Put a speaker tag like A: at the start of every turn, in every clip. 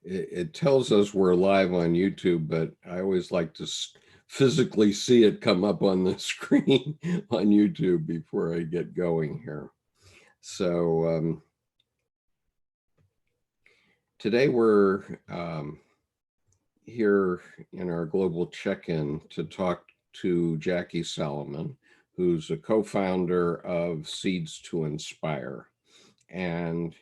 A: it tells us we're live on YouTube, but I always like to physically see it come up on the screen on YouTube before I get going here. So today we're here in our global check-in to talk to Jacque Salomon, who's a co-founder of Seeds to Inspire. And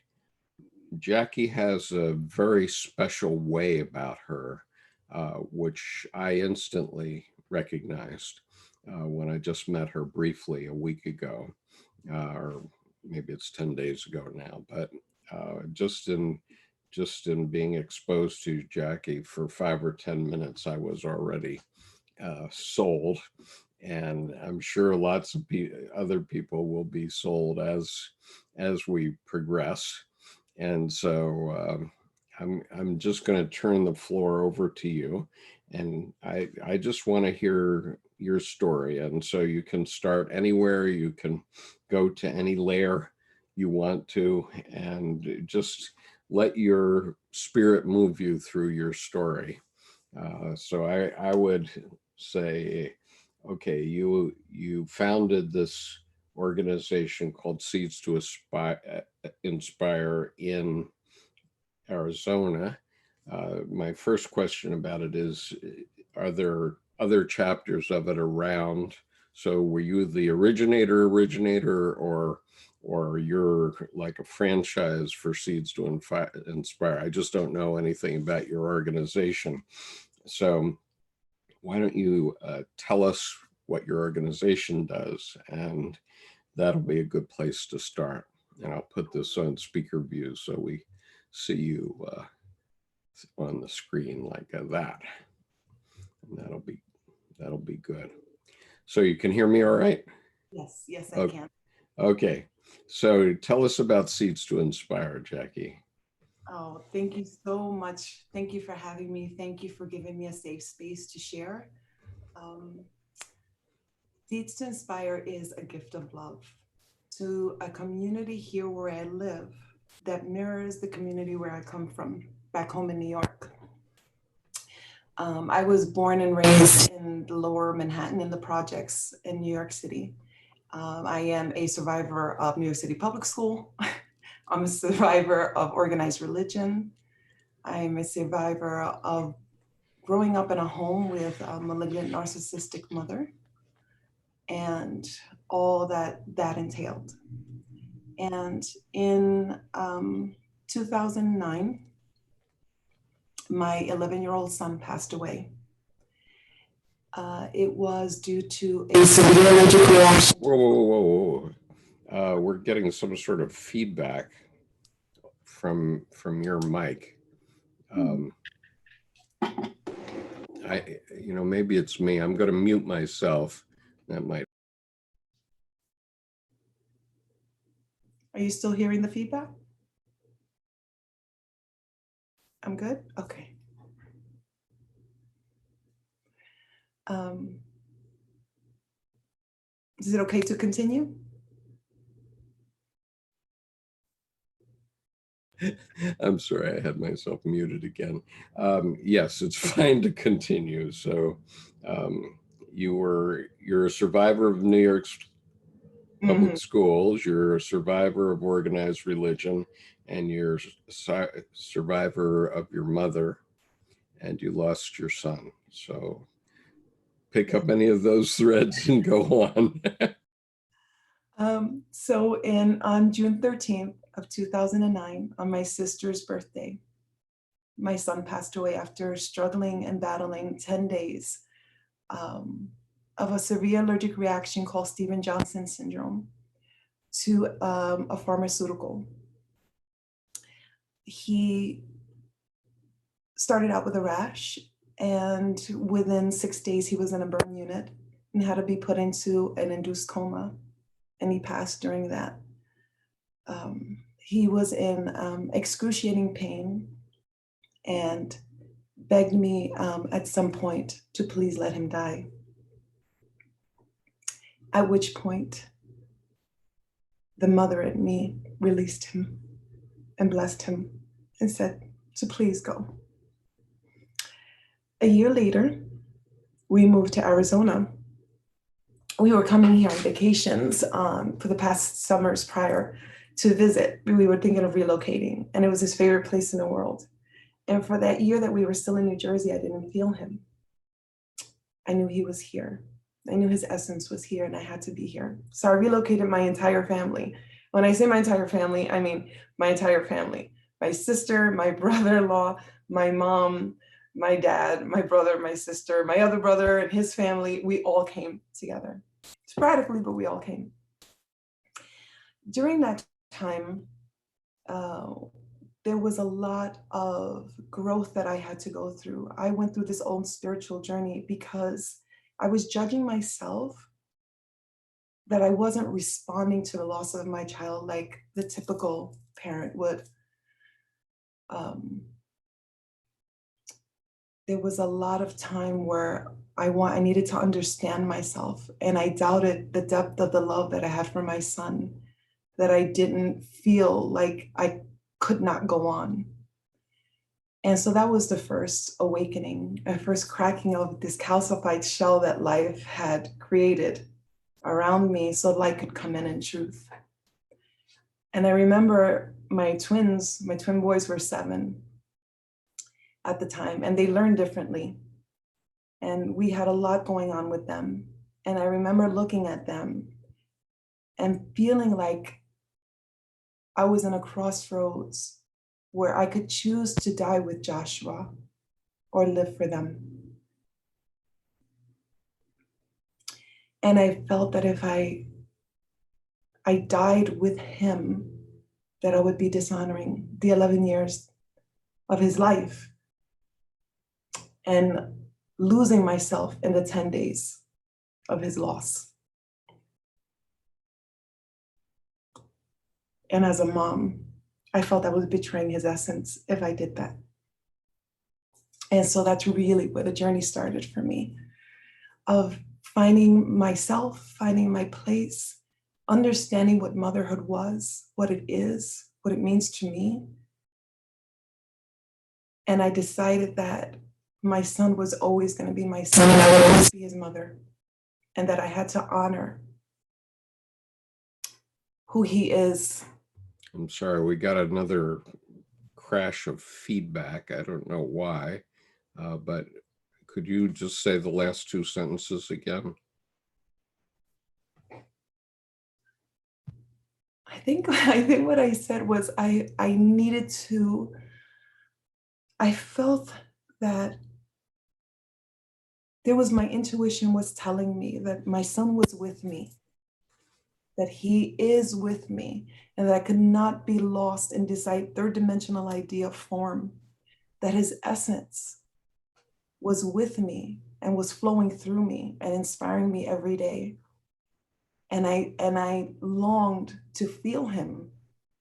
A: Jacque has a very special way about her, which I instantly recognized when I just met her briefly a week ago, or maybe it's 10 days ago now, but just in being exposed to Jacque for 5 or 10 minutes, I was already sold. And I'm sure lots of other people will be sold as we progress. And so I'm just going to turn the floor over to you. And I just want to hear your story. And so you can start anywhere, you can go to any layer you want to, and just let your spirit move you through your story. So I would say, okay, you founded this organization called Seeds to Inspire in Arizona. My first question about it is, are there other chapters of it around? So were you the originator, or you're like a franchise for Seeds to Inspire? I just don't know anything about your organization. So why don't you tell us what your organization does, and that'll be a good place to start. And I'll put this on speaker view so we see you on the screen like that. And that'll be good. So you can hear me all right?
B: Yes, I can.
A: Okay, so tell us about Seeds to Inspire, Jacque.
B: Oh, thank you so much. Thank you for having me. Thank you for giving me a safe space to share. Seeds to Inspire is a gift of love to a community here where I live that mirrors the community where I come from, back home in New York. I was born and raised in the lower Manhattan in the projects in New York City. I am a survivor of New York City public school. I'm a survivor of organized religion. I'm a survivor of growing up in a home with a malignant narcissistic mother and all that entailed. And in 2009, my 11-year-old son passed away. It was due to a severe allergic reaction.
A: Whoa. We're getting some sort of feedback from your mic. Maybe it's me. I'm going to mute myself. That might.
B: Are you still hearing the feedback? I'm good? Okay. Is it okay to continue?
A: I'm sorry, I had myself muted again. Yes, it's fine to continue. So you're a survivor of New York's public schools, you're a survivor of organized religion, and you're a survivor of your mother, and you lost your son. So pick up any of those threads and go on.
B: So on June 13th of 2009, on my sister's birthday, my son passed away after struggling and battling 10 days of a severe allergic reaction called Stevens-Johnson syndrome to a pharmaceutical. He started out with a rash, and within 6 days, he was in a burn unit and had to be put into an induced coma, and he passed during that. He was in excruciating pain and begged me at some point to please let him die. At which point, the mother in me released him and blessed him and said, to please go. A year later, we moved to Arizona. We were coming here on vacations for the past summers prior to visit. We were thinking of relocating, and it was his favorite place in the world. And for that year that we were still in New Jersey, I didn't feel him. I knew he was here. I knew his essence was here, and I had to be here. So I relocated my entire family. When I say my entire family, I mean my entire family. My sister, my brother-in-law, my mom, my dad, my brother, my sister, my other brother and his family, we all came together. Sporadically, but we all came. During that time, there was a lot of growth that I had to go through. I went through this own spiritual journey because I was judging myself that I wasn't responding to the loss of my child like the typical parent would. There was a lot of time where I needed to understand myself, and I doubted the depth of the love that I had for my son, that I didn't feel like I could not go on. And so that was the first awakening, a first cracking of this calcified shell that life had created around me so light could come in truth. And I remember my twin boys were 7 at the time, and they learned differently. And we had a lot going on with them. And I remember looking at them and feeling like I was in a crossroads where I could choose to die with Joshua or live for them. And I felt that if I died with him, that I would be dishonoring the 11 years of his life and losing myself in the 10 days of his loss. And as a mom, I felt I was betraying his essence if I did that. And so that's really where the journey started for me, of finding myself, finding my place, understanding what motherhood was, what it is, what it means to me. And I decided that my son was always going to be my son, and I would always be his mother, and that I had to honor who he is.
A: I'm sorry, we got another crash of feedback. I don't know why, but could you just say the last 2 sentences again?
B: I think what I said was I felt that my intuition was telling me that my son was with me, that he is with me, and that I could not be lost in this third dimensional idea of form, that his essence was with me and was flowing through me and inspiring me every day. And I longed to feel him,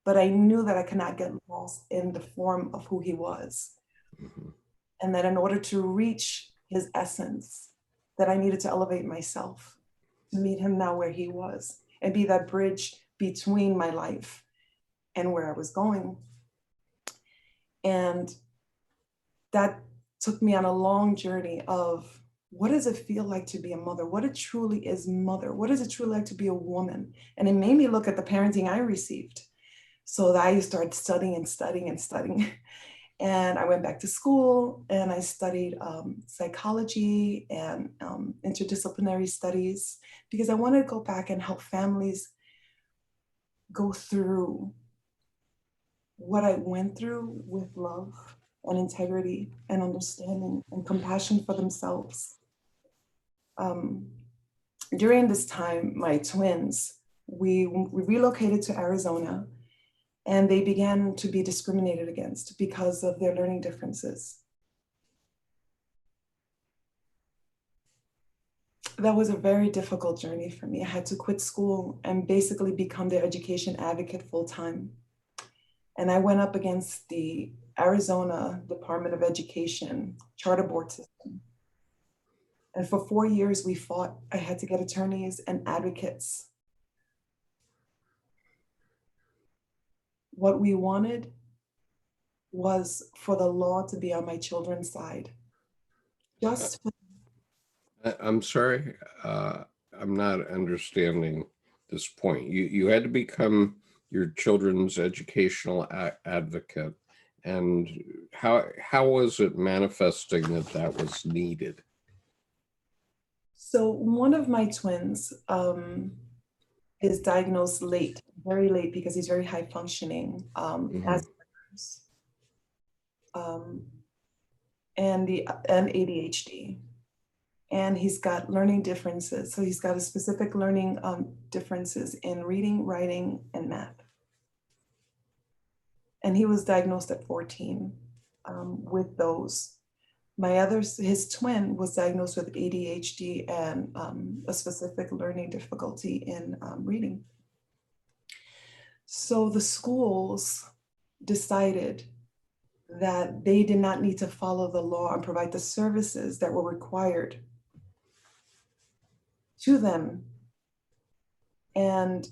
B: but I knew that I could not get lost in the form of who he was. Mm-hmm. And that in order to reach his essence, that I needed to elevate myself to meet him now where he was and be that bridge between my life and where I was going. And that took me on a long journey of what does it feel like to be a mother? What it truly is mother? What does it truly like to be a woman? And it made me look at the parenting I received. So that I started studying and studying and studying. And I went back to school and I studied psychology and interdisciplinary studies, because I wanted to go back and help families go through what I went through with love and integrity and understanding and compassion for themselves. During this time, my twins, we relocated to Arizona, and they began to be discriminated against because of their learning differences. That was a very difficult journey for me. I had to quit school and basically become their education advocate full-time. And I went up against the Arizona Department of Education charter board system. And for 4 years, we fought. I had to get attorneys and advocates. What we wanted was for the law to be on my children's side. Just
A: I'm sorry, I'm not understanding this point. You had to become your children's educational advocate, and how was it manifesting that that was needed?
B: so one of my twins is diagnosed late, very late, because he's very high functioning, Asperger's, and ADHD. And he's got learning differences. So he's got a specific learning differences in reading, writing, and math. And he was diagnosed at 14 with those. His twin was diagnosed with ADHD and a specific learning difficulty in reading. So the schools decided that they did not need to follow the law and provide the services that were required to them. And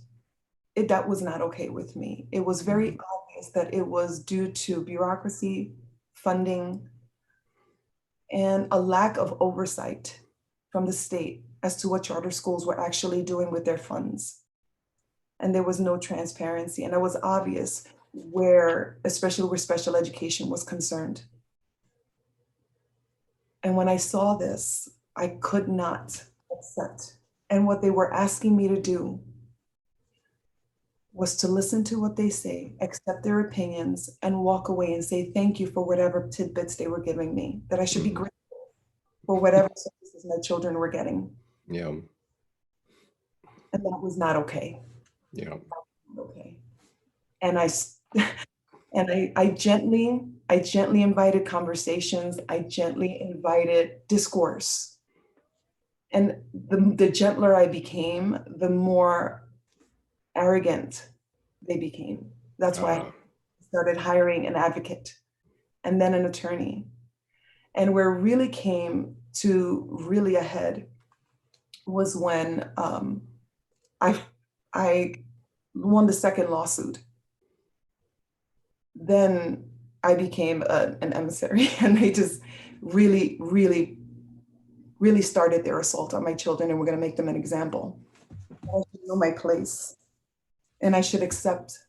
B: that was not okay with me. It was very obvious that it was due to bureaucracy, funding, and a lack of oversight from the state as to what charter schools were actually doing with their funds. And there was no transparency. And it was obvious especially where special education was concerned. And when I saw this, I could not accept. And what they were asking me to do was to listen to what they say, accept their opinions, and walk away and say thank you for whatever tidbits they were giving me, that I should be grateful for whatever services my children were getting.
A: Yeah.
B: And that was not okay.
A: Yeah.
B: Okay. And I gently invited conversations. I gently invited discourse. And the gentler I became, the more arrogant they became. That's why I started hiring an advocate and then an attorney. And where it really came to really ahead was when I won the second lawsuit. Then I became an emissary, and they just really started their assault on my children, and we're going to make them an example. I should know my place, and I should accept,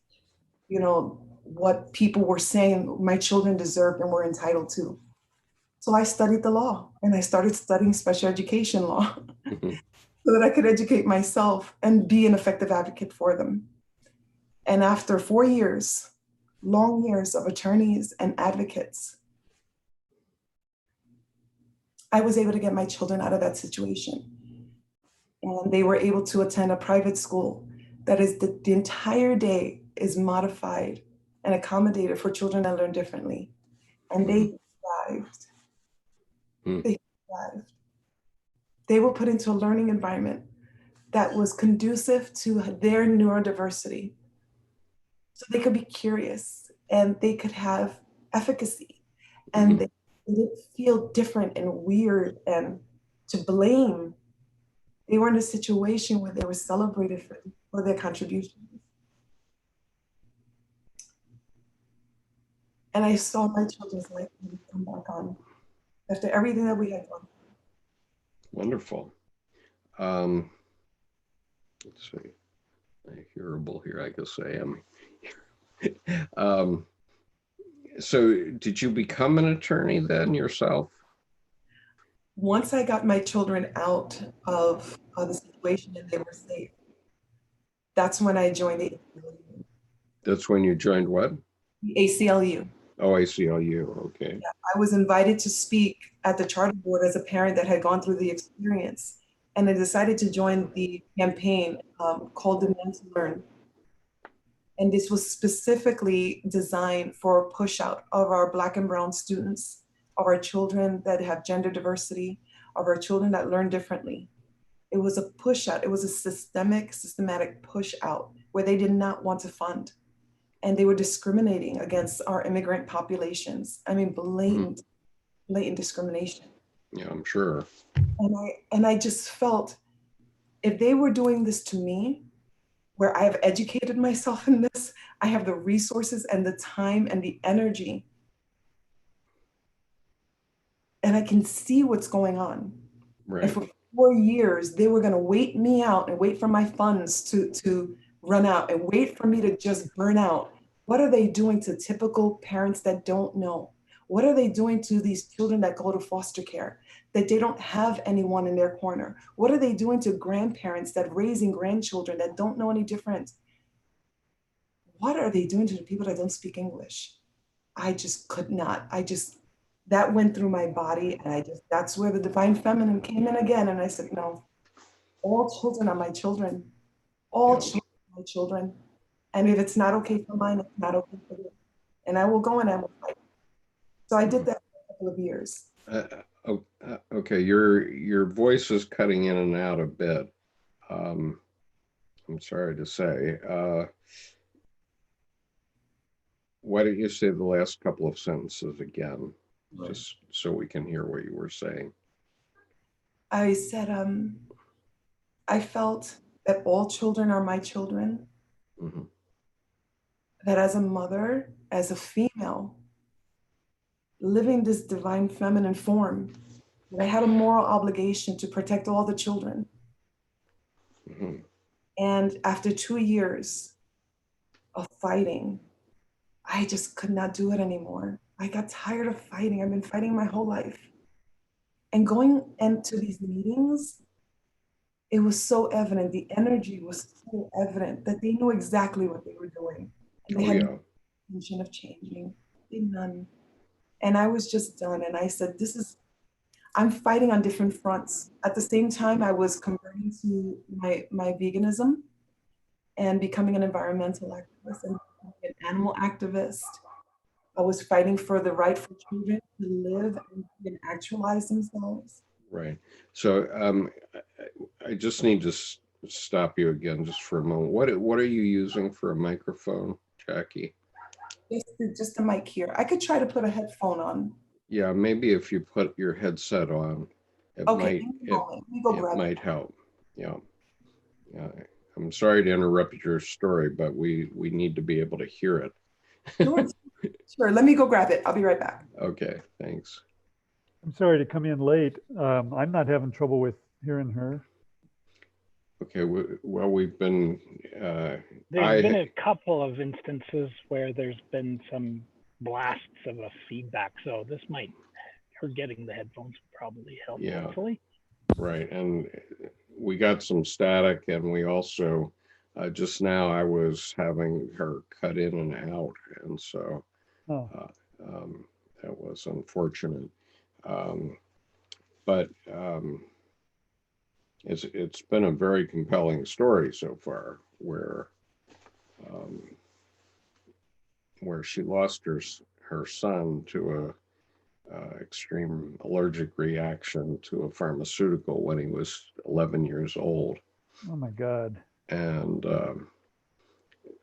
B: what people were saying my children deserved and were entitled to. So I studied the law, and I started studying special education law so that I could educate myself and be an effective advocate for them. And after 4 years, long years of attorneys and advocates, I was able to get my children out of that situation. And they were able to attend a private school that is the entire day is modified and accommodated for children that learn differently. And they thrived. They thrived. They were put into a learning environment that was conducive to their neurodiversity. So they could be curious and they could have efficacy and they didn't feel different and weird and to blame. They were in a situation where they were celebrated for their contributions. And I saw my children's life come back on after everything that we had done.
A: Wonderful. Let's see. Hearable here, I guess I am. So did you become an attorney then yourself?
B: Once I got my children out of the situation and they were safe, that's when I joined the ACLU.
A: That's when you joined what?
B: The ACLU.
A: Oh, ACLU, okay.
B: Yeah, I was invited to speak at the charter board as a parent that had gone through the experience. And I decided to join the campaign called Demand to Learn. And this was specifically designed for a push out of our Black and Brown students, of our children that have gender diversity, of our children that learn differently. It was a push out. It was a systematic push out where they did not want to fund. And they were discriminating against our immigrant populations. I mean, blatant discrimination.
A: Yeah, I'm sure.
B: And I just felt, if they were doing this to me, where I have educated myself in this, I have the resources and the time and the energy and I can see what's going on.
A: Right.
B: And for 4 years, they were going to wait me out and wait for my funds to run out and wait for me to just burn out. What are they doing to typical parents that don't know? What are they doing to these children that go to foster care, that they don't have anyone in their corner? What are they doing to grandparents that raising grandchildren that don't know any different? What are they doing to the people that don't speak English? I just could not. That went through my body, and that's where the divine feminine came in again. And I said, no, all children are my children. All
A: Yeah.
B: children are my children. And if it's not okay for mine, it's not okay for you. And I will go and I will fight. So I did that for a couple of years.
A: Okay, your voice is cutting in and out a bit. I'm sorry to say. Why don't you say the last couple of sentences again, just so we can hear what you were saying?
B: I said, I felt that all children are my children.
A: Mm-hmm.
B: That as a mother, as a female, living this divine feminine form, that I had a moral obligation to protect all the children.
A: Mm-hmm.
B: And after 2 years of fighting, I just could not do it anymore. I got tired of fighting. I've been fighting my whole life. And going into these meetings, it was so evident. The energy was so evident that they knew exactly what they were doing. And they had no intention of changing. None. And I was just done. And I said, I'm fighting on different fronts. At the same time, I was converting to my veganism and becoming an environmental activist and an animal activist. I was fighting for the right for children to live and actualize themselves.
A: Right. So I just need to stop you again just for a moment. What are you using for a microphone, Jackie?
B: Just the mic here. I could try to put a headphone on.
A: Yeah, maybe if you put your headset on, it might help. Yeah. Yeah. I'm sorry to interrupt your story, but we need to be able to hear it.
B: Sure. Let me go grab it. I'll be right back.
A: Okay, thanks.
C: I'm sorry to come in late. I'm not having trouble with hearing her.
A: Okay, well, we've been...
D: There's been a couple of instances where there's been some blasts of a feedback, so this might, her getting the headphones probably help, hopefully.
A: Right, and we got some static, and we also, just now I was having her cut in and out, and so that was unfortunate. But it's been a very compelling story so far, where she lost her son to a extreme allergic reaction to a pharmaceutical when he was 11 years old.
C: Oh my God!
A: And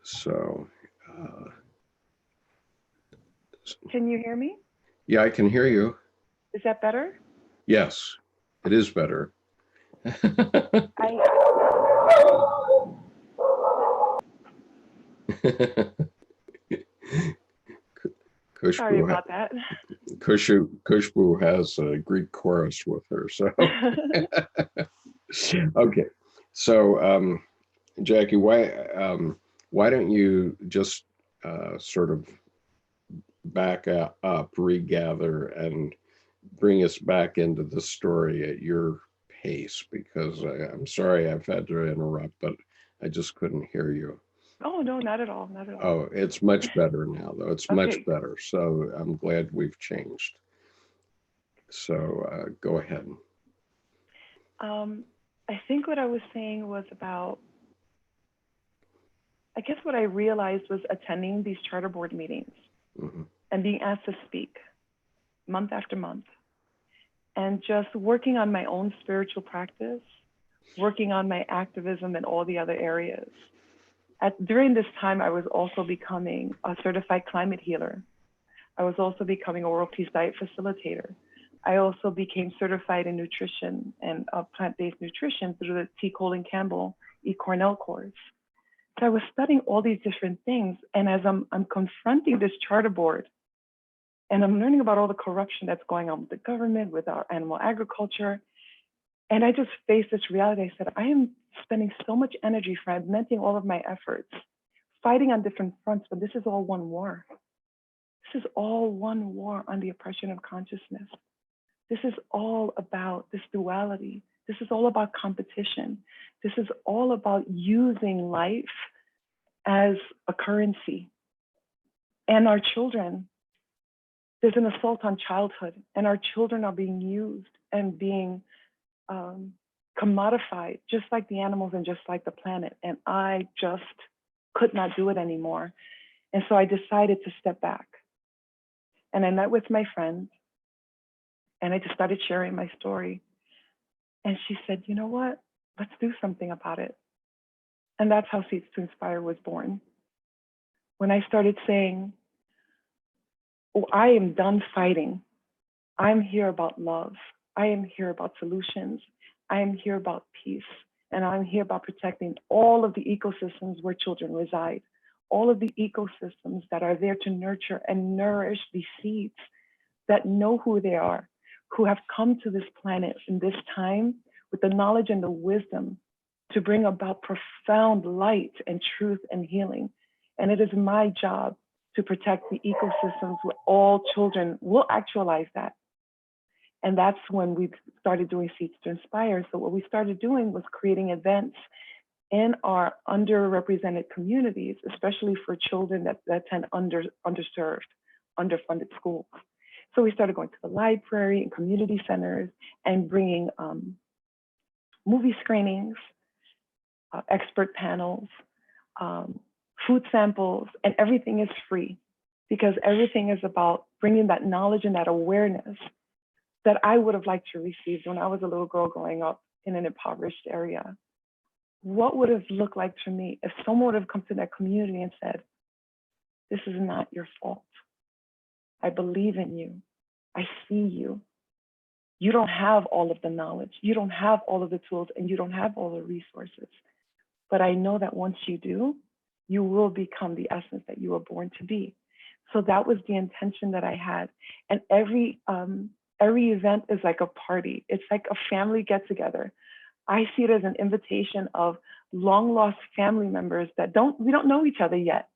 A: so.
E: Can you hear me?
A: Yeah, I can hear you.
E: Is that better?
A: Yes, it is better.
E: Sorry about that.
A: Kushbu has a Greek chorus with her, so. Okay, so Jackie, why don't you just sort of back up, regather, and bring us back into the story at your pace, because I'm sorry I've had to interrupt, but I just couldn't hear you.
E: Oh, no, not at all, not at all.
A: Oh, it's much better now, though. It's much better. So I'm glad we've changed. So go ahead.
E: I think what I was saying was about, I guess what I realized was attending these charter board meetings and being asked to speak month after month, and just working on my own spiritual practice, working on my activism in all the other areas. During this time, I was also becoming a certified climate healer. I was also becoming a World Peace Diet Facilitator. I also became certified in nutrition and plant-based nutrition through the T. Colin Campbell eCornell course. So I was studying all these different things, and as I'm confronting this charter board, And I'm learning about all the corruption that's going on with the government, with our animal agriculture. And I just faced this reality. I said, I am spending so much energy fragmenting all of my efforts, fighting on different fronts, but this is all one war. This is all one war on the oppression of consciousness. This is all about this duality. This is all about competition. This is all about using life as a currency. And our children, there's an assault on childhood, and our children are being used and being commodified, just like the animals and just like the planet. And I just could not do it anymore. And so I decided to step back. And I met with my friend, and I just started sharing my story. And she said, you know what? Let's do something about it. And that's how Seeds to Inspire was born. When I started saying, oh, I am done fighting. I'm here about love. I am here about solutions. I am here about peace. And I'm here about protecting all of the ecosystems where children reside, all of the ecosystems that are there to nurture and nourish the seeds that know who they are, who have come to this planet in this time with the knowledge and the wisdom to bring about profound light and truth and healing. And it is my job to protect the ecosystems where all children will actualize that. And that's when we started doing Seeds to Inspire. So what we started doing was creating events in our underrepresented communities, especially for children that attend underserved, underfunded schools. So we started going to the library and community centers and bringing movie screenings, expert panels, food samples, and everything is free because everything is about bringing that knowledge and that awareness that I would have liked to receive when I was a little girl growing up in an impoverished area. What would have looked like to me if someone would have come to that community and said, this is not your fault. I believe in you. I see you. You don't have all of the knowledge. You don't have all of the tools, and you don't have all the resources. But I know that once you do, you will become the essence that you were born to be. So that was the intention that I had. And every event is like a party. It's like a family get together. I see it as an invitation of long lost family members that we don't know each other yet.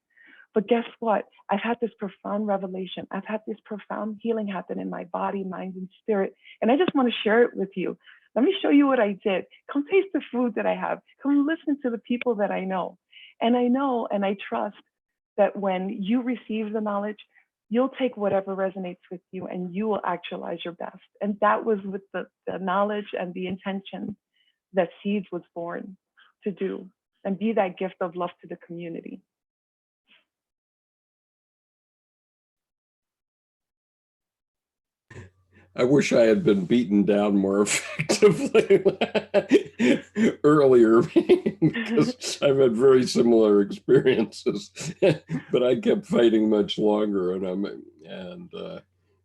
E: But guess what? I've had this profound revelation. I've had this profound healing happen in my body, mind, and spirit. And I just want to share it with you. Let me show you what I did. Come taste the food that I have. Come listen to the people that I know. And I know and I trust that when you receive the knowledge, you'll take whatever resonates with you and you will actualize your best. And that was with the knowledge and the intention that Seeds was born to do and be that gift of love to the community.
A: I wish I had been beaten down more effectively earlier because I've had very similar experiences, but I kept fighting much longer. And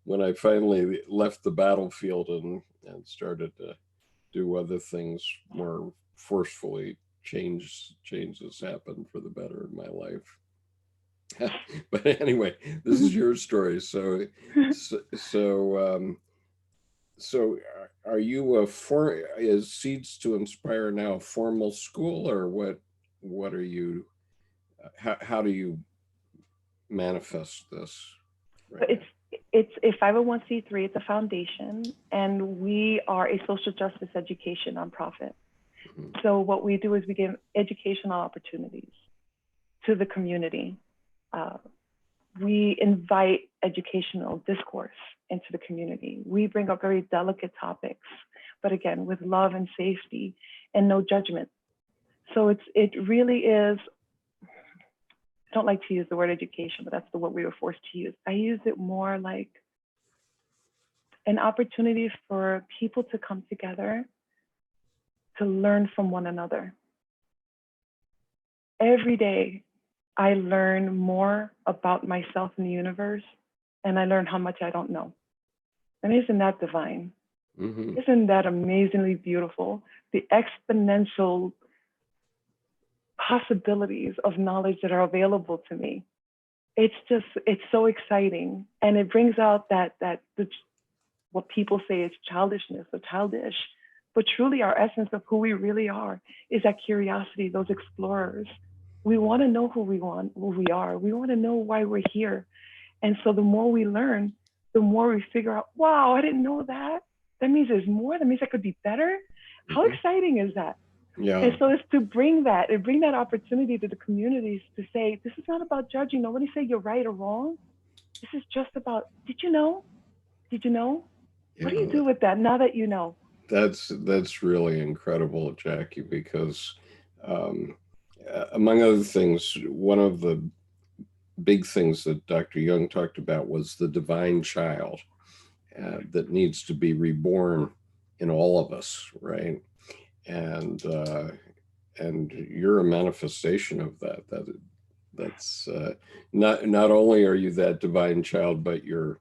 A: when I finally left the battlefield and started to do other things more forcefully, changes happened for the better in my life. But anyway, this is your story. So are you is Seeds to Inspire now a formal school, or what are you, how do you manifest this? Right,
E: it's a 501c3, it's a foundation, and we are a social justice education nonprofit. Mm-hmm. So what we do is we give educational opportunities to the community. We invite educational discourse into the community. We bring up very delicate topics, but again, with love and safety and no judgment. So it really is, I don't like to use the word education, but that's the word we were forced to use. I use it more like an opportunity for people to come together to learn from one another. Every day, I learn more about myself and the universe, and I learn how much I don't know. And isn't that divine? Mm-hmm. Isn't that amazingly beautiful? The exponential possibilities of knowledge that are available to me. it's so exciting. And it brings out what people say is childishness or childish, but truly our essence of who we really are is that curiosity, those explorers. We want to know who we are. We want to know why we're here. And so the more we learn, the more we figure out, wow, I didn't know that. That means there's more. That means I could be better. How exciting is that?
A: Yeah.
E: And so it's to bring that opportunity to the communities to say, this is not about judging. Nobody say you're right or wrong. This is just about, did you know? Did you know?
A: Yeah.
E: What do you do with that now that you know?
A: That's really incredible, Jackie, because among other things, one of the big things that Dr. Jung talked about was the divine child that needs to be reborn in all of us, right? And you're a manifestation of that. That's not only are you that divine child, but you're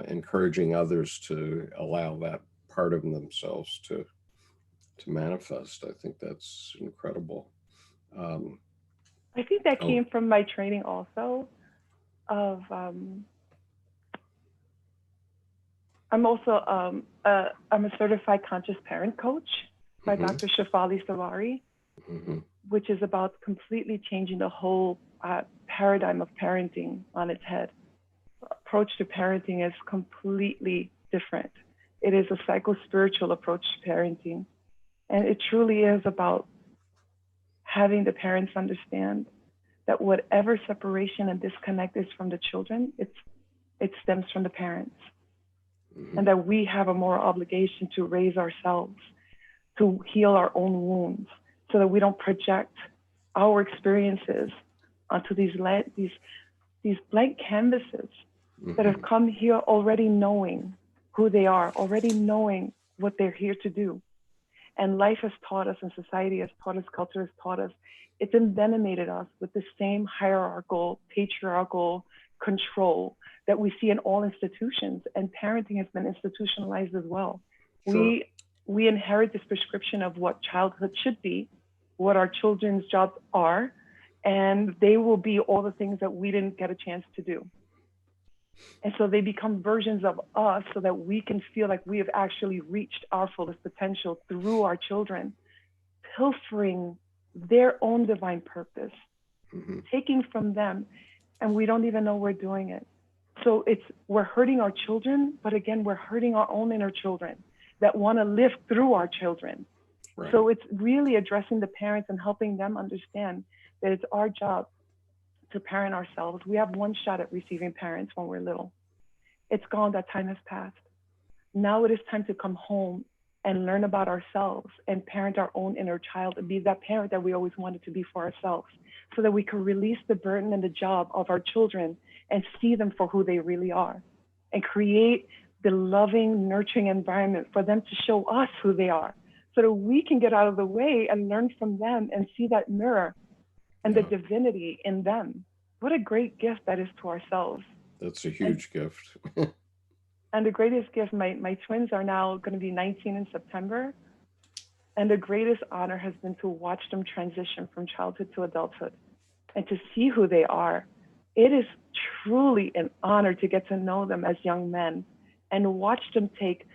A: encouraging others to allow that part of themselves to manifest. I think that's incredible.
E: I think that came from my training also of, I'm also, I'm a certified conscious parent coach by Dr. Shefali Tsabary, which is about completely changing the whole paradigm of parenting on its head. Approach to parenting is completely different. It is a psycho-spiritual approach to parenting. And it truly is about having the parents understand that whatever separation and disconnect is from the children, it stems from the parents. And that we have a moral obligation to raise ourselves, to heal our own wounds, so that we don't project our experiences onto these blank canvases that have come here already knowing who they are, already knowing what they're here to do. And life has taught us, and society has taught us, culture has taught us, it's envenomated us with the same hierarchical, patriarchal control that we see in all institutions, and parenting has been institutionalized as well. Sure. We inherit this prescription of what childhood should be, what our children's jobs are, and they will be all the things that we didn't get a chance to do. And so they become versions of us so that we can feel like we have actually reached our fullest potential through our children, pilfering their own divine purpose, taking from them, and we don't even know we're doing it. So we're hurting our children, but again, we're hurting our own inner children that want to live through our children. Right. So it's really addressing the parents and helping them understand that it's our job to parent ourselves. We have one shot at receiving parents when we're little. It's gone, that time has passed. Now it is time to come home and learn about ourselves and parent our own inner child and be that parent that we always wanted to be for ourselves, so that we can release the burden and the job of our children and see them for who they really are, and create the loving, nurturing environment for them to show us who they are, so that we can get out of the way and learn from them and see that mirror and the divinity in them. What a great gift that is to ourselves.
A: That's a huge gift.
E: And the greatest gift, my twins are now going to be 19 in September. And the greatest honor has been to watch them transition from childhood to adulthood and to see who they are. It is truly an honor to get to know them as young men and watch them take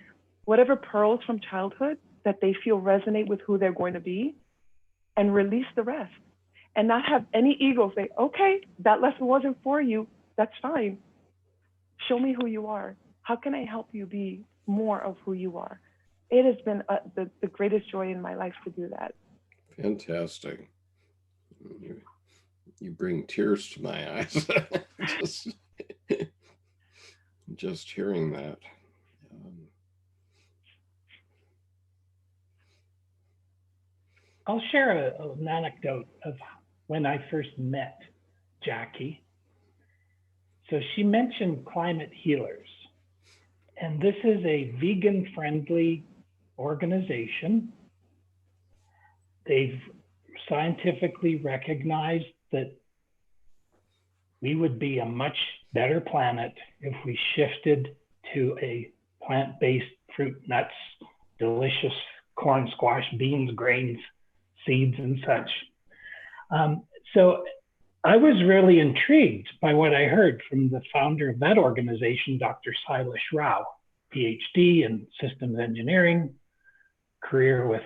E: whatever pearls from childhood that they feel resonate with who they're going to be and release the rest, and not have any ego say, okay, that lesson wasn't for you, that's fine. Show me who you are. How can I help you be more of who you are? It has been the greatest joy in my life to do that.
A: Fantastic. You bring tears to my eyes. just hearing that.
D: I'll share an anecdote of when I first met Jackie. So she mentioned Climate Healers, and this is a vegan-friendly organization. They've scientifically recognized that we would be a much better planet if we shifted to a plant-based fruit, nuts, delicious corn, squash, beans, grains, seeds, and such. So I was really intrigued by what I heard from the founder of that organization, Dr. Silas Rao, PhD in systems engineering, career with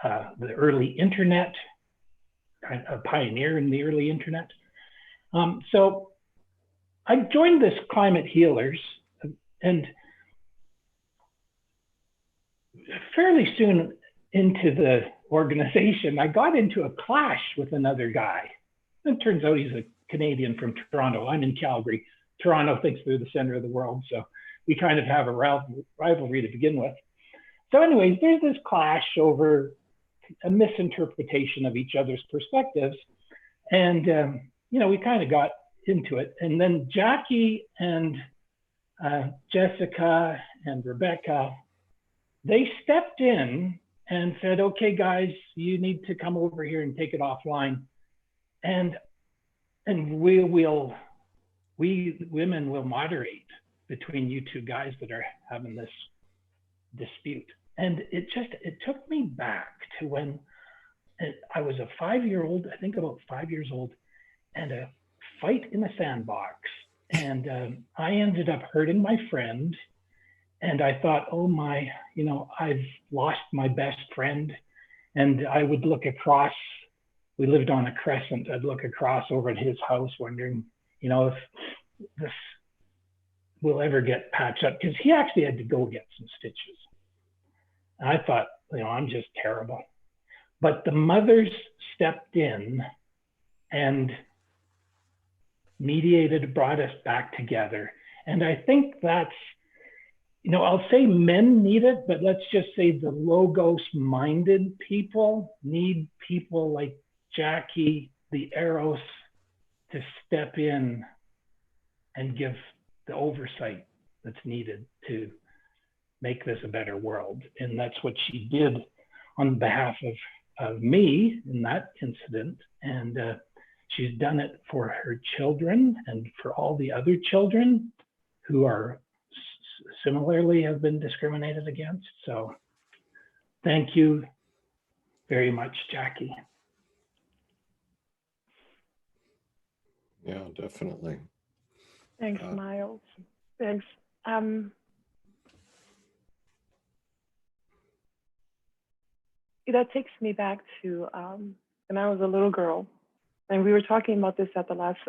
D: the early internet, a pioneer in the early internet. So I joined this Climate Healers, and fairly soon into the organization, I got into a clash with another guy. It turns out he's a Canadian from Toronto. I'm in Calgary. Toronto thinks they're the center of the world, so we kind of have a rivalry to begin with. So anyways, there's this clash over a misinterpretation of each other's perspectives. And, you know, we kind of got into it. And then Jackie and Jessica and Rebecca, they stepped in and said, okay, guys, you need to come over here and take it offline. And we women will moderate between you two guys that are having this dispute. And it took me back to when I was a 5-year-old, I think about 5 years old, and a fight in a sandbox. And I ended up hurting my friend. And I thought, oh my, you know, I've lost my best friend. And I would look across, we lived on a crescent, I'd look across over at his house wondering, you know, if this will ever get patched up, because he actually had to go get some stitches. And I thought, you know, I'm just terrible. But the mothers stepped in and mediated, brought us back together. And I think that's, you know, I'll say men need it, but let's just say the logos-minded people need people like Jackie, the Eros, to step in and give the oversight that's needed to make this a better world. And that's what she did on behalf of me in that incident. And she's done it for her children and for all the other children who are similarly have been discriminated against. So thank you very much, Jackie.
A: Yeah, definitely.
E: Thanks, Miles. Thanks. That takes me back to when I was a little girl, and we were talking about this at the last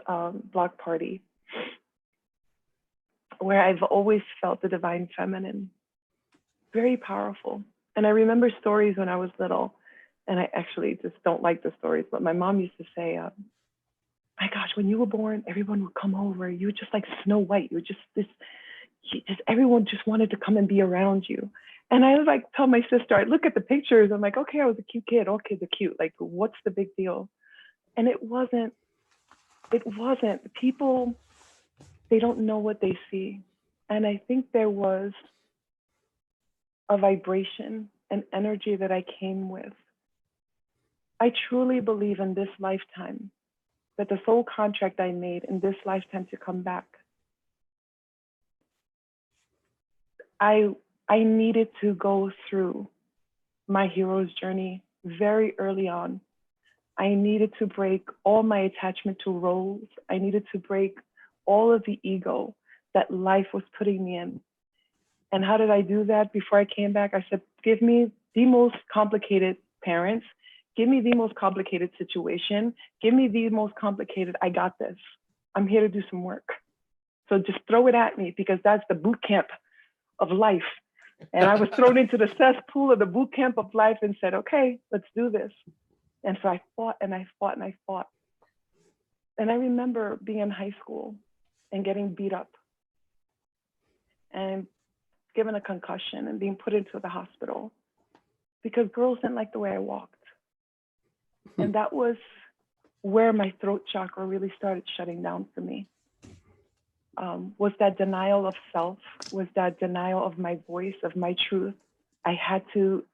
E: block party, where I've always felt the divine feminine, very powerful. And I remember stories when I was little, and I actually just don't like the stories, but my mom used to say, my gosh, when you were born, everyone would come over. You were just like Snow White. You were just this, everyone just wanted to come and be around you. And I was like, tell my sister, I look at the pictures, I'm like, okay, I was a cute kid. All kids are cute. Like, what's the big deal? And it wasn't. People, they don't know what they see. And I think there was a vibration, an energy that I came with. I truly believe in this lifetime that the soul contract I made in this lifetime to come back, I needed to go through my hero's journey very early on. I needed to break all my attachment to roles. I needed to break all of the ego that life was putting me in. And how did I do that? Before I came back, I said, give me the most complicated parents, give me the most complicated situation, give me the most complicated, I got this. I'm here to do some work. So just throw it at me, because that's the boot camp of life. And I was thrown into the cesspool of the boot camp of life and said, okay, let's do this. And so I fought and I fought and I fought. And I remember being in high school and getting beat up and given a concussion and being put into the hospital because girls didn't like the way I walked. And that was where my throat chakra really started shutting down for me. Was that denial of self, was that denial of my voice, of my truth. I had to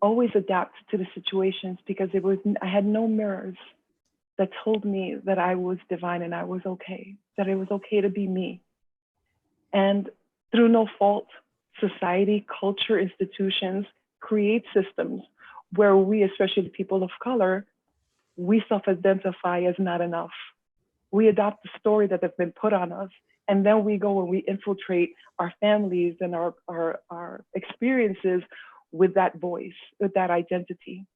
E: always adapt to the situations because I had no mirrors that told me that I was divine and I was okay, that it was okay to be me. And through no fault, society, culture, institutions create systems where we, especially the people of color, we self-identify as not enough. We adopt the story that has been put on us, and then we go and we infiltrate our families and our experiences with that voice, with that identity.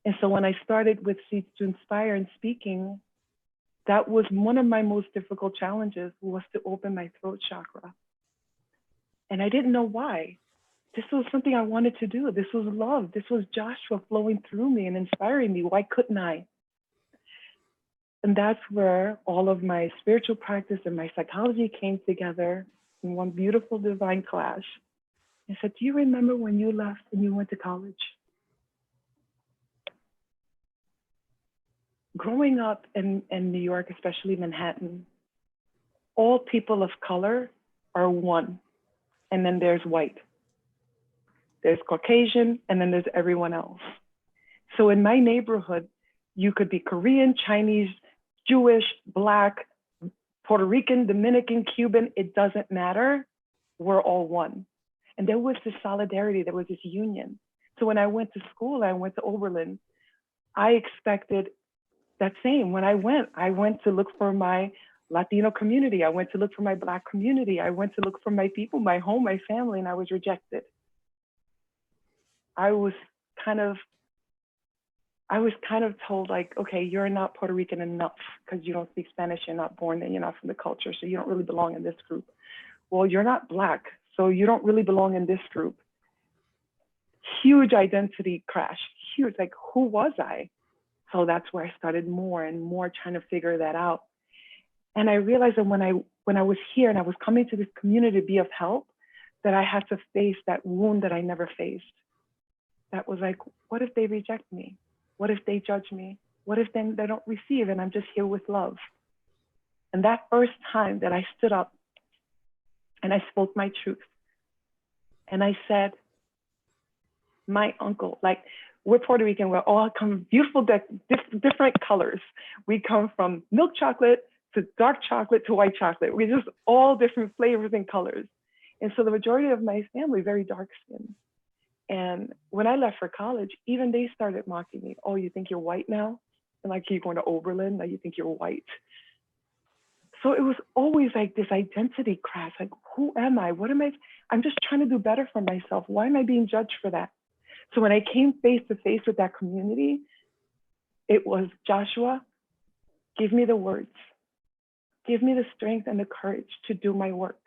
E: And so when I started with Seeds to Inspire and speaking, that was one of my most difficult challenges, was to open my throat chakra. And I didn't know why. This was something I wanted to do. This was love. This was Joshua flowing through me and inspiring me. Why couldn't I? And that's where all of my spiritual practice and my psychology came together in one beautiful divine clash. I said, do you remember when you left and you went to college? Growing up in New York, especially Manhattan, all people of color are one, and then there's white. There's Caucasian, and then there's everyone else. So in my neighborhood, you could be Korean, Chinese, Jewish, Black, Puerto Rican, Dominican, Cuban, it doesn't matter. We're all one. And there was this solidarity, there was this union. So when I went to school, I went to Oberlin, I expected that same. When I went to look for my Latino community. I went to look for my Black community. I went to look for my people, my home, my family, and I was rejected. I was kind of told, like, okay, you're not Puerto Rican enough because you don't speak Spanish, you're not born there, you're not from the culture, so you don't really belong in this group. Well, you're not Black, so you don't really belong in this group. Huge identity crash, huge, like, who was I? So that's where I started more and more trying to figure that out. And I realized that when I was here and I was coming to this community to be of help, that I had to face that wound that I never faced. That was like, what if they reject me? What if they judge me? What if then they don't receive and I'm just here with love? And that first time that I stood up and I spoke my truth and I said, my uncle, like, we're Puerto Rican, we're all come beautiful, different colors. We come from milk chocolate to dark chocolate to white chocolate. We're just all different flavors and colors. And so the majority of my family, very dark skinned. And when I left for college, even they started mocking me. Oh, you think you're white now? And like, you're going to Oberlin, now you think you're white. So it was always like this identity crash, like, who am I? What am I? I'm just trying to do better for myself. Why am I being judged for that? So when I came face to face with that community, it was, Joshua, give me the words. Give me the strength and the courage to do my work.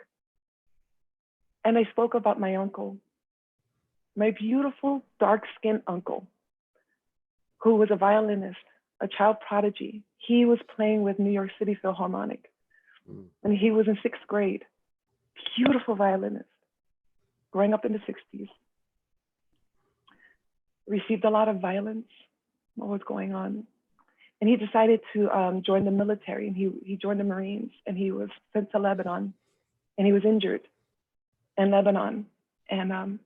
E: And I spoke about my uncle, my beautiful dark-skinned uncle, who was a violinist, a child prodigy. He was playing with New York City Philharmonic, and he was in 6th grade. Beautiful violinist, growing up in the 60s. Received a lot of violence, what was going on. And he decided to join the military, and he joined the Marines, and he was sent to Lebanon, and he was injured in Lebanon. And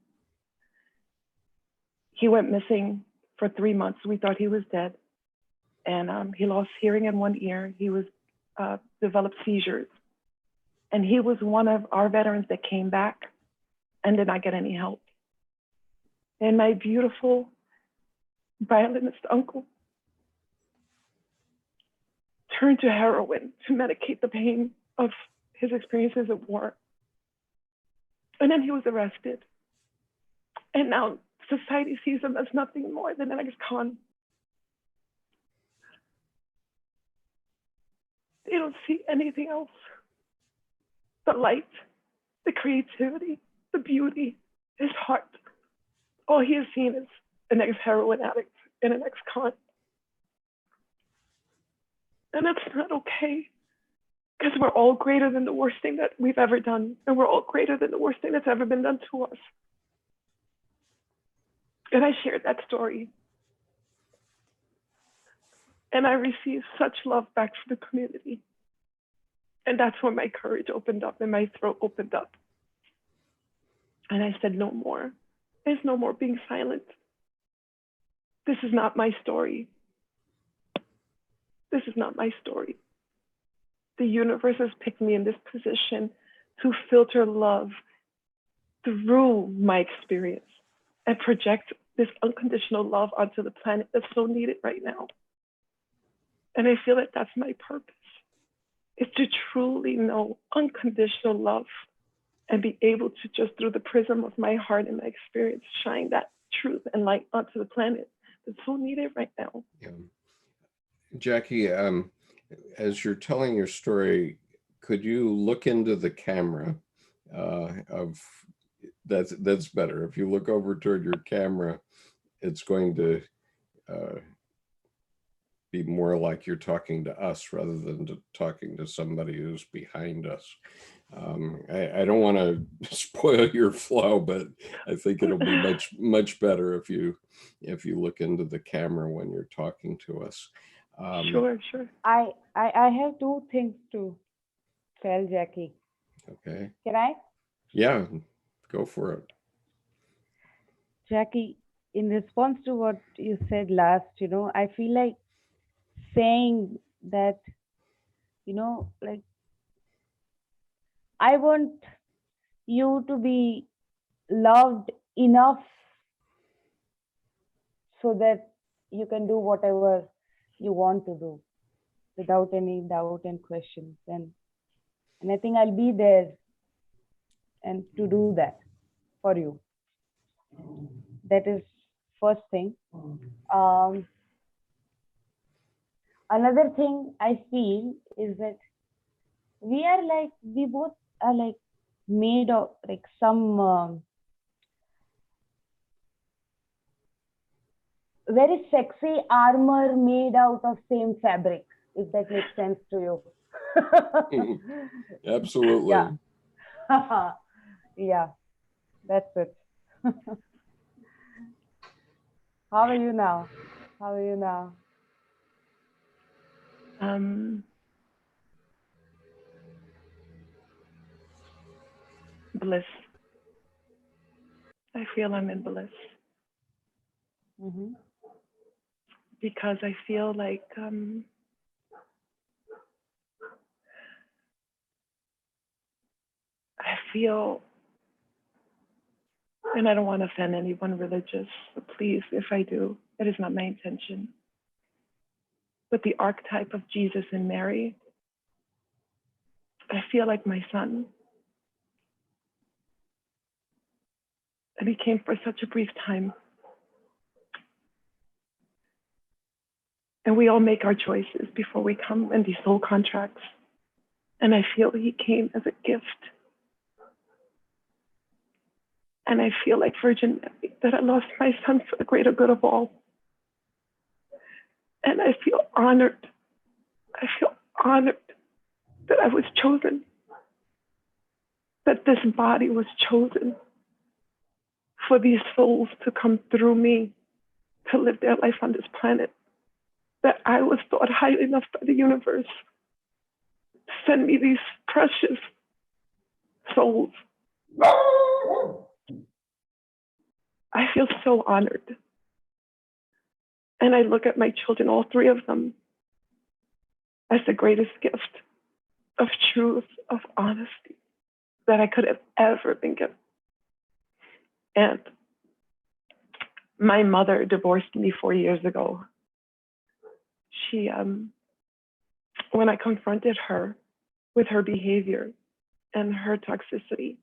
E: he went missing for 3 months. We thought he was dead. And he lost hearing in one ear. He was developed seizures. And he was one of our veterans that came back and did not get any help. And my beautiful violinist uncle turned to heroin to medicate the pain of his experiences at war. And then he was arrested. And now society sees him as nothing more than an ex-con. They don't see anything else. The light, the creativity, the beauty, his heart. All he has seen is an ex-heroin addict and an ex-con. And that's not okay, because we're all greater than the worst thing that we've ever done. And we're all greater than the worst thing that's ever been done to us. And I shared that story. And I received such love back from the community. And that's when my courage opened up and my throat opened up. And I said, no more. There's no more being silent. This is not my story. This is not my story. The universe has picked me in this position to filter love through my experience and project this unconditional love onto the planet that's so needed right now. And I feel that that's my purpose, is to truly know unconditional love and be able to just through the prism of my heart and my experience, shine that truth and light onto the planet that's so needed right now.
A: Yeah. Jackie, as you're telling your story, could you look into the camera that's better. If you look over toward your camera, it's going to be more like you're talking to us rather than talking to somebody who's behind us. I don't want to spoil your flow, but I think it'll be much better if you look into the camera when you're talking to us.
E: Sure.
F: I have two things to tell Jackie.
A: Okay.
F: Can I?
A: Yeah, go for it.
F: Jackie, in response to what you said last, I feel like saying that, like, I want you to be loved enough so that you can do whatever you want to do without any doubt and questions. And I think I'll be there and to do that for you. That is first thing. Another thing I feel is that we both are like made of like some very sexy armor made out of same fabric, if that makes sense to you.
A: Absolutely.
F: Yeah. Yeah, that's it. How are you now?
E: Bliss. I feel I'm in bliss.
F: Mm-hmm.
E: Because I feel like and I don't want to offend anyone religious, so please, if I do, it is not my intention. But the archetype of Jesus and Mary, I feel like my son. And he came for such a brief time. And we all make our choices before we come in these soul contracts. And I feel he came as a gift. And I feel like Virgin Mary, that I lost my son for the greater good of all. And I feel honored. That I was chosen. That this body was chosen for these souls to come through me to live their life on this planet. That I was thought highly enough by the universe to send me these precious souls. I feel so honored. And I look at my children, all three of them, as the greatest gift of truth, of honesty that I could have ever been given. And my mother divorced me 4 years ago. She, when I confronted her with her behavior and her toxicity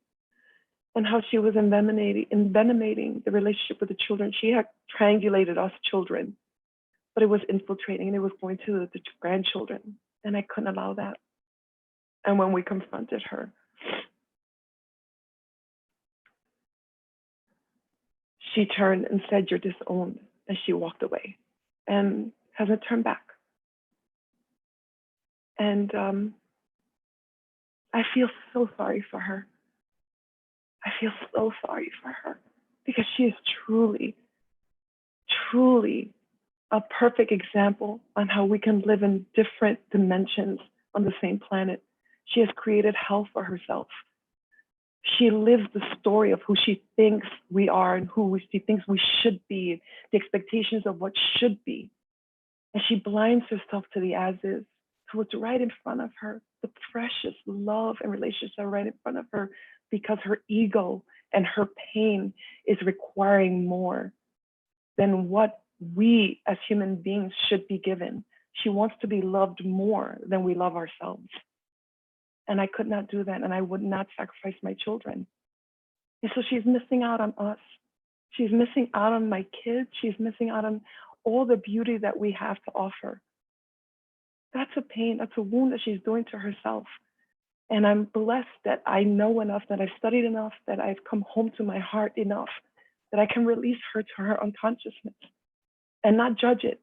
E: and how she was envenomating the relationship with the children, she had triangulated us children, but it was infiltrating and it was going to the grandchildren, and I couldn't allow that. And when we confronted her, she turned and said, "You're disowned," and she walked away and hasn't turned back. And I feel so sorry for her. I feel so sorry for her because she is truly, truly a perfect example on how we can live in different dimensions on the same planet. She has created hell for herself. She lives the story of who she thinks we are and who she thinks we should be, the expectations of what should be. And she blinds herself to the as is, to what's right in front of her, the precious love and relationships are right in front of her, because her ego and her pain is requiring more than what we as human beings should be given. She wants to be loved more than we love ourselves. And I could not do that, and I would not sacrifice my children. And so she's missing out on us. She's missing out on my kids. She's missing out on all the beauty that we have to offer. That's a pain, that's a wound that she's doing to herself. And I'm blessed that I know enough, that I've studied enough, that I've come home to my heart enough, that I can release her to her unconsciousness and not judge it.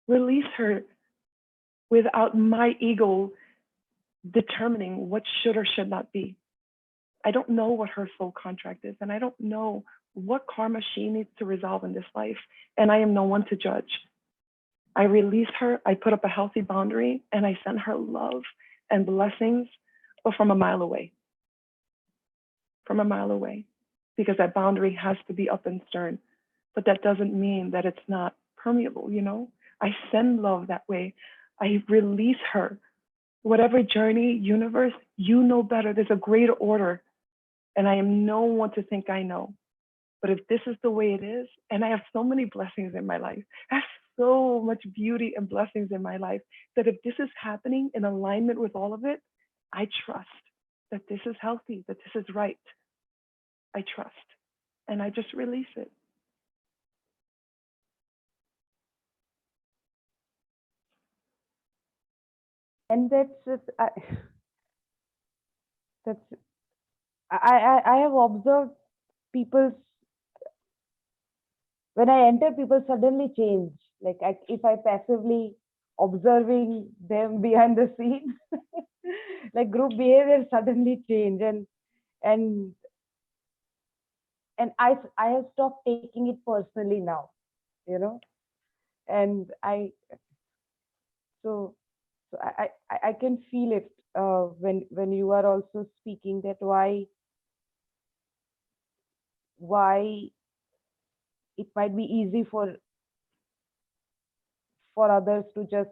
E: Release her without my ego determining what should or should not be. I don't know what her soul contract is, and I don't know what karma she needs to resolve in this life, and I am no one to judge. I release her, I put up a healthy boundary, and I send her love and blessings, but from a mile away. From a mile away, because that boundary has to be up and stern. But that doesn't mean that it's not permeable, you know? I send love that way. I release her. Whatever journey, universe, you know better. There's a greater order. And I am no one to think I know. But if this is the way it is, and I have so many blessings in my life, I have so much beauty and blessings in my life, that if this is happening in alignment with all of it, I trust that this is healthy, that this is right. I trust, and I just release it.
F: And that's just, I have observed people's, when I enter, people suddenly change. Like if I passively observing them behind the scene, like group behavior suddenly change, and I have stopped taking it personally now, you know, and so I can feel it when you are also speaking, that why it might be easy for others to just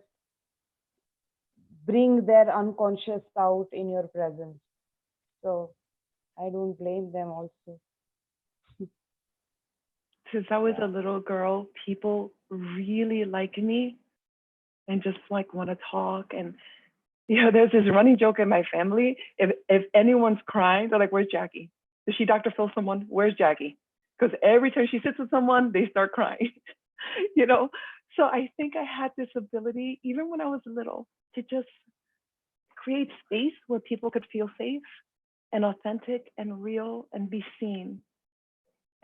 F: bring their unconscious out in your presence. So I don't blame them also.
E: Since I was a little girl, people really like me and just like want to talk. And you know, there's this running joke in my family. If anyone's crying, they're like, "Where's Jackie? Did she Dr. Phil someone? Where's Jackie?" Because every time she sits with someone, they start crying. You know? So I think I had this ability, even when I was little, to just create space where people could feel safe and authentic and real and be seen.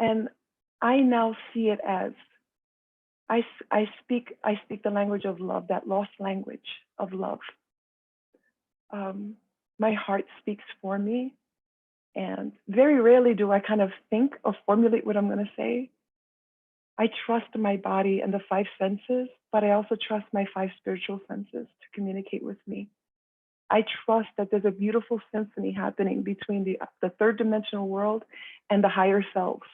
E: And I now see it as I speak the language of love, that lost language of love. My heart speaks for me, and very rarely do I kind of think or formulate what I'm going to say. I trust my body and the 5 senses, but I also trust my 5 spiritual senses to communicate with me. I trust that there's a beautiful symphony happening between the 3rd dimensional world and the higher selves.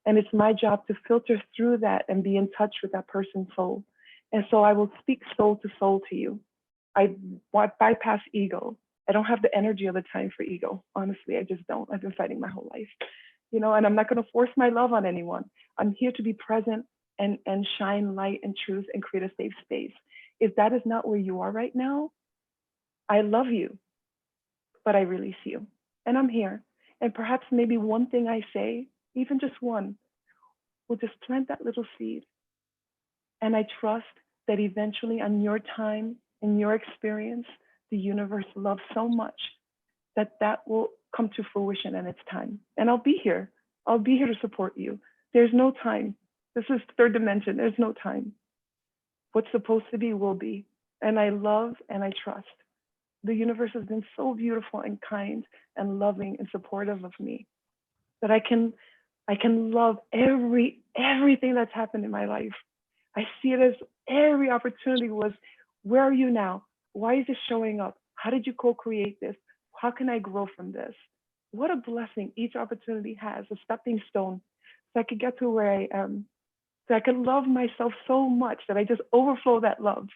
E: And it's my job to filter through that and be in touch with that person's soul. And so I will speak soul to you. I bypass ego. I don't have the energy or the time for ego. Honestly, I just don't. I've been fighting my whole life. You know, and I'm not going to force my love on anyone. I'm here to be present and shine light and truth and create a safe space. If that is not where you are right now, I love you, but I release you. And I'm here. And perhaps maybe one thing I say, even just one, will just plant that little seed. And I trust that eventually on your time, in your experience, the universe loves so much that that will come to fruition in its time. And I'll be here. I'll be here to support you. There's no time. This is 3rd dimension. There's no time. What's supposed to be will be. And I love and I trust. The universe has been so beautiful and kind and loving and supportive of me that I can love everything that's happened in my life. I see it as every opportunity was, where are you now? Why is this showing up? How did you co-create this? How can I grow from this? What a blessing each opportunity has, a stepping stone, so I could get to where I am, so I can love myself so much that I just overflow that love.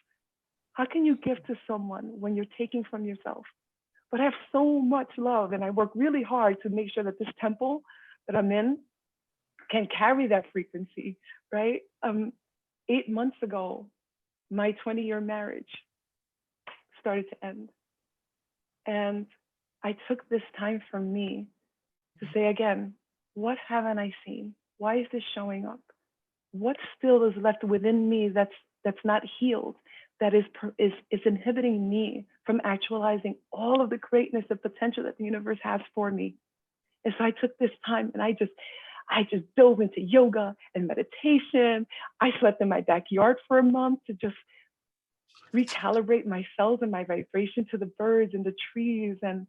E: How can you give to someone when you're taking from yourself? But I have so much love, and I work really hard to make sure that this temple that I'm in can carry that frequency, right? 8 months ago, my 20-year marriage started to end. And I took this time for me to say again, what haven't I seen? Why is this showing up? What still is left within me that's not healed, that is inhibiting me from actualizing all of the greatness and potential that the universe has for me? And so I took this time and I just dove into yoga and meditation. I slept in my backyard for a month to just recalibrate my cells and my vibration to the birds and the trees and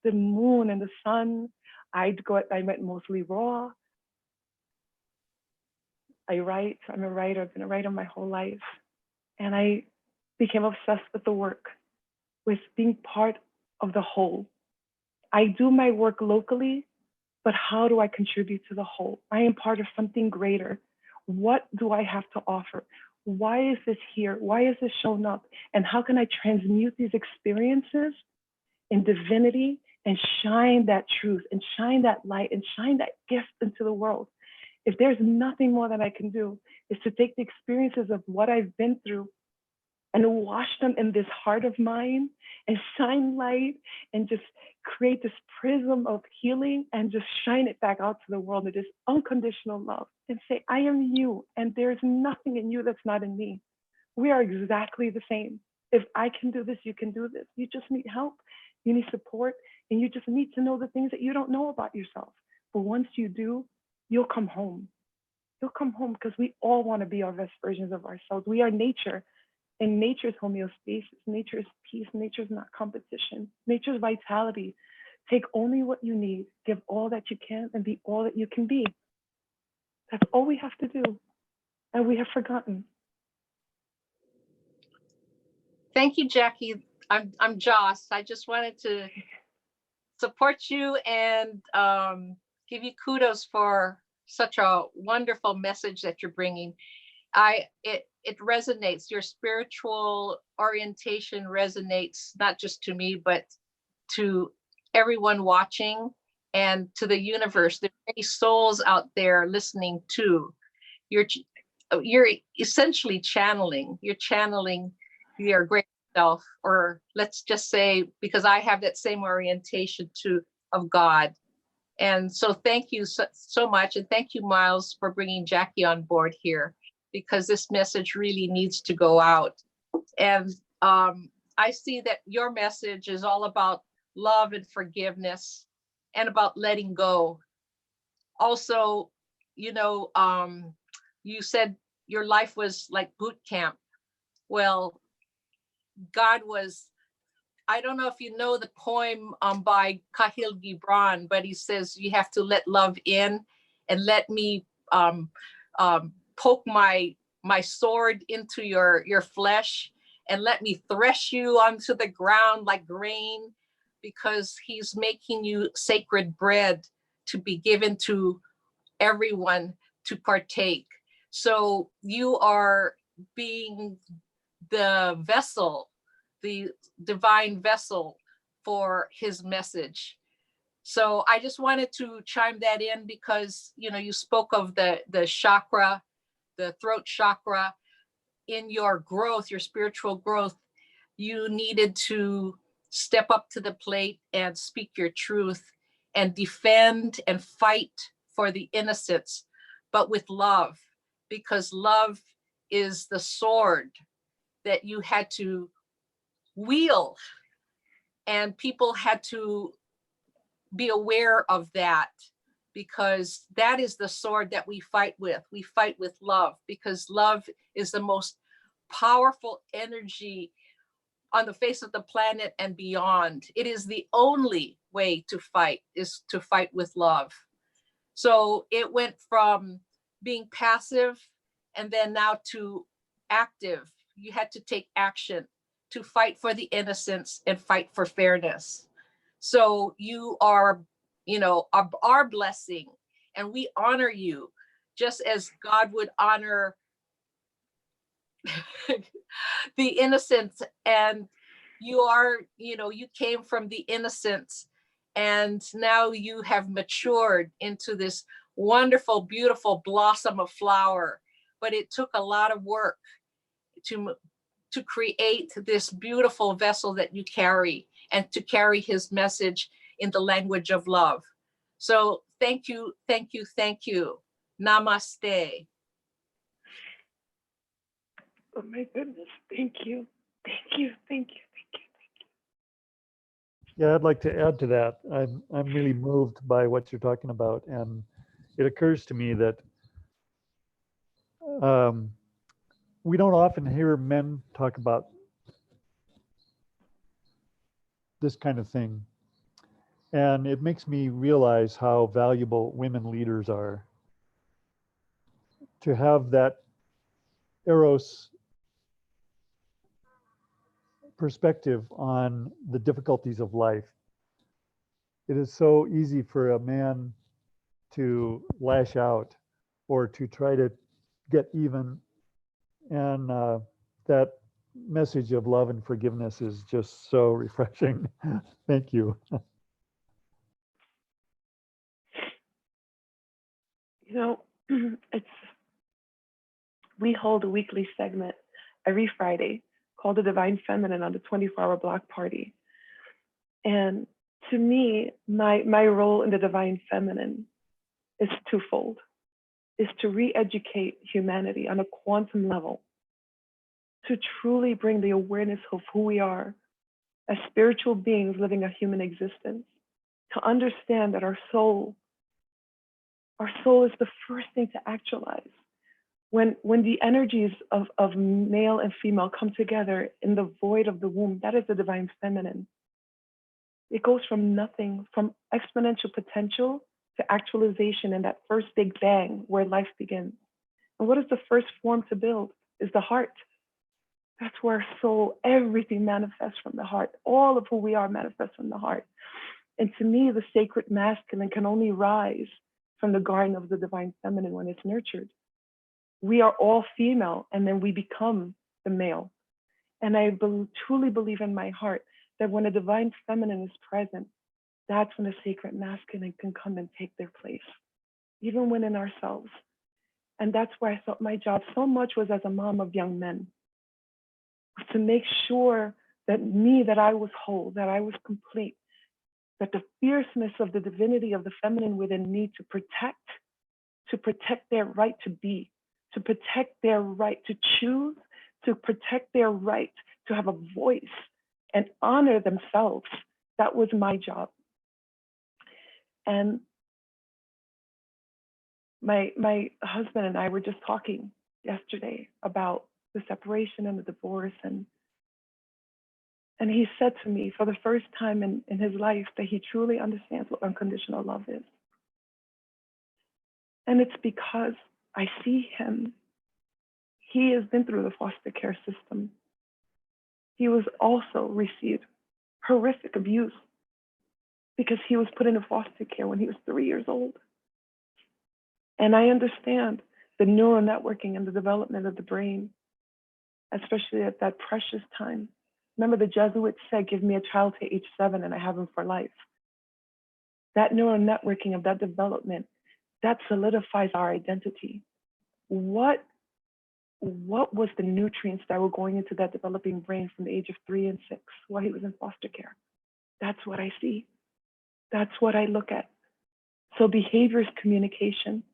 E: the moon and the sun. I went mostly raw. I write, I'm a writer, I've been a writer my whole life. And I became obsessed with the work, with being part of the whole. I do my work locally, but how do I contribute to the whole? I am part of something greater. What do I have to offer? Why is this here? Why is this shown up? And how can I transmute these experiences in divinity and shine that truth and shine that light and shine that gift into the world? If there's nothing more that I can do, is to take the experiences of what I've been through and wash them in this heart of mine and shine light and just create this prism of healing and just shine it back out to the world with this unconditional love and say, I am you and there's nothing in you that's not in me. We are exactly the same. If I can do this, you can do this. You just need help, you need support, and you just need to know the things that you don't know about yourself. But once you do, you'll come home. You'll come home because we all want to be our best versions of ourselves. We are nature. And nature is homeostasis, nature is peace, nature is not competition, nature is vitality. Take only what you need, give all that you can, and be all that you can be. That's all we have to do, and we have forgotten.
G: Thank you, Jackie. I'm Joss. I just wanted to support you and give you kudos for such a wonderful message that you're bringing. It resonates. Your spiritual orientation resonates not just to me, but to everyone watching and to the universe. There are many souls out there listening too. You're essentially channeling. You're channeling your great self, or let's just say, because I have that same orientation too of God. And so thank you so much. And thank you, Miles, for bringing Jackie on board here, because this message really needs to go out. And I see that your message is all about love and forgiveness and about letting go. Also, you know, you said your life was like boot camp. Well, God was, I don't know if you know the poem by Kahlil Gibran, but he says you have to let love in and let me poke my sword into your flesh and let me thresh you onto the ground like grain, because he's making you sacred bread to be given to everyone to partake. So you are being the vessel, the divine vessel for his message. So I just wanted to chime that in because, you know, you spoke of the chakra, the throat chakra. In your growth, your spiritual growth, you needed to step up to the plate and speak your truth and defend and fight for the innocents, but with love, because love is the sword that you had to wield, and people had to be aware of that, because that is the sword that we fight with. We fight with love, because love is the most powerful energy on the face of the planet and beyond. It is the only way to fight, is to fight with love. So it went from being passive and then now to active. You had to take action to fight for the innocents and fight for fairness. So you are, you know, our blessing, and we honor you just as God would honor the innocents. And you are, you know, you came from the innocents, and now you have matured into this wonderful, beautiful blossom of flower. But it took a lot of work to create this beautiful vessel that you carry, and to carry his message in the language of love. So thank you, thank you, thank you. Namaste.
E: Oh my goodness, thank you. Thank you, thank you, thank you.
C: Yeah, I'd like to add to that. I'm really moved by what you're talking about, and it occurs to me that we don't often hear men talk about this kind of thing, and it makes me realize how valuable women leaders are. To have that Eros perspective on the difficulties of life. It is so easy for a man to lash out or to try to get even, and that message of love and forgiveness is just so refreshing. Thank you.
E: You know, we hold a weekly segment every Friday called The Divine Feminine on the 24-hour block party. And to me, my role in the Divine Feminine is twofold, is to re-educate humanity on a quantum level, to truly bring the awareness of who we are as spiritual beings living a human existence, to understand that our soul is the first thing to actualize. When the energies of male and female come together in the void of the womb, that is the Divine Feminine. It goes from nothing, from exponential potential to actualization in that first big bang where life begins. And what is the first form to build? Is the heart. That's where our soul, everything manifests from the heart. All of who we are manifests from the heart. And to me, the sacred masculine can only rise from the garden of the Divine Feminine when it's nurtured. We are all female, and then we become the male. And I truly believe in my heart that when a Divine Feminine is present, that's when the sacred masculine can come and take their place, even within ourselves. And that's why I thought my job so much was as a mom of young men, was to make sure that I was whole, that I was complete, that the fierceness of the divinity of the feminine within me to protect their right to be, to protect their right to choose, to protect their right to have a voice and honor themselves. That was my job. And my husband and I were just talking yesterday about the separation and the divorce, and he said to me for the first time in his life that he truly understands what unconditional love is. And it's because I see him. He has been through the foster care system. He was also received horrific abuse because he was put into foster care when he was 3 years old. And I understand the neural networking and the development of the brain, especially at that precious time. Remember, the Jesuits said, give me a child to age 7 and I have him for life. That neural networking of that development, that solidifies our identity. What was the nutrients that were going into that developing brain from the age of 3 and 6 while he was in foster care? That's what I see. That's what I look at. So behavior is communication.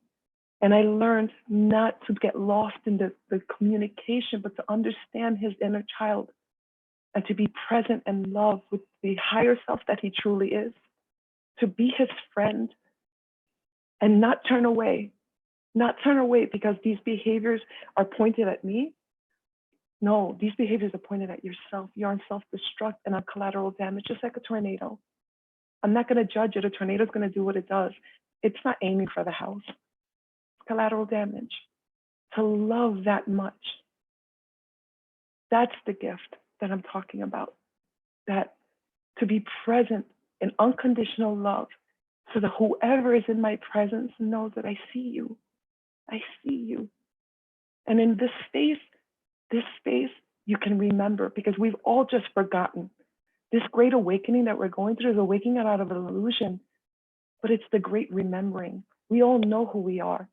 E: And I learned not to get lost in the communication, but to understand his inner child and to be present and love with the higher self that he truly is, to be his friend and not turn away because these behaviors are pointed at me. No, these behaviors are pointed at yourself. You're on self-destruct and on collateral damage, just like a tornado. I'm not going to judge it. A tornado is going to do what it does. It's not aiming for the house. Collateral damage. To love that much. That's the gift that I'm talking about. That to be present in unconditional love so that whoever is in my presence knows that I see you. I see you. And in this space, you can remember, because we've all just forgotten. This great awakening that we're going through is a waking out of an illusion, but it's the great remembering. We all know who we are.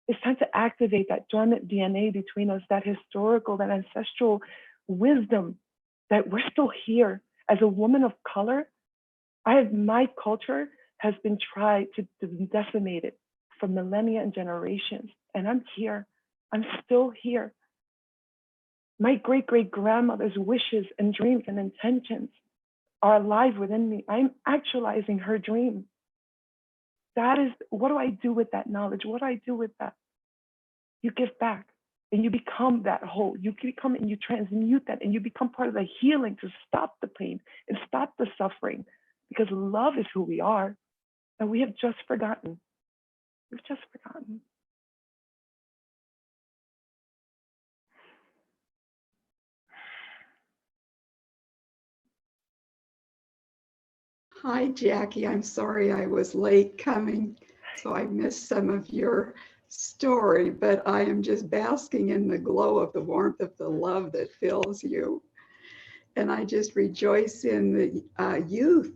E: It's time to activate that dormant DNA between us, that historical, that ancestral wisdom, that we're still here. As a woman of color, my culture has been tried to decimate it for millennia and generations. And I'm here. I'm still here. My great-great-grandmother's wishes and dreams and intentions are alive within me. I'm actualizing her dream. That is, what do I do with that knowledge? What do I do with that? You give back and you become that whole. You become and you transmute that and you become part of the healing to stop the pain and stop the suffering, because love is who we are. And we have just forgotten. We've just forgotten.
H: Hi, Jackie. I'm sorry I was late coming, so I missed some of your story, but I am just basking in the glow of the warmth of the love that fills you. And I just rejoice in the youth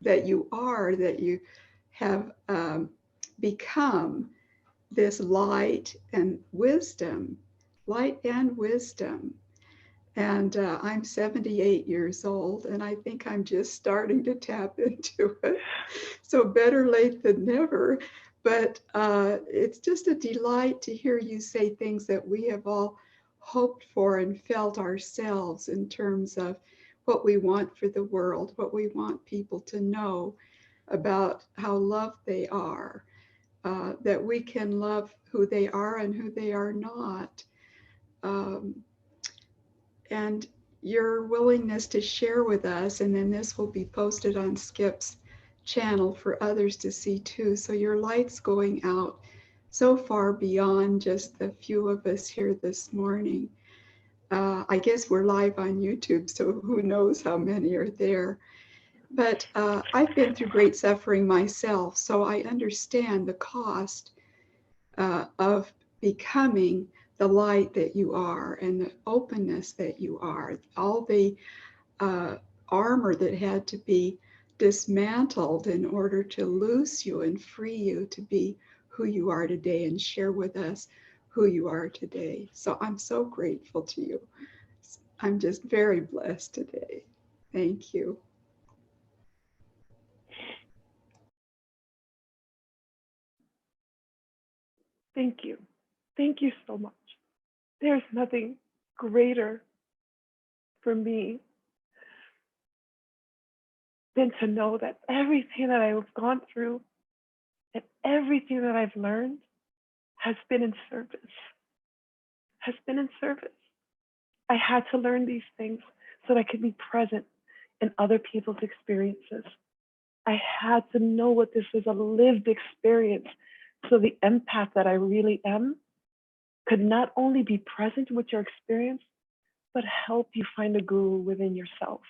H: that you have become this light and wisdom. And I'm 78 years old, and I think I'm just starting to tap into it. So better late than never. But it's just a delight to hear you say things that we have all hoped for and felt ourselves in terms of what we want for the world, what we want people to know about how loved they are, that we can love who they are and who they are not. And your willingness to share with us, and then this will be posted on Skip's channel for others to see too. So your light's going out so far beyond just the few of us here this morning. I guess we're live on YouTube, so who knows how many are there. But I've been through great suffering myself, so I understand the cost of becoming the light that you are and the openness that you are, all the armor that had to be dismantled in order to loose you and free you to be who you are today and share with us who you are today. So I'm so grateful to you. I'm just very blessed today. Thank you.
E: Thank you. Thank you so much. There's nothing greater for me than to know that everything that I've gone through and everything that I've learned has been in service, I had to learn these things so that I could be present in other people's experiences. I had to know what this was, a lived experience, so the empath that I really am could not only be present with your experience, but help you find a guru within yourself.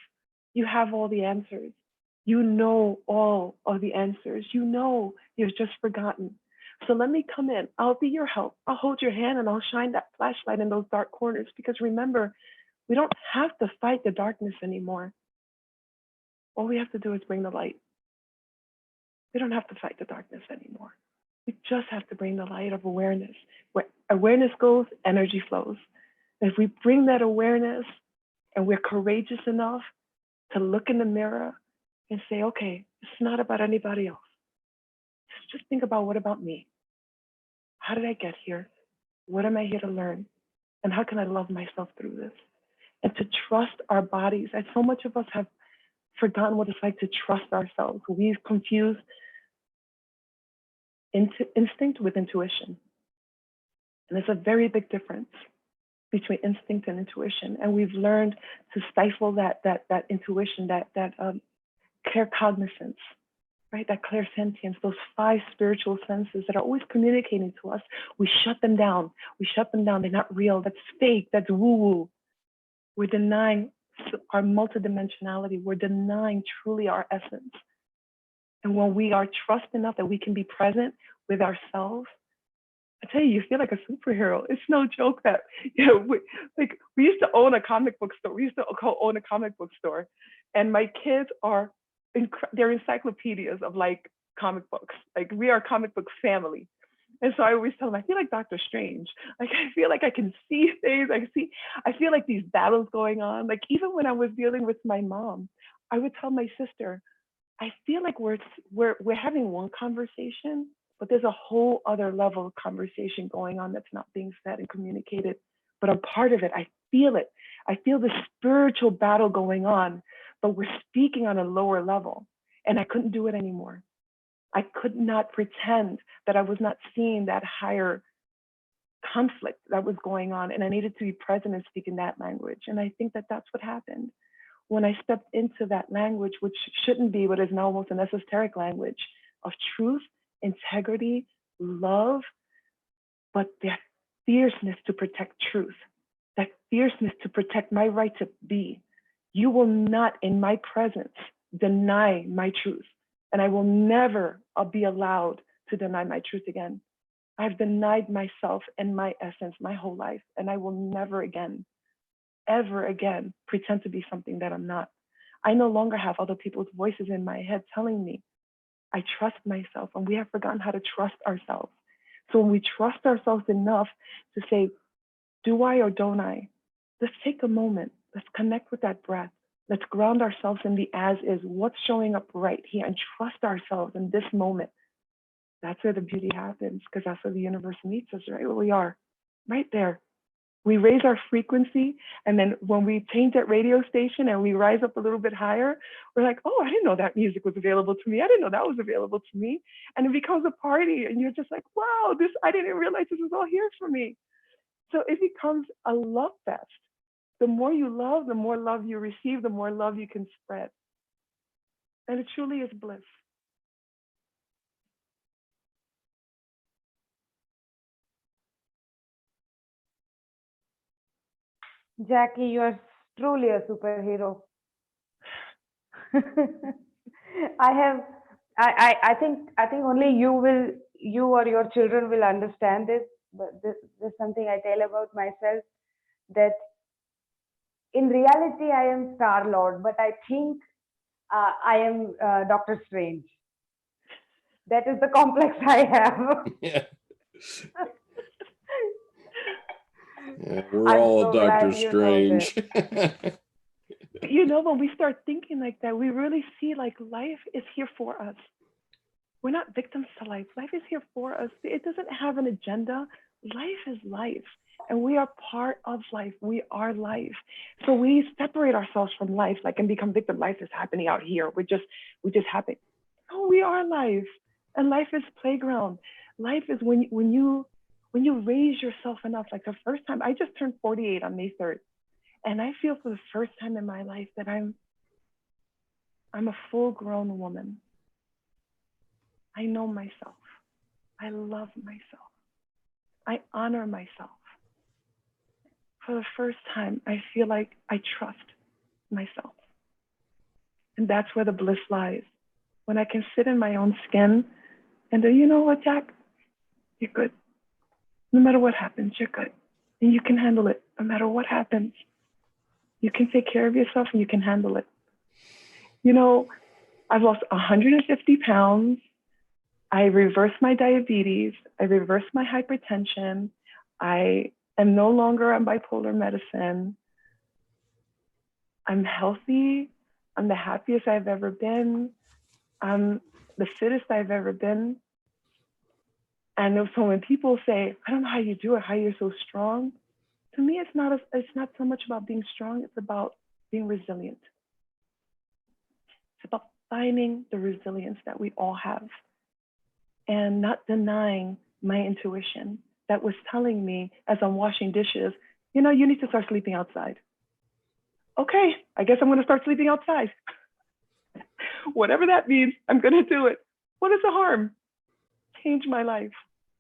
E: You have all the answers. You know all of the answers. You know you've just forgotten. So let me come in. I'll be your help. I'll hold your hand and I'll shine that flashlight in those dark corners, because remember, we don't have to fight the darkness anymore. All we have to do is bring the light. We don't have to fight the darkness anymore. We just have to bring the light of awareness. Where awareness goes, energy flows. And if we bring that awareness and we're courageous enough to look in the mirror and say, okay, it's not about anybody else. Just think about, what about me? How did I get here? What am I here to learn? And how can I love myself through this? And to trust our bodies. And so much of us have forgotten what it's like to trust ourselves. We've confused instinct with intuition. And there's a very big difference between instinct and intuition. And we've learned to stifle that intuition, that claircognizance, right? That clairsentience, those 5 spiritual senses that are always communicating to us. We shut them down. They're not real. That's fake. That's woo-woo. We're denying our multidimensionality. We're denying truly our essence. And when we are trust enough that we can be present with ourselves, I tell you feel like a superhero. It's no joke that, we used to own a comic book store. And my kids they're encyclopedias of comic books. Like we are a comic book family. And so I always tell them, I feel like Dr. Strange. Like I feel like I can see things. I feel like these battles going on. Like even when I was dealing with my mom, I would tell my sister, I feel like we're having one conversation, but there's a whole other level of conversation going on that's not being said and communicated. But I'm part of it. I feel it. I feel the spiritual battle going on, but we're speaking on a lower level. And I couldn't do it anymore. I could not pretend that I was not seeing that higher conflict that was going on. And I needed to be present and speak in that language. And I think that that's what happened. When I stepped into that language, which shouldn't be, but is now almost an esoteric language of truth, integrity, love, but that fierceness to protect truth, that fierceness to protect my right to be. You will not, in my presence, deny my truth. And I will never be allowed to deny my truth again. I've denied myself and my essence my whole life, and I will never again, ever again, pretend to be something that I'm not. I no longer have other people's voices in my head telling me. I trust myself, and we have forgotten how to trust ourselves. So when we trust ourselves enough to say, do I or don't I? Let's take a moment. Let's connect with that breath. Let's ground ourselves in the as is, what's showing up right here, and trust ourselves in this moment. That's where the beauty happens, because that's where the universe meets us, right where we are, right there. We raise our frequency, and then when we change that radio station and we rise up a little bit higher, we're like, oh, I didn't know that music was available to me. I didn't know that was available to me. And it becomes a party, and you're just like, wow, I didn't realize this was all here for me. So it becomes a love fest. The more you love, the more love you receive, the more love you can spread. And it truly is bliss.
F: Jackie, you are truly a superhero. I think only you or your children will understand this, but this is something I tell about myself, that in reality I am Star-Lord, but I think I am Dr. Strange. That is the complex I have.
A: Yeah. Yeah, we're all Dr. Strange.
E: You know, when we start thinking like that, we really see like life is here for us. We're not victims to life. Life is here for us. It doesn't have an agenda. Life is life, and we are part of life. We are life. So we separate ourselves from life, like, and become victim. Life is happening out here. We just happen. No, we are life, and life is playground. Life is when you raise yourself enough. Like the first time, I just turned 48 on May 3rd. And I feel for the first time in my life that I'm a full-grown woman. I know myself. I love myself. I honor myself. For the first time, I feel like I trust myself. And that's where the bliss lies. When I can sit in my own skin and you know what, Jack? You're good. No matter what happens, you're good. And you can handle it no matter what happens. You can take care of yourself and you can handle it. You know, I've lost 150 pounds. I reversed my diabetes. I reversed my hypertension. I am no longer on bipolar medicine. I'm healthy. I'm the happiest I've ever been. I'm the fittest I've ever been. And so when people say, I don't know how you do it, how you're so strong, to me, it's not so much about being strong, it's about being resilient. It's about finding the resilience that we all have and not denying my intuition that was telling me as I'm washing dishes, you know, you need to start sleeping outside. Okay, I guess I'm gonna start sleeping outside. Whatever that means, I'm gonna do it. What is the harm? Change my life.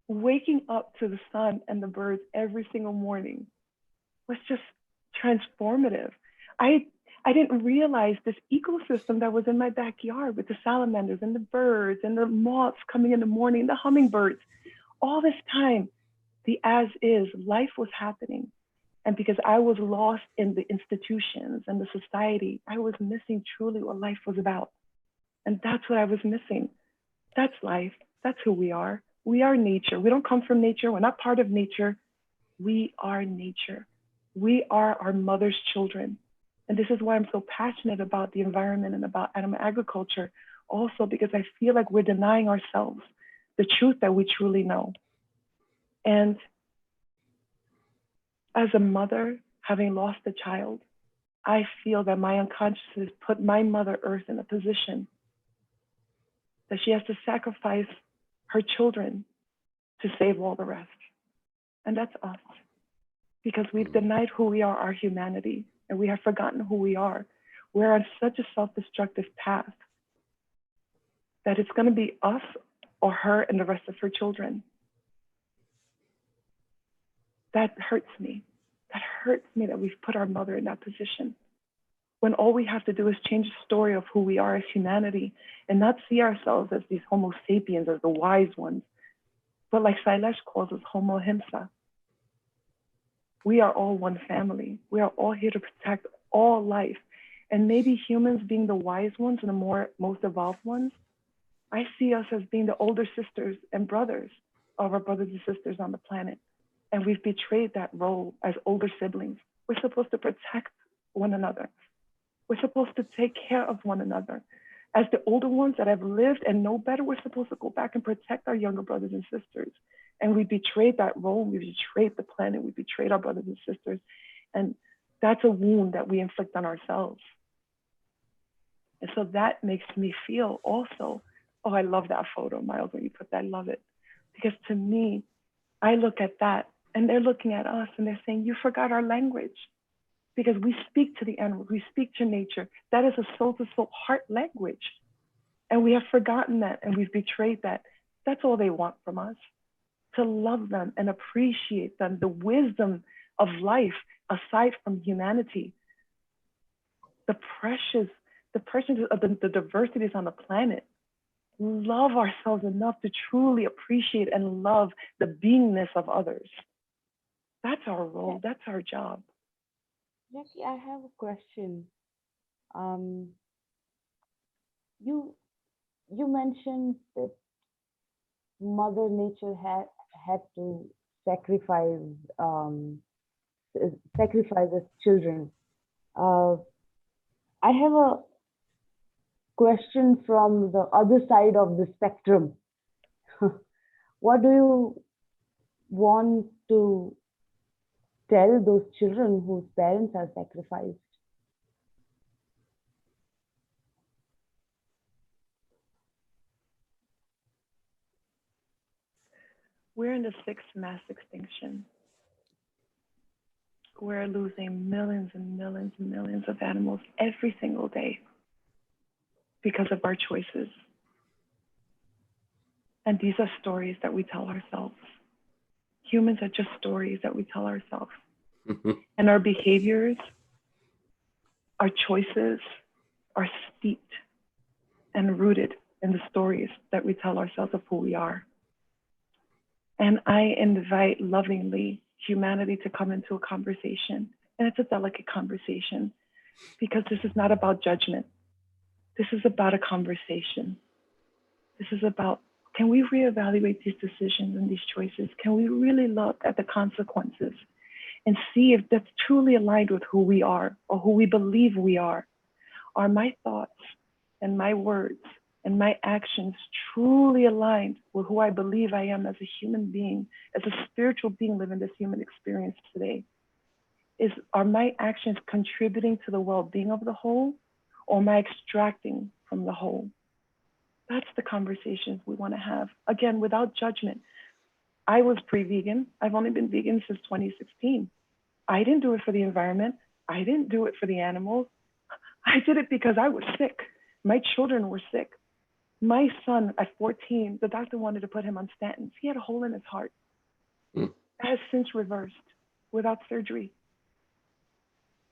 E: Waking up to the sun and the birds every single morning was just transformative. I didn't realize this ecosystem that was in my backyard with the salamanders and the birds and the moths coming in the morning, the hummingbirds. All this time, the as is, life was happening. And because I was lost in the institutions and the society, I was missing truly what life was about. And that's what I was missing. That's life. That's who we are. We are nature. We don't come from nature. We're not part of nature. We are nature. We are our mother's children. And this is why I'm so passionate about the environment and about animal agriculture, also because I feel like we're denying ourselves the truth that we truly know. And as a mother, having lost a child, I feel that my unconsciousness put my Mother Earth in a position that she has to sacrifice her children to save all the rest. And that's us, because we've denied who we are, our humanity, and we have forgotten who we are. We're on such a self-destructive path that it's going to be us or her and the rest of her children. That hurts me. That hurts me that we've put our mother in that position, when all we have to do is change the story of who we are as humanity and not see ourselves as these Homo sapiens, as the wise ones, but like Sailesh calls us, Homo Himsa. We are all one family. We are all here to protect all life. And maybe humans being the wise ones and the most evolved ones, I see us as being the older sisters and brothers of our brothers and sisters on the planet. And we've betrayed that role as older siblings. We're supposed to protect one another. We're supposed to take care of one another. As the older ones that have lived and know better, we're supposed to go back and protect our younger brothers and sisters. And we betrayed that role. We betrayed the planet. We betrayed our brothers and sisters. And that's a wound that we inflict on ourselves. And so that makes me feel also, oh, I love that photo, Miles, when you put that, I love it. Because to me, I look at that and they're looking at us and they're saying, you forgot our language. Because we speak to the animals, we speak to nature. That is a soul-to-soul heart language. And we have forgotten that and we've betrayed that. That's all they want from us, to love them and appreciate them, the wisdom of life aside from humanity, the precious of the diversities on the planet. Love ourselves enough to truly appreciate and love the beingness of others. That's our role, that's our job.
F: Jackie, I have a question. You mentioned that Mother Nature had to sacrifice its children. I have a question from the other side of the spectrum. What do you want to tell those children whose parents are sacrificed?
E: We're in the 6th mass extinction. We're losing millions and millions and millions of animals every single day because of our choices. And these are stories that we tell ourselves. Humans are just stories that we tell ourselves. And our behaviors, our choices are steeped and rooted in the stories that we tell ourselves of who we are. And I invite lovingly humanity to come into a conversation. And it's a delicate conversation because this is not about judgment. This is about a conversation. This is about, can we reevaluate these decisions and these choices? Can we really look at the consequences and see if that's truly aligned with who we are or who we believe we are? Are my thoughts and my words and my actions truly aligned with who I believe I am as a human being, as a spiritual being living this human experience today? Are my actions contributing to the well-being of the whole, or am I extracting from the whole? That's the conversations we want to have. Again, without judgment. I was pre-vegan. I've only been vegan since 2016. I didn't do it for the environment. I didn't do it for the animals. I did it because I was sick. My children were sick. My son at 14, the doctor wanted to put him on statins. He had a hole in his heart. That has since reversed without surgery.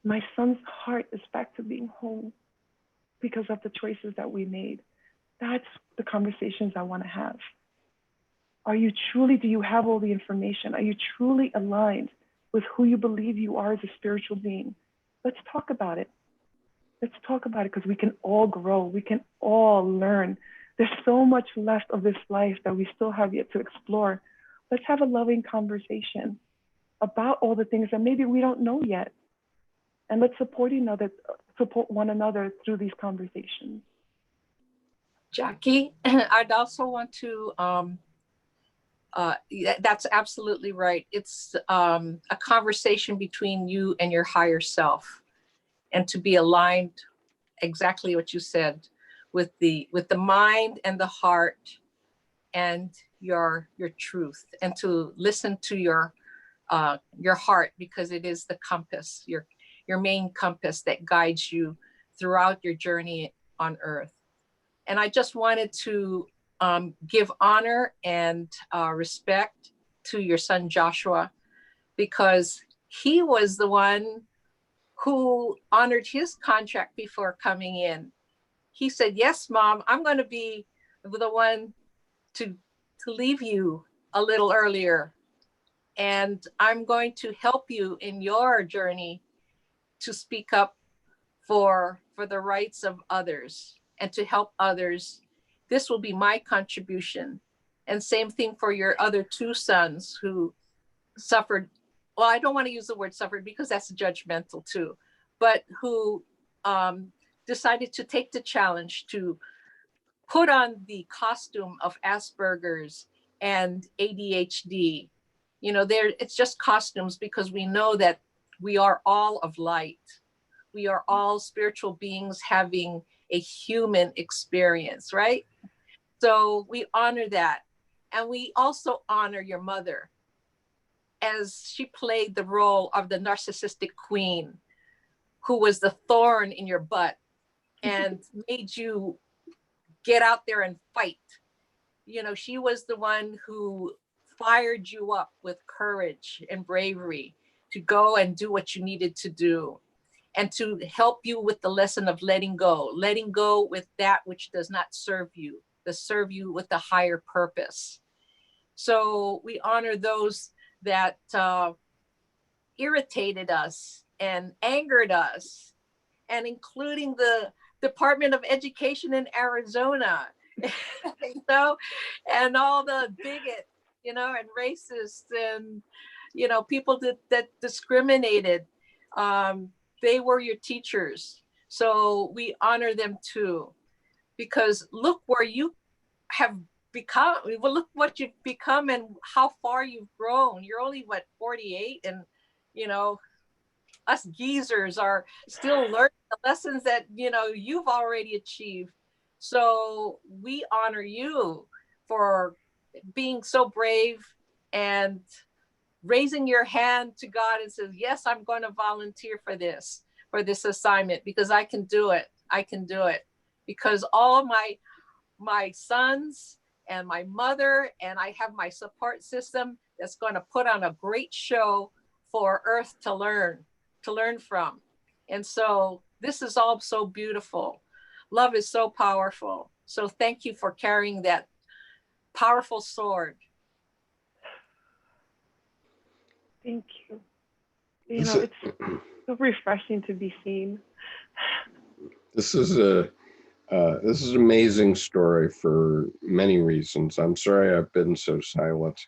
E: My son's heart is back to being whole because of the choices that we made. That's the conversations I want to have. Do you have all the information? Are you truly aligned with who you believe you are as a spiritual being? Let's talk about it. Let's talk about it because we can all grow. We can all learn there's so much left of this life that we still have yet to explore. Let's have a loving conversation about all the things that maybe we don't know yet. And let's support one another through these conversations.
G: Jackie, I'd also want to, that's absolutely right. It's a conversation between you and your higher self, and to be aligned, exactly what you said, with the mind and the heart and your truth, and to listen to your heart, because it is the compass, your main compass that guides you throughout your journey on earth. And I just wanted to give honor and respect to your son Joshua, because he was the one who honored his contract before coming in. He said, yes, Mom, I'm going to be the one to leave you a little earlier. And I'm going to help you in your journey to speak up for the rights of others and to help others. This will be my contribution. And same thing for your other two sons who suffered. Well, I don't want to use the word suffered because that's judgmental too, but who decided to take the challenge to put on the costume of Asperger's and ADHD. You know, it's just costumes, because we know that we are all of light. We are all spiritual beings having a human experience, right? So we honor that. And we also honor your mother, as she played the role of the narcissistic queen, who was the thorn in your butt and made you get out there and fight. You know, she was the one who fired you up with courage and bravery to go and do what you needed to do, and to help you with the lesson of letting go with that which does not serve you, to serve you with a higher purpose. So we honor those that irritated us and angered us, and including the Department of Education in Arizona, you know, and all the bigots, you know, and racists, and, you know, people that discriminated. They were your teachers. So we honor them too, because look where you have become. Well, look what you've become and how far you've grown. You're only, what, 48? And, you know, us geezers are still learning the lessons that, you know, you've already achieved. So we honor you for being so brave and raising your hand to God and says, yes, I'm going to volunteer for this assignment, because I can do it. I can do it, because all my sons and my mother, and I have my support system that's going to put on a great show for Earth to learn from. And so this is all so beautiful. Love is so powerful. So thank you for carrying that powerful sword.
E: Thank you. You know, it's so refreshing to be seen.
A: This is an amazing story for many reasons. I'm sorry I've been so silent,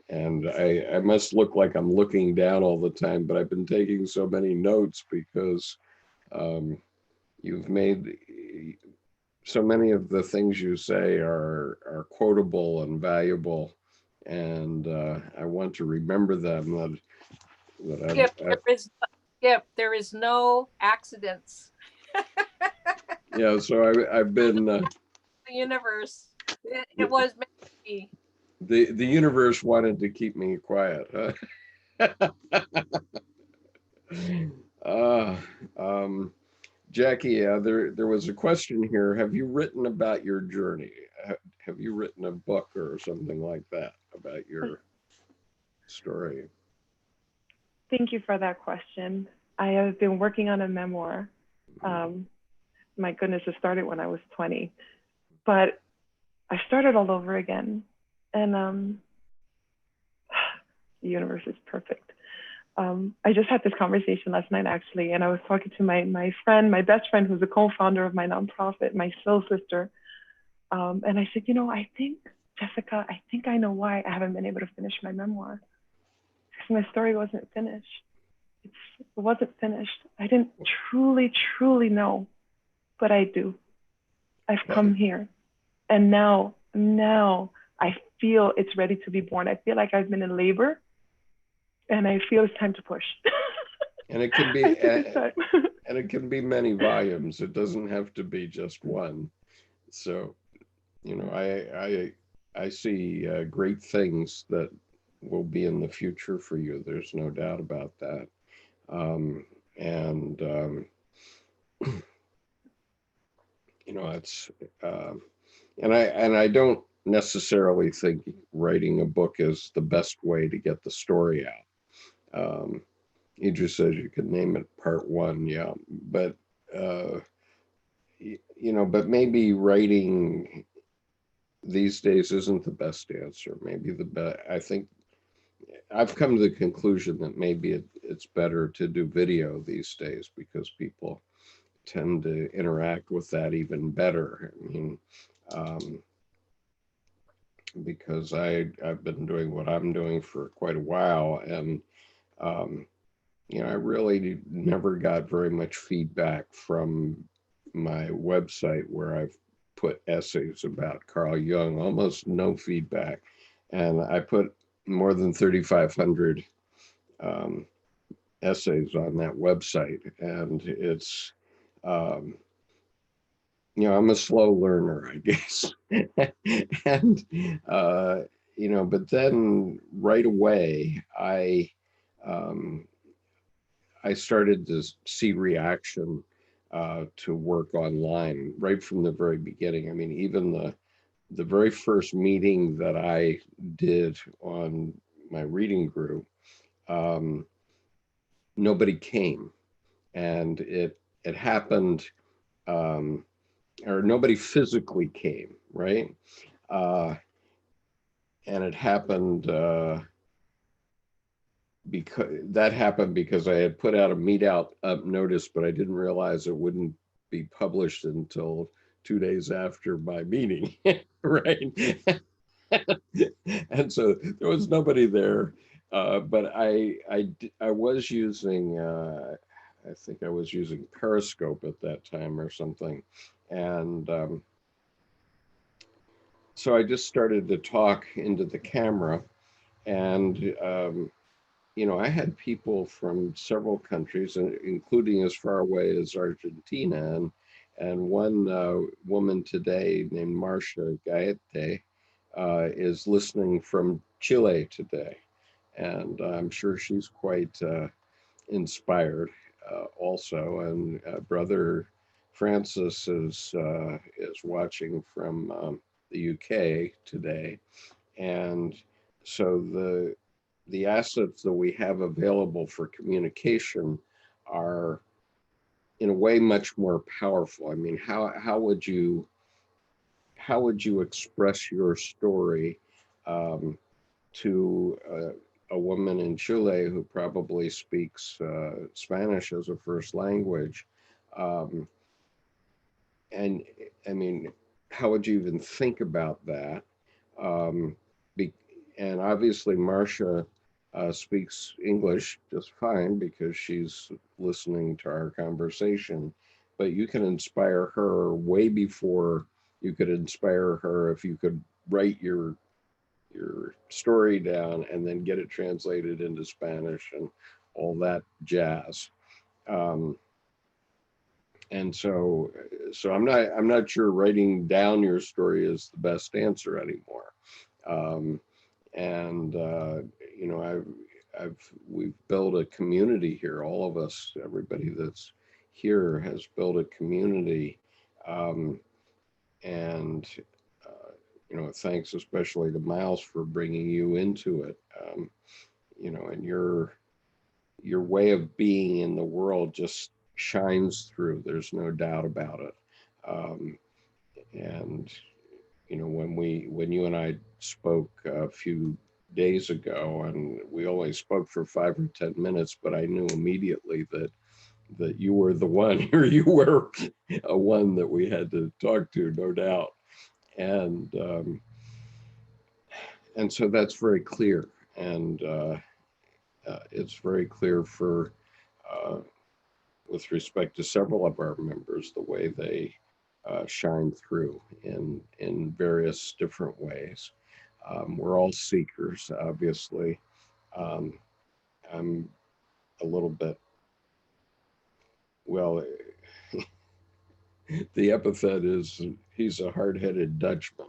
A: and I must look like I'm looking down all the time, but I've been taking so many notes because you've made so many of the things you say are quotable and valuable, and I want to remember them.
G: There is no accidents.
A: Yeah, so I've been
G: the universe. It was meant to be.
A: The universe wanted to keep me quiet. Jackie, there was a question here. Have you written about your journey? Have you written a book or something like that about your story?
E: Thank you for that question. I have been working on a memoir. My goodness, it started when I was 20, but I started all over again. And the universe is perfect. I just had this conversation last night, actually, and I was talking to my friend, my best friend, who's a co-founder of my nonprofit, my soul sister, And I said, you know, I think, Jessica, I think I know why I haven't been able to finish my memoir. Because my story wasn't finished. It wasn't finished. I didn't truly know, but I do. I've come here. And now I feel it's ready to be born. I feel like I've been in labor and I feel it's time to push.
A: And it can be, and it can be many volumes. It doesn't have to be just one. So, you know, I see great things that will be in the future for you. There's no doubt about that. You know, it's, and I don't necessarily think writing a book is the best way to get the story out. Idris says you could name it part one, yeah, but you know, but maybe writing these days isn't the best answer. Maybe the best. I think I've come to the conclusion that maybe it's better to do video these days because people tend to interact with that even better. I mean, because I've been doing what I'm doing for quite a while, and you know, I really never got very much feedback from my website where I've put essays about Carl Jung, almost no feedback. And I put more than 3,500 essays on that website. And it's, you know, I'm a slow learner, I guess. And, you know, but then right away, I started to see reaction to work online right from the very beginning. I mean, even the very first meeting that I did on my reading group, nobody came, and it happened, or nobody physically came, right? And it happened because I had put out a meet up notice, but I didn't realize it wouldn't be published until 2 days after my meeting, right? And so there was nobody there, but I was using, I think I was using Periscope at that time or something, and so I just started to talk into the camera, and you know, I had people from several countries, including as far away as Argentina, and one woman today named Marcia Gaete is listening from Chile today, and I'm sure she's quite inspired also. And Brother Francis is watching from the UK today, and so the assets that we have available for communication are in a way much more powerful. I mean, how would you express your story to a woman in Chile who probably speaks Spanish as a first language? And I mean, how would you even think about that? And obviously Marcia speaks English just fine because she's listening to our conversation, but you can inspire her way before you could inspire her if you could write your story down and then get it translated into Spanish and all that jazz. And so I'm not sure writing down your story is the best answer anymore. You know, we've built a community here. All of us, everybody that's here, has built a community, you know, thanks especially to Miles for bringing you into it. You know, and your way of being in the world just shines through. There's no doubt about it. And you know, when you and I spoke a few days ago, and we only spoke for 5 or 10 minutes, but I knew immediately that you were the one, or you were a one that we had to talk to, no doubt. and so that's very clear, and it's very clear for with respect to several of our members, the way they shine through in various different ways. We're all seekers, obviously. I'm a little bit, well, the epithet is he's a hard-headed Dutchman.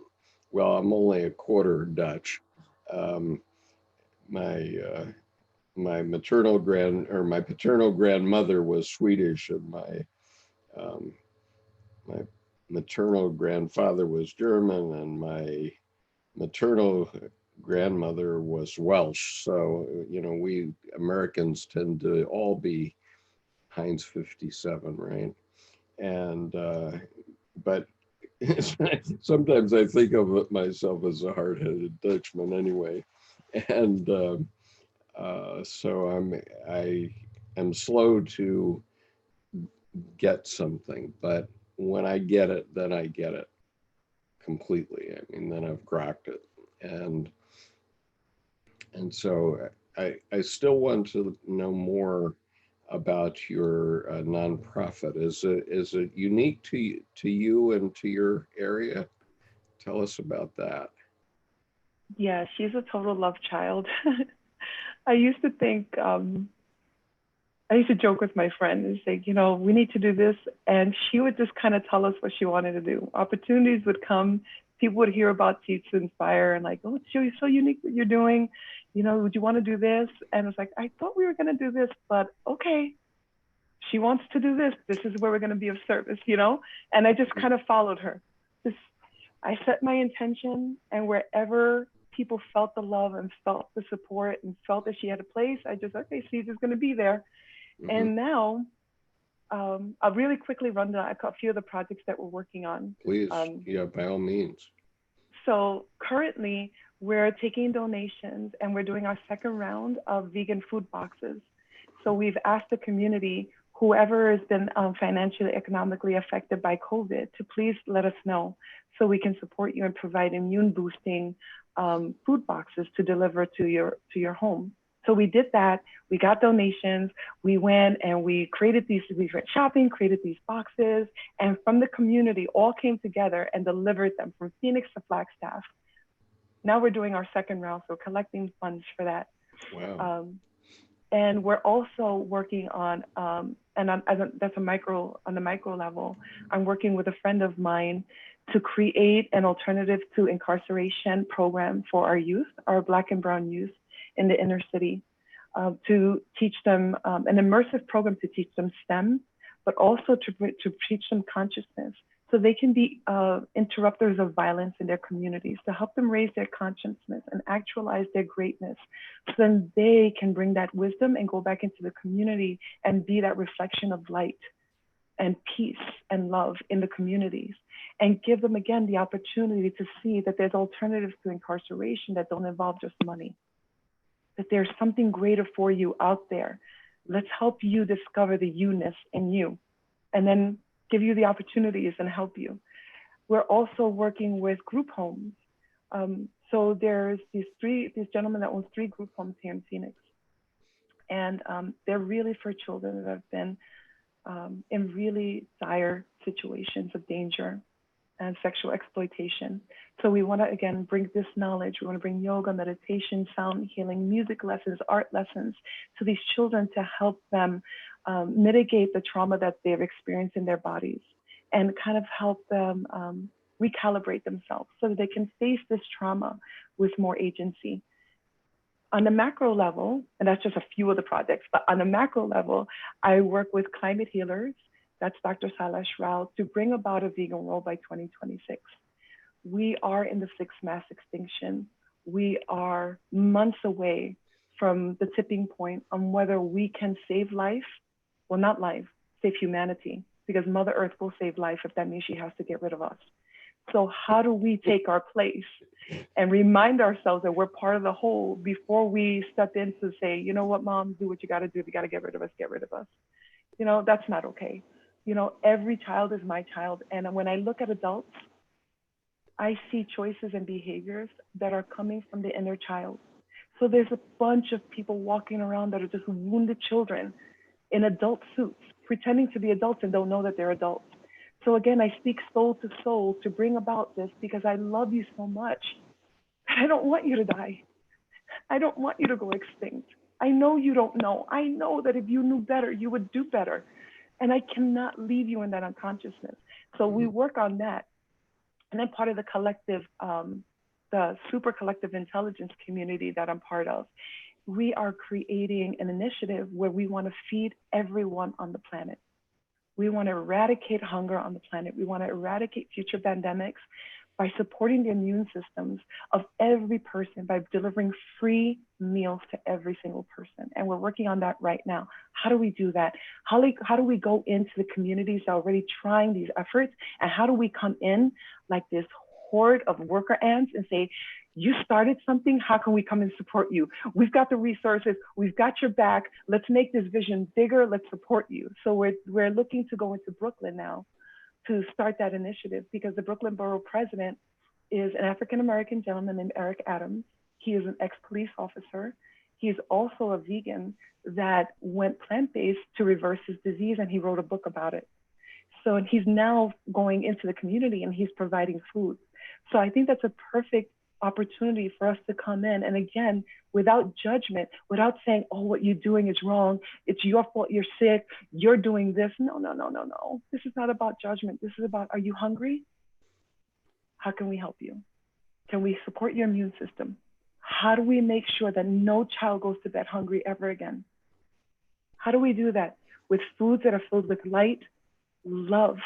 A: Well, I'm only a quarter Dutch. My paternal grandmother was Swedish, and my maternal grandfather was German, and my maternal grandmother was Welsh. So, you know, we Americans tend to all be Heinz 57, right? And, but sometimes I think of myself as a hard-headed Dutchman anyway. And so I am slow to get something, but when I get it, then I get it completely. I mean, then I've grokked it. And so I still want to know more about your nonprofit. Is it unique to you and to your area? Tell us about that.
E: Yeah, she's a total love child. I used to think, I used to joke with my friend and say, you know, we need to do this. And she would just kind of tell us what she wanted to do. Opportunities would come. People would hear about Seeds to Inspire and like, oh, it's so unique what you're doing. You know, would you want to do this? And it's like, I thought we were going to do this, but okay. She wants to do this. This is where we're going to be of service, you know? And I just kind of followed her. I set my intention, and wherever people felt the love and felt the support and felt that she had a place, I just, okay, Seeds is going to be there. Mm-hmm. And now, I'll really quickly run down a few of the projects that we're working on.
A: Please, yeah, by all means.
E: So currently, we're taking donations, and we're doing our second round of vegan food boxes. So we've asked the community, whoever has been financially, economically affected by COVID, to please let us know so we can support you and provide immune boosting food boxes to deliver to your home. So we did that. We got donations. We went and we went shopping, created these boxes, and from the community all came together and delivered them from Phoenix to Flagstaff. Now we're doing our second round, so collecting funds for that.
A: Wow.
E: And we're also working on, that's on the micro level, I'm working with a friend of mine to create an alternative to incarceration program for our youth, our Black and Brown youth in the inner city, to teach them an immersive program to teach them STEM, but also to teach them consciousness, so they can be interrupters of violence in their communities, to help them raise their consciousness and actualize their greatness, so then they can bring that wisdom and go back into the community and be that reflection of light and peace and love in the communities, and give them again the opportunity to see that there's alternatives to incarceration that don't involve just money, that there's something greater for you out there. Let's help you discover the you-ness in you, and then give you the opportunities and help you. We're also working with group homes. So there's these gentlemen that own 3 group homes here in Phoenix. And they're really for children that have been in really dire situations of danger and sexual exploitation. So we want to, again, bring this knowledge. We want to bring yoga, meditation, sound healing, music lessons, art lessons to these children to help them mitigate the trauma that they've experienced in their bodies, and kind of help them recalibrate themselves so that they can face this trauma with more agency. On the macro level, and that's just a few of the projects, but on the macro level, I work with climate healers, that's Dr. Sailesh Rao, to bring about a vegan world by 2026. We are in the 6th mass extinction. We are months away from the tipping point on whether we can save life, well, not life, save humanity, because Mother Earth will save life if that means she has to get rid of us. So how do we take our place and remind ourselves that we're part of the whole before we step in to say, you know what, Mom, do what you got to do. If you got to get rid of us, get rid of us. You know, that's not okay. You know, every child is my child. And when I look at adults, I see choices and behaviors that are coming from the inner child. So there's a bunch of people walking around that are just wounded children in adult suits, pretending to be adults and don't know that they're adults. So again, I speak soul to soul to bring about this because I love you so much. I don't want you to die. I don't want you to go extinct. I know you don't know. I know that if you knew better, you would do better. And I cannot leave you in that unconsciousness. So we work on that. And then part of the collective, the super collective intelligence community that I'm part of, we are creating an initiative where we want to feed everyone on the planet. We want to eradicate hunger on the planet. We want to eradicate future pandemics by supporting the immune systems of every person by delivering free meals to every single person. And we're working on that right now. How do we do that? How do we go into the communities that are already trying these efforts? And how do we come in like this horde of worker ants and say, you started something, how can we come and support you? We've got the resources, we've got your back, let's make this vision bigger, let's support you. So we're looking to go into Brooklyn now to start that initiative because the Brooklyn Borough President is an African-American gentleman named Eric Adams. He is an ex-police officer. He is also a vegan that went plant-based to reverse his disease, and he wrote a book about it. So, and he's now going into the community and he's providing food. So I think that's a perfect opportunity for us to come in and again, without judgment, without saying, oh, what you're doing is wrong. It's your fault, you're sick, you're doing this. No. This is not about judgment. This is about, are you hungry? How can we help you? Can we support your immune system? How do we make sure that no child goes to bed hungry ever again? How do we do that? With foods that are filled with light, love,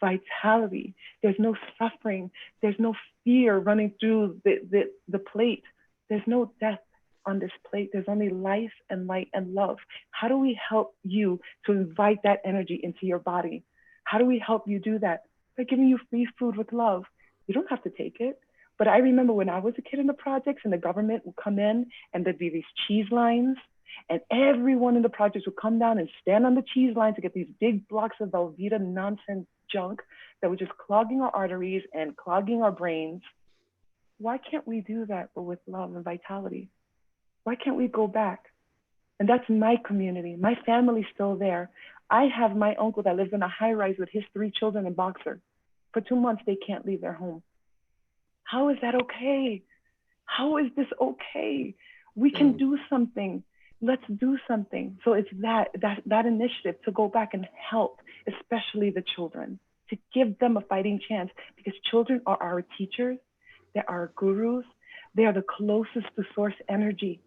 E: vitality. There's no suffering. There's no fear running through the plate. There's no death on this plate. There's only life and light and love. How do we help you to invite that energy into your body? How do we help you do that? By giving you free food with love. You don't have to take it. But I remember when I was a kid in the projects and the government would come in and there'd be these cheese lines and everyone in the projects would come down and stand on the cheese lines to get these big blocks of Velveeta nonsense junk that was just clogging our arteries and clogging our brains. Why can't we do that, but with love and vitality? Why can't we go back? And that's my community. My family's still there. I have my uncle that lives in a high rise with his 3 children and boxer. For 2 months, they can't leave their home. How is that okay? How is this okay? We can do something. Let's do something. So it's that initiative to go back and help, especially the children, to give them a fighting chance because children are our teachers. They're our gurus. They are the closest to source energy.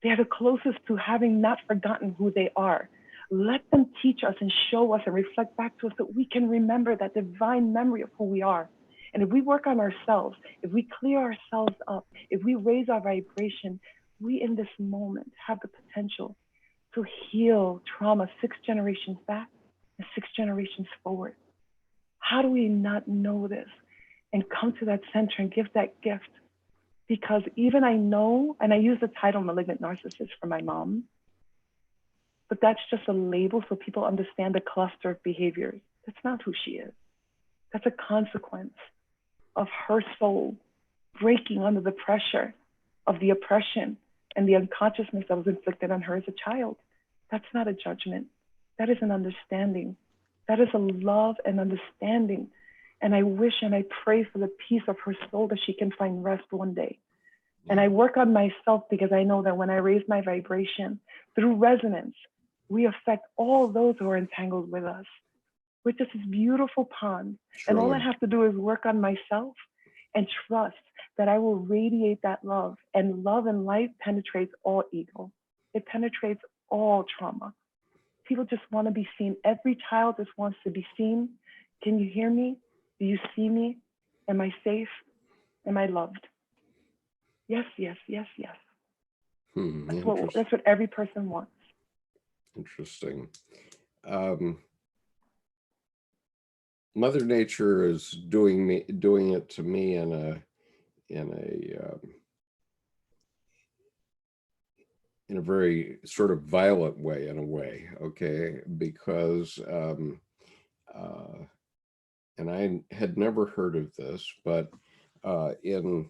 E: They are the closest to having not forgotten who they are. Let them teach us and show us and reflect back to us so we can remember that divine memory of who we are. And if we work on ourselves, if we clear ourselves up, if we raise our vibration, we in this moment have the potential to heal trauma 6 generations back and 6 generations forward. How do we not know this and come to that center and give that gift? Because even I know, and I use the title malignant narcissist for my mom, but that's just a label so people understand the cluster of behaviors. That's not who she is. That's a consequence of her soul breaking under the pressure of the oppression and the unconsciousness that was inflicted on her as a child. That's not a judgment. That is an understanding. That is a love and understanding. And I wish and I pray for the peace of her soul that she can find rest one day. And I work on myself because I know that when I raise my vibration through resonance, we affect all those who are entangled with us. We're just this beautiful pond. And all I have to do is work on myself and trust that I will radiate that love. And love and light penetrates all ego. It penetrates all trauma. People just want to be seen. Every child just wants to be seen. Can you hear me? Do you see me? Am I safe? Am I loved? Yes, yes, yes, yes. That's what every person wants.
A: Interesting. Mother Nature is doing it to me in a very sort of violent way, in a way, okay? Because, and I had never heard of this, but in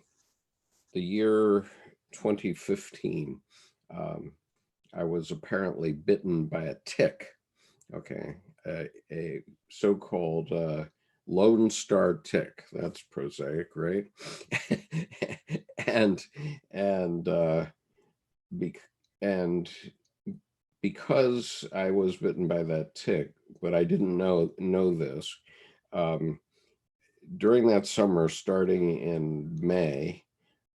A: the year 2015, I was apparently bitten by a tick, okay, a so-called Lone Star tick. That's prosaic, right? and because I was bitten by that tick, but I didn't know this, during that summer, starting in May,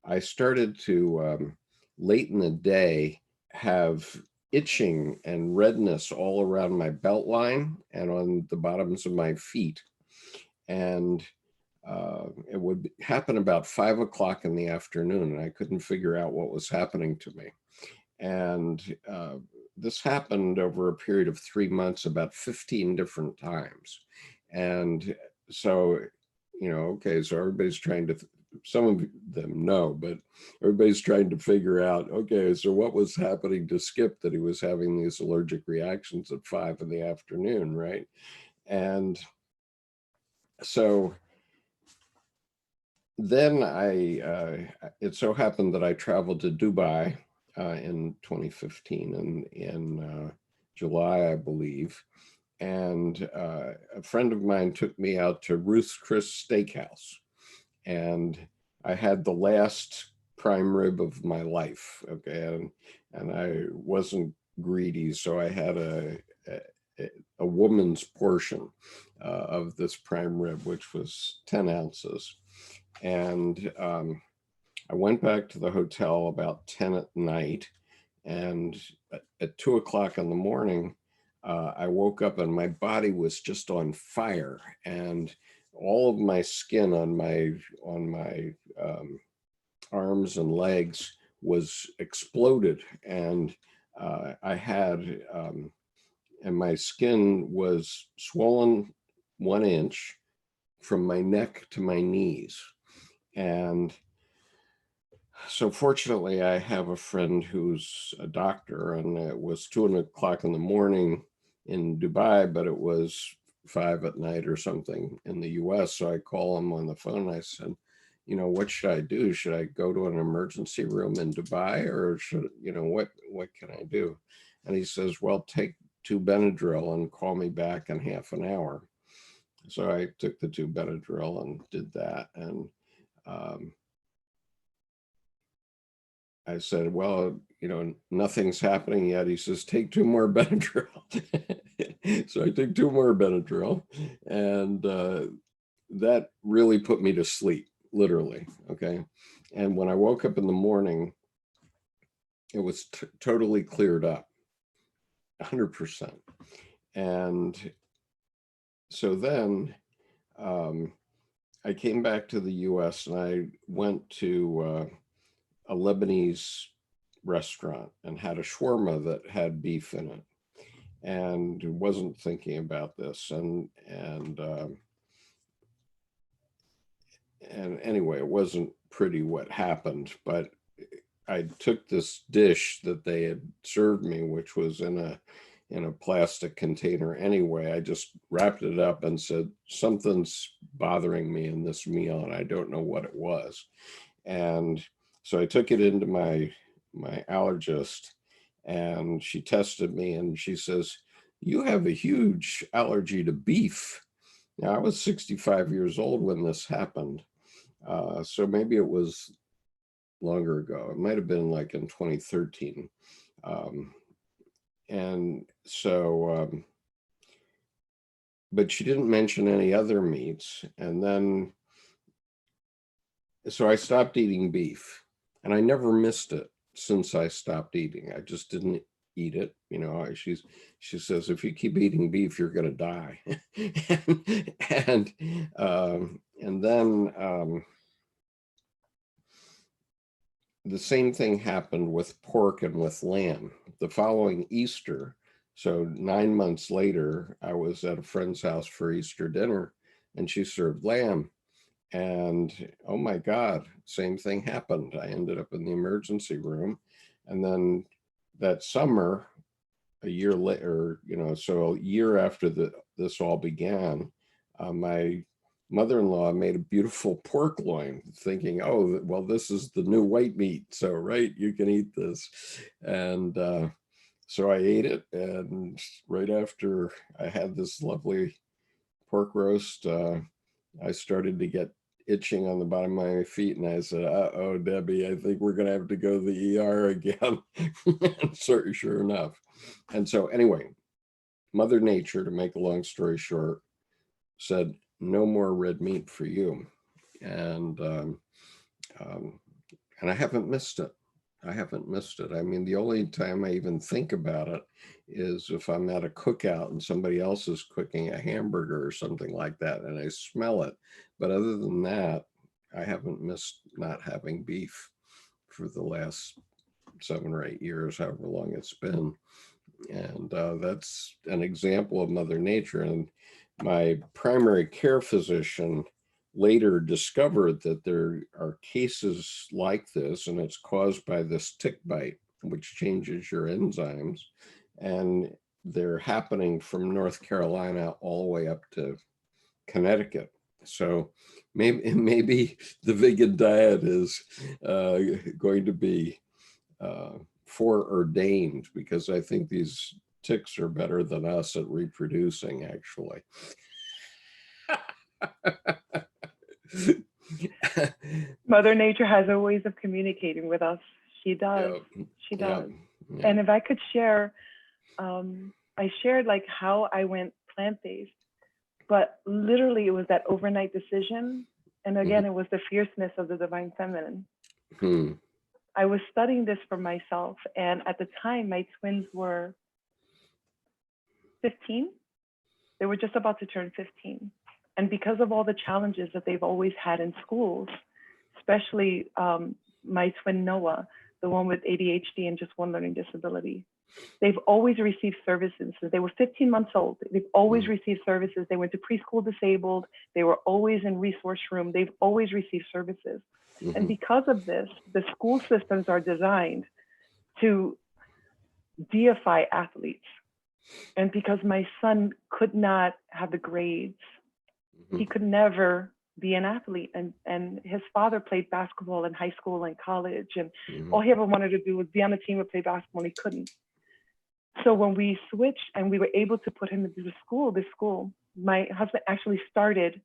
A: I started to late in the day have itching and redness all around my belt line and on the bottoms of my feet. And it would happen about 5 o'clock in the afternoon, and I couldn't figure out what was happening to me. And this happened over a period of 3 months, about 15 different times. And so, okay, so everybody's trying to, some of them know, but everybody's trying to figure out, okay, so what was happening to Skip that he was having these allergic reactions at 5 in the afternoon, right? And so then it so happened that I traveled to Dubai in 2015 and in July, I believe. And a friend of mine took me out to Ruth's Chris Steakhouse. And I had the last prime rib of my life, okay? And I wasn't greedy, so I had a woman's portion of this prime rib, which was 10 ounces. And I went back to the hotel about 10 at night, and at 2 o'clock in the morning, I woke up and my body was just on fire, and all of my skin on my arms and legs was exploded, and I had and my skin was swollen 1 inch from my neck to my knees. And so fortunately, I have a friend who's a doctor, and it was 2 o'clock in the morning in Dubai, but it was 5 at night or something in the US. So I call him on the phone. I said, what should I do? Should I go to an emergency room in Dubai, or should, what can I do? And he says, well, take 2 Benadryl and call me back in half an hour. So I took the 2 Benadryl and did that. And I said, well, nothing's happening yet. He says, take 2 more Benadryl. So I took 2 more Benadryl, and that really put me to sleep, literally, okay? And when I woke up in the morning, it was totally cleared up, 100%. And so then I came back to the US, and I went to a Lebanese restaurant and had a shawarma that had beef in it, and wasn't thinking about this. And anyway, it wasn't pretty what happened, but I took this dish that they had served me, which was in a plastic container anyway. I just wrapped it up and said, something's bothering me in this meal, and I don't know what it was. And so I took it into my allergist, and she tested me, and she says, you have a huge allergy to beef. Now, I was 65 years old when this happened. So maybe it was longer ago. It might have been like in 2013. And so, but she didn't mention any other meats. And then, so I stopped eating beef, and I never missed it since I stopped eating. I just didn't eat it. She says, if you keep eating beef, you're going to die. And then the same thing happened with pork and with lamb. The following Easter, so 9 months later, I was at a friend's house for Easter dinner, and she served lamb. And oh my God, same thing happened. I ended up in the emergency room. And then that summer, a year later, so a year after this all began, my mother-in-law made a beautiful pork loin, thinking, oh, well, this is the new white meat, so right, you can eat this. And so I ate it, and right after I had this lovely pork roast, I started to get itching on the bottom of my feet, and I said, uh-oh, Debbie, I think we're gonna have to go to the ER again. Sure enough. And so anyway, Mother Nature, to make a long story short, said, no more red meat for you. And I haven't missed it. I haven't missed it. I mean, the only time I even think about it is if I'm at a cookout and somebody else is cooking a hamburger or something like that, and I smell it. But other than that, I haven't missed not having beef for the last 7 or 8 years, however long it's been. And that's an example of Mother Nature. And my primary care physician later discovered that there are cases like this, and it's caused by this tick bite, which changes your enzymes. And they're happening from North Carolina all the way up to Connecticut. So maybe the vegan diet is going to be foreordained, because I think these ticks are better than us at reproducing, actually.
E: Mother Nature has a ways of communicating with us. She does.
A: Yep.
E: She does.
A: Yep.
E: And if I could share, I shared like how I went plant-based, but literally it was that overnight decision. And again, it was the fierceness of the divine feminine. I was studying this for myself. And at the time, my twins were 15. They were just about to turn 15. And because of all the challenges that they've always had in schools, especially my twin Noah, the one with ADHD and just one learning disability, they've always received services. Since they were 15 months old, they've always received services. They went to preschool disabled. They were always in resource room. They've always received services. And because of this, the school systems are designed to deify athletes. And because my son could not have the grades, he could never be an athlete. And his father played basketball in high school and college. And all he ever wanted to do was be on a team and play basketball, and he couldn't. So when we switched and we were able to put him into this school, my husband actually started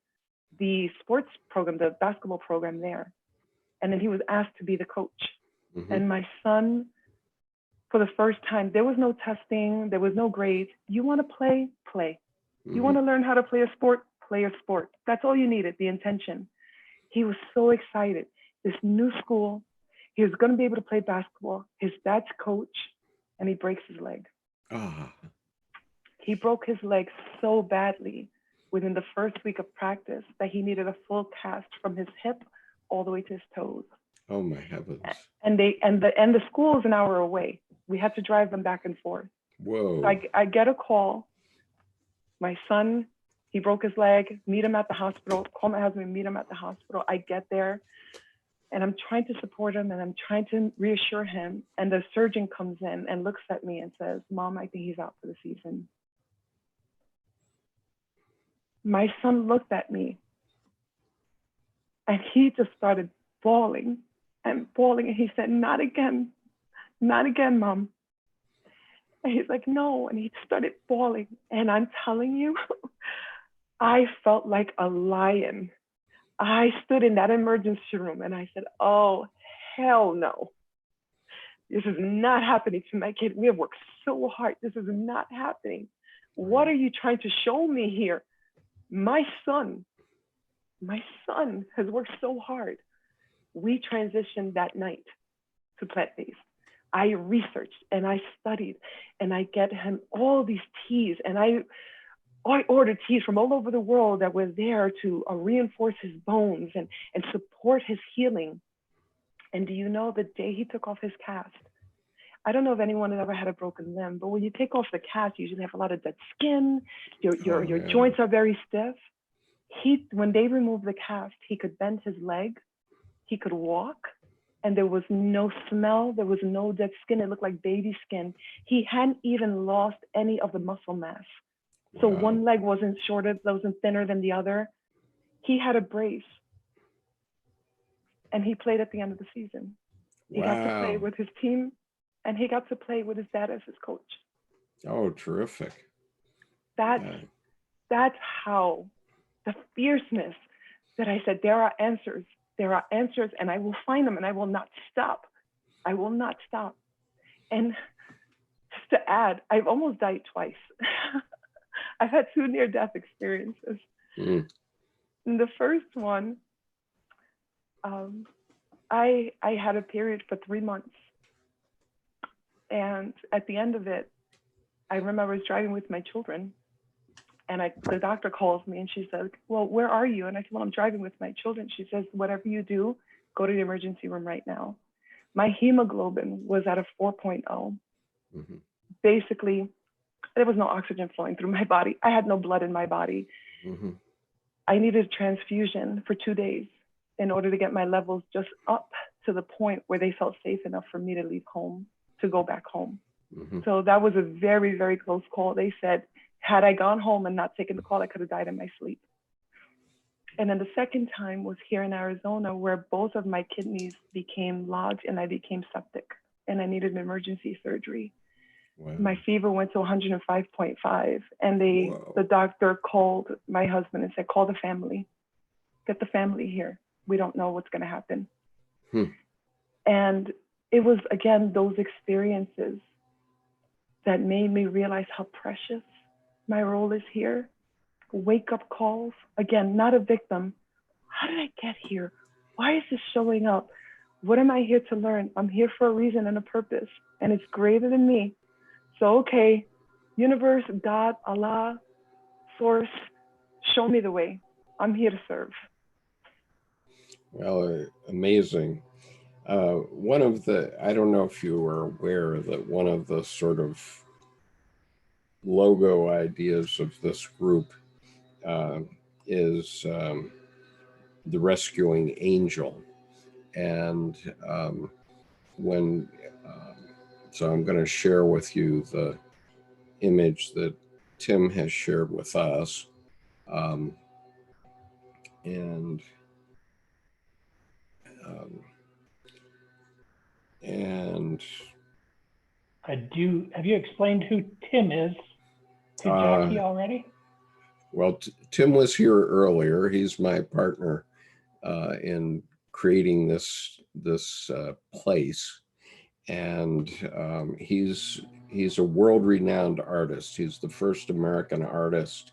E: the sports program, the basketball program there. And then he was asked to be the coach. And my son, for the first time, there was no testing, there was no grades. You want to play, play. You want to learn how to play a sport, play a sport. That's all you needed, the intention. He was so excited. This new school, he was going to be able to play basketball. His dad's coach, and he breaks his leg. He broke his leg so badly within the first week of practice that he needed a full cast from his hip all the way to his toes.
A: Oh my heavens.
E: And the school is an hour away. We had to drive them back and forth.
A: Whoa.
E: So I get a call. My son, he broke his leg, meet him at the hospital, call my husband, meet him at the hospital. I get there and I'm trying to support him and I'm trying to reassure him. And the surgeon comes in and looks at me and says, Mom, I think he's out for the season. My son looked at me and he just started bawling and bawling. And he said, not again, Mom. And he's like, no. And he started bawling. And I'm telling you, I felt like a lion. I stood in that emergency room and I said, oh, hell no. This is not happening to my kid. We have worked so hard. This is not happening. What are you trying to show me here? My son has worked so hard. We transitioned that night to plant-based. I researched and I studied and I get him all these teas and I ordered teas from all over the world that were there to reinforce his bones and support his healing. And do you know the day he took off his cast? I don't know if anyone has ever had a broken limb, but when you take off the cast, you usually have a lot of dead skin. Your joints are very stiff. When they removed the cast, he could bend his leg, he could walk, and there was no smell, there was no dead skin. It looked like baby skin. He hadn't even lost any of the muscle mass. So one leg wasn't shorter, wasn't thinner than the other. He had a brace and he played at the end of the season. He got to play with his team and he got to play with his dad as his coach.
A: Oh, terrific.
E: That's how the fierceness that I said, there are answers, and I will find them and I will not stop. I will not stop. And just to add, I've almost died twice. I've had 2 near-death experiences. In the first one, I had a period for 3 months. And at the end of it, I remember I was driving with my children and the doctor calls me and she says, well, where are you? And I said, well, I'm driving with my children. She says, whatever you do, go to the emergency room right now. My hemoglobin was at a 4.0. Basically, there was no oxygen flowing through my body. I had no blood in my body. I needed a transfusion for 2 days in order to get my levels just up to the point where they felt safe enough for me to leave home, to go back home. So that was a very, very close call. They said, had I gone home and not taken the call, I could have died in my sleep. And then the second time was here in Arizona, where both of my kidneys became lodged and I became septic and I needed an emergency surgery. Wow. My fever went to 105.5 and the doctor called my husband and said, call the family, get the family here. We don't know what's going to happen. And it was, again, those experiences that made me realize how precious my role is here. Wake up calls, again, not a victim. How did I get here? Why is this showing up? What am I here to learn? I'm here for a reason and a purpose, and it's greater than me. So, okay, universe, God, Allah, source, show me the way. I'm here to serve.
A: Well, amazing. One of the, I don't know if you are aware that one of the sort of logo ideas of this group is the rescuing angel. And so I'm going to share with you the image that Tim has shared with us.
D: Have you explained who Tim is to Jacque already?
A: Well, Tim was here earlier. He's my partner in creating this place, and he's a world-renowned artist. He's the first American artist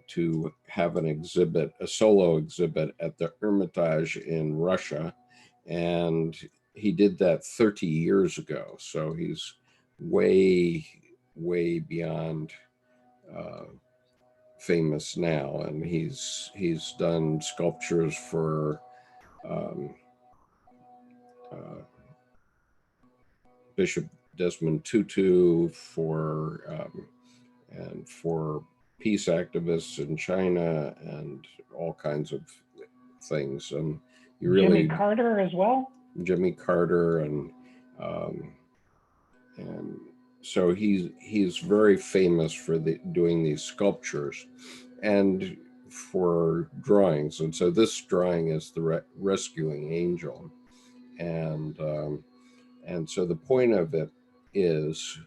A: to have an exhibit, a solo exhibit at the Hermitage in Russia, and he did that 30 years ago. So he's way beyond famous now, and he's done sculptures for Bishop Desmond Tutu, and for peace activists in China, and all kinds of things. And you really,
D: Jimmy Carter as well.
A: Jimmy Carter, and so he's very famous for doing these sculptures and for drawings. And so this drawing is the rescuing angel, and so the point of it is,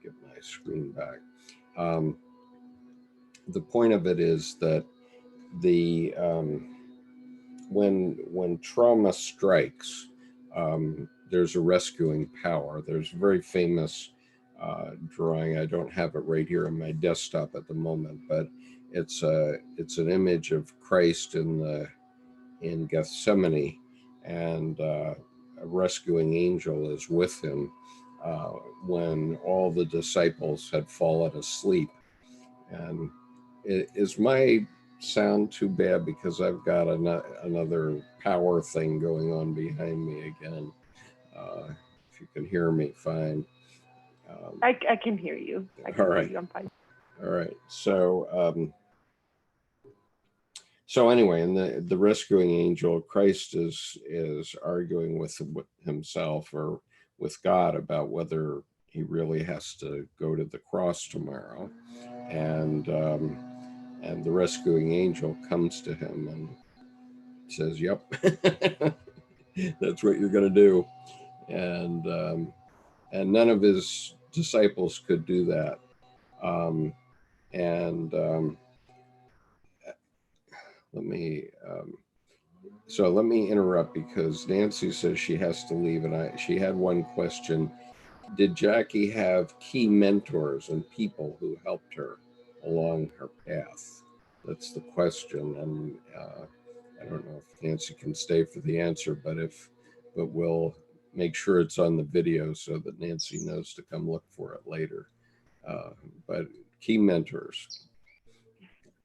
A: get my screen back. The point of it is that when trauma strikes, there's a rescuing power. There's a very famous drawing. I don't have it right here on my desktop at the moment, but it's an image of Christ in Gethsemane, and a rescuing angel is with him when all the disciples had fallen asleep. And is my sound too bad? Because I've got another power thing going on behind me again. If you can hear me, fine.
E: I can hear you. I can hear you. I'm fine.
A: All right. So anyway, in the rescuing angel, Christ is arguing with himself or with God about whether he really has to go to the cross tomorrow, and And the rescuing angel comes to him and says, yep, that's what you're going to do. And none of his disciples could do that. Let me interrupt because Nancy says she has to leave, and she had one question. Did Jackie have key mentors and people who helped her along her path? That's the question, and I don't know if Nancy can stay for the answer, but we'll make sure it's on the video so that Nancy knows to come look for it later. But key mentors.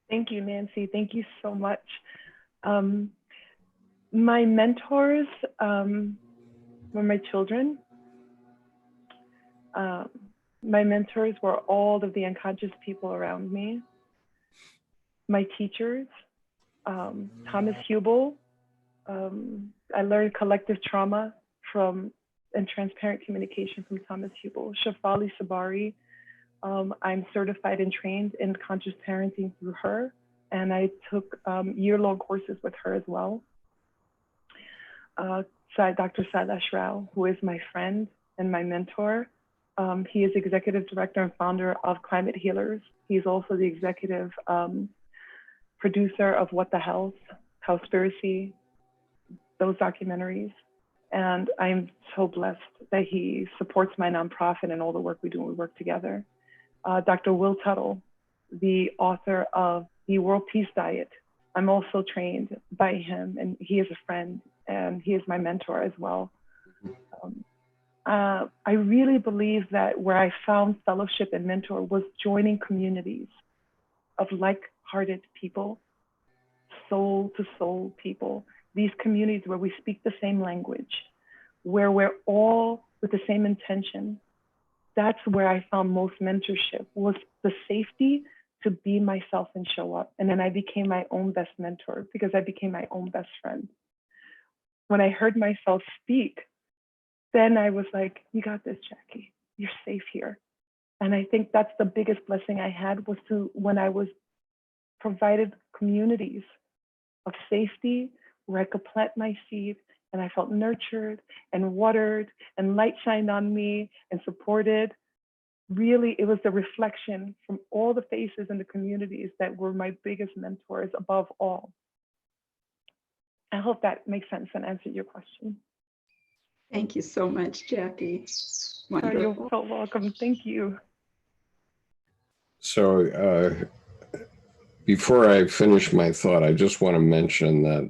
E: Thank you, Nancy. Thank you so much. My mentors were my children. My mentors were all of the unconscious people around me. My teachers, Thomas Hubl. I learned collective trauma and transparent communication from Thomas Hubl. Shefali Tsabary. I'm certified and trained in conscious parenting through her, and I took year-long courses with her as well. Dr. Sailash Rao, who is my friend and my mentor. He is executive director and founder of Climate Healers. He's also the executive producer of What the Health, Cowspiracy, those documentaries. And I'm so blessed that he supports my nonprofit and all the work we do when we work together. Dr. Will Tuttle, the author of the World Peace Diet. I'm also trained by him, and he is a friend, and he is my mentor as well. I really believe that where I found fellowship and mentor was joining communities of like-hearted people, soul-to-soul people. These communities where we speak the same language, where we're all with the same intention. That's where I found most mentorship, was the safety to be myself and show up. And then I became my own best mentor because I became my own best friend. When I heard myself speak, then I was like, you got this, Jackie, you're safe here. And I think that's the biggest blessing I had, was when I was provided communities of safety where I could plant my seed, and I felt nurtured and watered and light shined on me and supported. Really, it was the reflection from all the faces in the communities that were my biggest mentors above all. I hope that makes sense and answered your question.
H: Thank you so much, Jackie. Wonderful.
E: You're so welcome. Thank you.
A: So before I finish my thought, I just want to mention that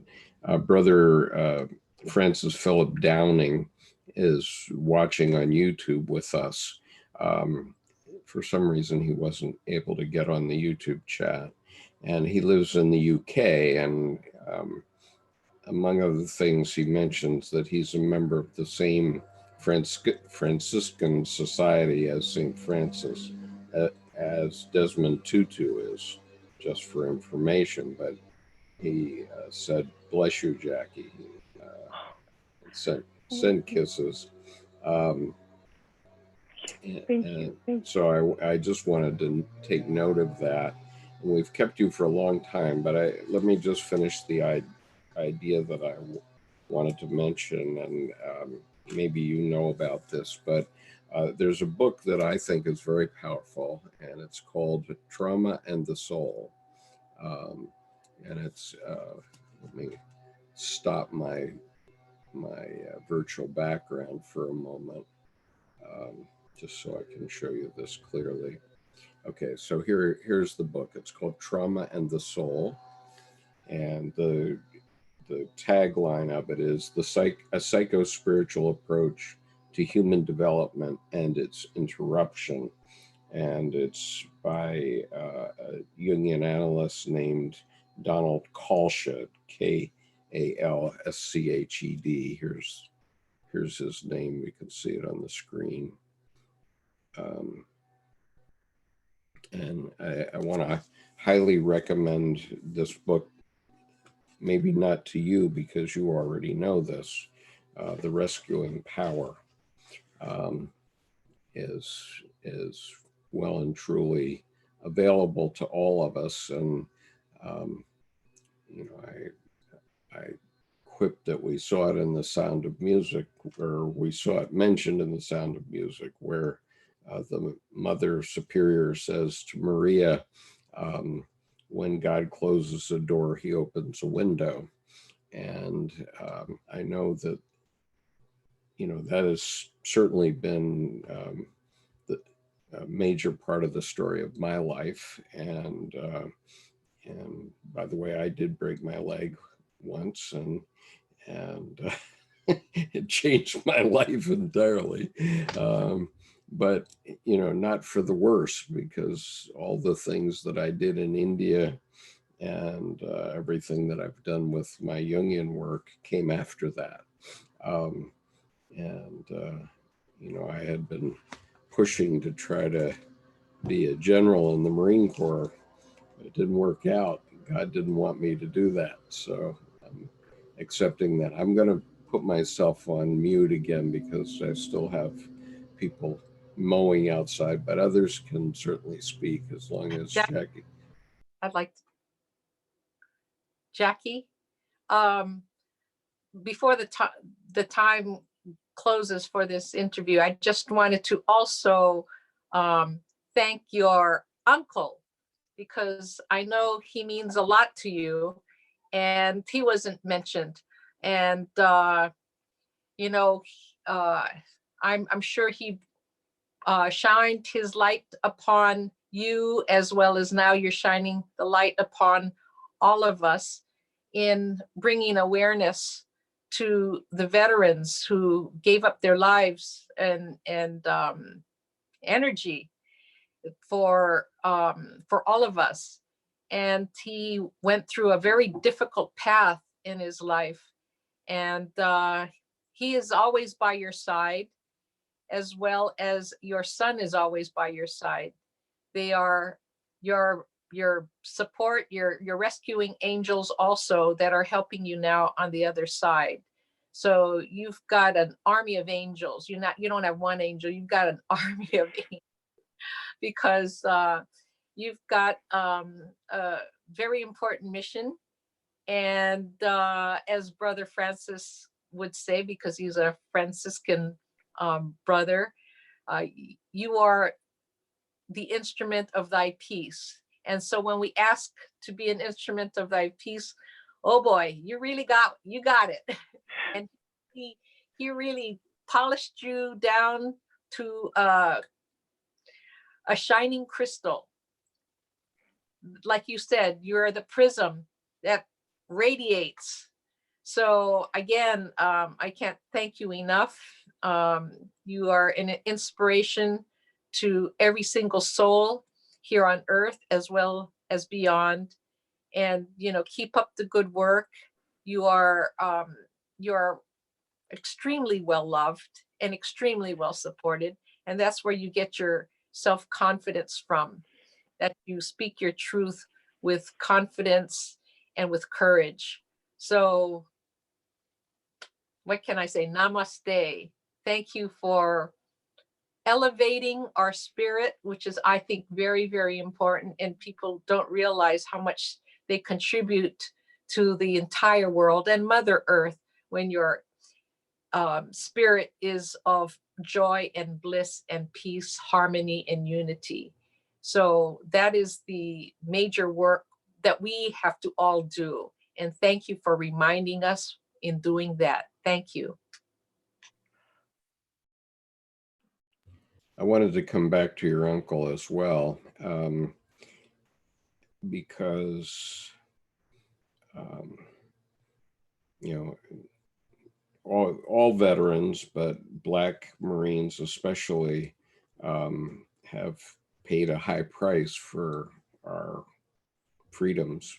A: Brother Francis Philip Downing is watching on YouTube with us. For some reason, he wasn't able to get on the YouTube chat, and he lives in the UK. And among other things, he mentions that he's a member of the same Franciscan society as St. Francis, as Desmond Tutu is, just for information. But he said, bless you, Jackie, send kisses.
E: Thank you.
A: So I just wanted to take note of that. And we've kept you for a long time, but let me just finish the idea that I wanted to mention, and maybe you know about this, but there's a book that I think is very powerful, and it's called Trauma and the Soul. And it's, let me stop my virtual background for a moment, just so I can show you this clearly. Okay, so here's the book. It's called Trauma and the Soul, and the tagline of it is a psycho-spiritual approach to human development and its interruption. And it's by a Jungian analyst named Donald Kalsched, Kalsched. Here's his name. We can see it on the screen. And I want to highly recommend this book, maybe not to you because you already know this. The Rescuing Power is well and truly available to all of us. And You know, I quipped that we saw it in The Sound of Music, or we saw it mentioned in The Sound of Music, where the Mother Superior says to Maria, when God closes a door, he opens a window. And I know that, you know, that has certainly been a major part of the story of my life. And by the way, I did break my leg once, and it changed my life entirely. But, you know, not for the worse, because all the things that I did in India and everything that I've done with my Jungian work came after that. You know, I had been pushing to try to be a general in the Marine Corps. It didn't work out. God didn't want me to do that. So I'm accepting that. I'm going to put myself on mute again because I still have people mowing outside, but others can certainly speak as long as Jackie.
G: I'd like to. Jackie, before the time closes for this interview, I just wanted to also thank your uncle, because I know he means a lot to you, and he wasn't mentioned. And you know, I'm sure he shined his light upon you, as well as now you're shining the light upon all of us in bringing awareness to the veterans who gave up their lives and energy for all of us. And he went through a very difficult path in his life, and he is always by your side, as well as your son is always by your side. They are your support, your rescuing angels also, that are helping you now on the other side. So you've got an army of angels. You don't have one angel, you've got an army of angels, because you've got a very important mission. And as Brother Francis would say, because he's a Franciscan brother, you are the instrument of thy peace. And so when we ask to be an instrument of thy peace, oh boy, you got it. And he really polished you down to a shining crystal. Like you said, you're the prism that radiates. So again, I can't thank you enough. You are an inspiration to every single soul here on earth, as well as beyond. And, you know, keep up the good work. You're extremely well loved and extremely well supported. And that's where you get your self-confidence from, that you speak your truth with confidence and with courage. So what can I say? Namaste. Thank you for elevating our spirit, which is, I think, very, very important. And people don't realize how much they contribute to the entire world and Mother Earth when your spirit is of joy and bliss and peace, harmony and unity. So that is the major work that we have to all do. And thank you for reminding us in doing that. Thank you.
A: I wanted to come back to your uncle as well, because, you know, all veterans, but Black Marines especially, have paid a high price for our freedoms.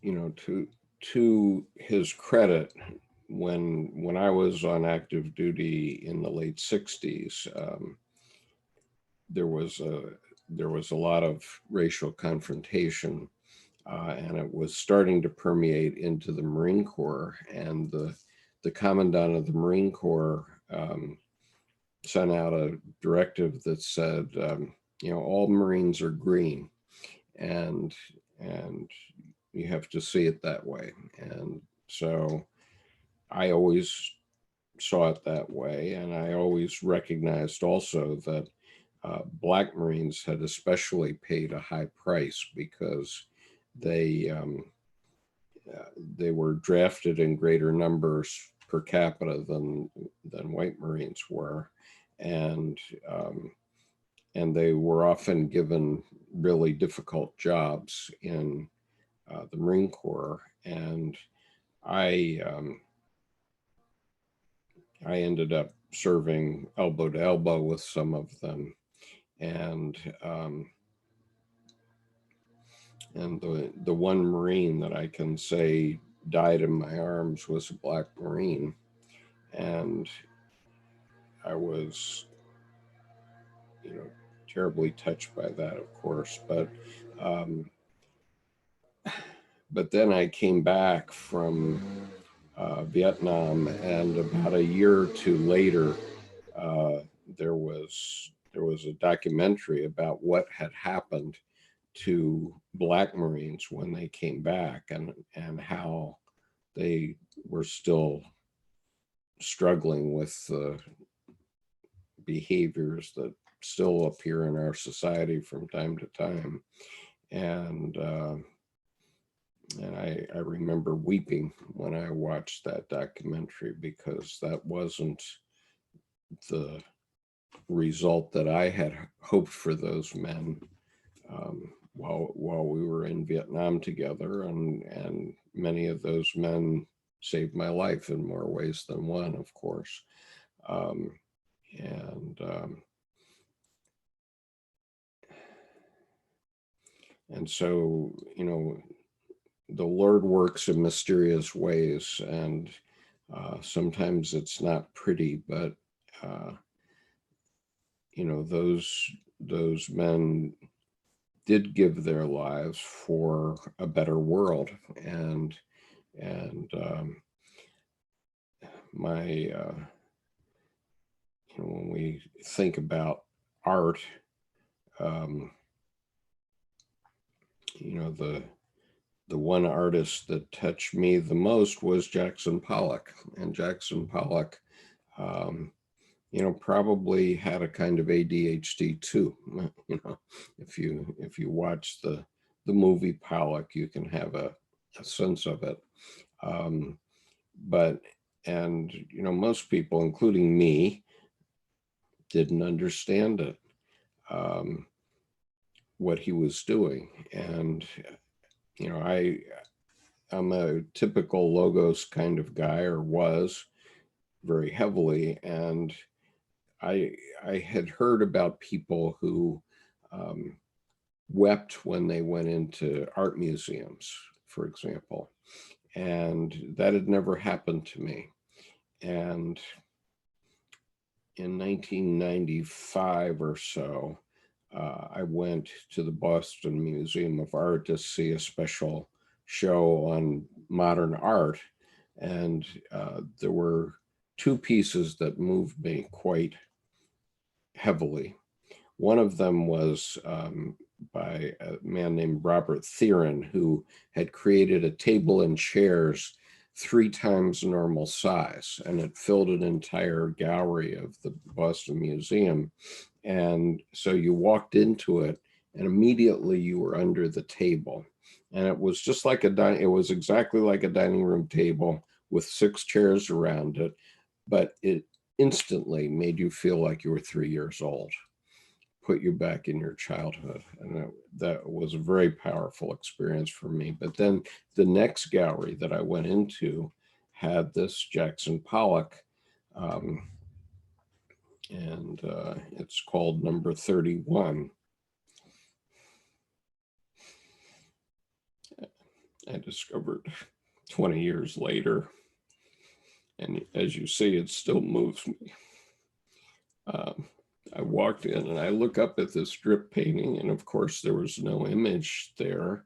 A: You know, to his credit, when I was on active duty in the late 60s, there was a lot of racial confrontation, and it was starting to permeate into the Marine Corps. And the commandant of the Marine Corps sent out a directive that said, you know, all Marines are green, and you have to see it that way. And so I always saw it that way, and I always recognized also that Black Marines had especially paid a high price because they were drafted in greater numbers per capita than white Marines were, and they were often given really difficult jobs in the Marine Corps. And I ended up serving elbow to elbow with some of them, and the one Marine that I can say died in my arms was a Black Marine, and I was, you know, terribly touched by that, of course. But then I came back from Vietnam, and about a year or two later, there was a documentary about what had happened to Black Marines when they came back, and how they were still struggling with the behaviors that still appear in our society from time to time. And I remember weeping when I watched that documentary, because that wasn't the result that I had hoped for those men while we were in Vietnam together. And many of those men saved my life in more ways than one, of course. And so, you know, the Lord works in mysterious ways, and sometimes it's not pretty, but you know, those men did give their lives for a better world. And you know, when we think about art, you know, the one artist that touched me the most was Jackson Pollock. And Jackson Pollock, you know, probably had a kind of ADHD too. You know, if you watch the movie Pollock, you can have a sense of it. And you know, most people, including me, didn't understand it, what he was doing. And you know, I'm a typical Logos kind of guy, or was very heavily, and I had heard about people who wept when they went into art museums, for example, and that had never happened to me. And in 1995 or so, I went to the Boston Museum of Art to see a special show on modern art, and there were two pieces that moved me quite heavily. One of them was by a man named Robert Theron, who had created a table and chairs 3 times normal size, and it filled an entire gallery of the Boston Museum. And so you walked into it, and immediately you were under the table. And it was just like it was exactly like a dining room table with 6 chairs around it, but it instantly made you feel like you were 3 years old, put you back in your childhood. And that was a very powerful experience for me. But then the next gallery that I went into had this Jackson Pollock, and it's called Number 31. I discovered 20 years later, and as you see, it still moves me. I walked in and I look up at this drip painting, and of course there was no image there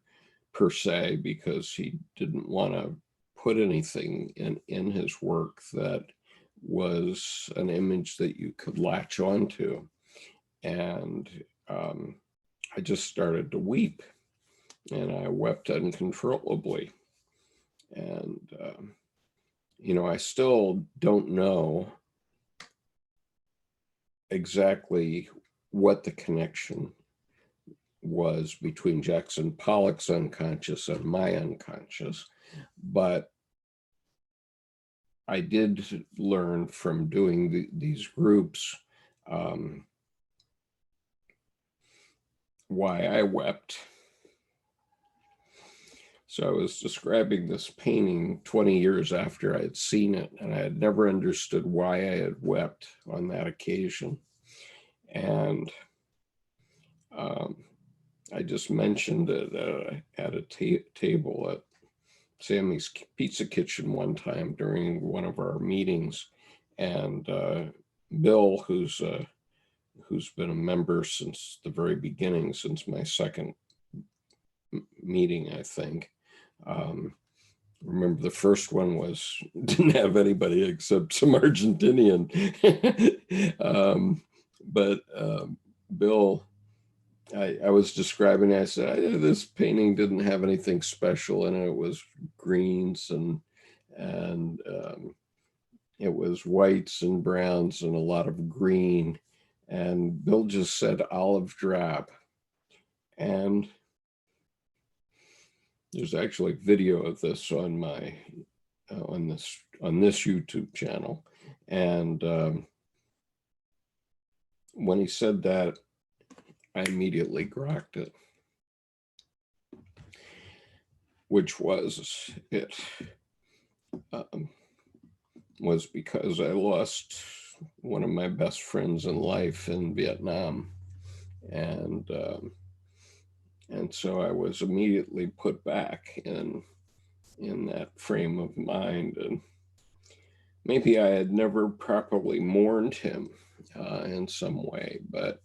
A: per se, because he didn't want to put anything in his work that was an image that you could latch onto. And I just started to weep, and I wept uncontrollably. And, you know, I still don't know exactly what the connection was between Jackson Pollock's unconscious and my unconscious, but I did learn from doing these groups why I wept. So I was describing this painting 20 years after I had seen it, and I had never understood why I had wept on that occasion. And I just mentioned it at a table at Sammy's Pizza Kitchen one time during one of our meetings. And Bill, who's been a member since the very beginning, since my second meeting, I think. Remember the first one didn't have anybody except some Argentinian. But Bill, I was describing, I said, this painting didn't have anything special in it. It was greens and it was whites and browns and a lot of green. And Bill just said olive drab. And there's actually video of this on my on this YouTube channel. And when he said that, I immediately grokked it, which was because I lost one of my best friends in life in Vietnam. And so I was immediately put back in that frame of mind. And maybe I had never properly mourned him in some way, but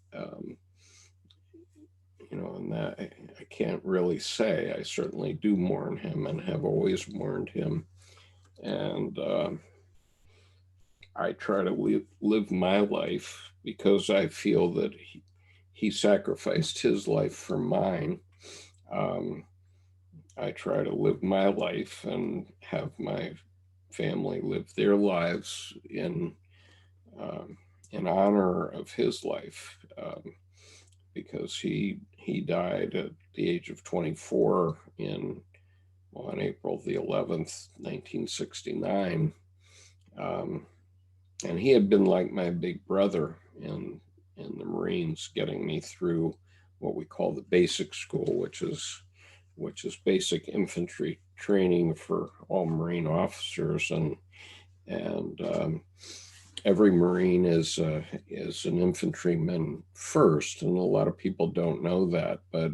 A: you know, and that I can't really say. I certainly do mourn him and have always mourned him. And I try to live my life because I feel that he sacrificed his life for mine. I try to live my life and have my family live their lives in honor of his life, because he died at the age of 24 on April the 11th, 1969. And he had been like my big brother in the Marines, getting me through what we call the basic school, which is basic infantry training for all Marine officers. And every Marine is an infantryman first, and a lot of people don't know that. But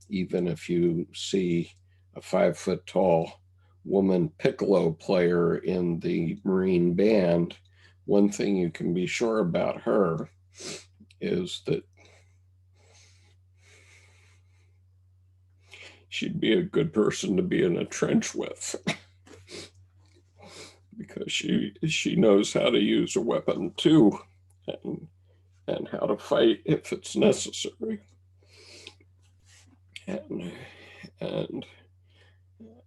A: even if you see a 5-foot-tall woman piccolo player in the Marine band, one thing you can be sure about her is that she'd be a good person to be in a trench with, because she knows how to use a weapon too, and how to fight if it's necessary. And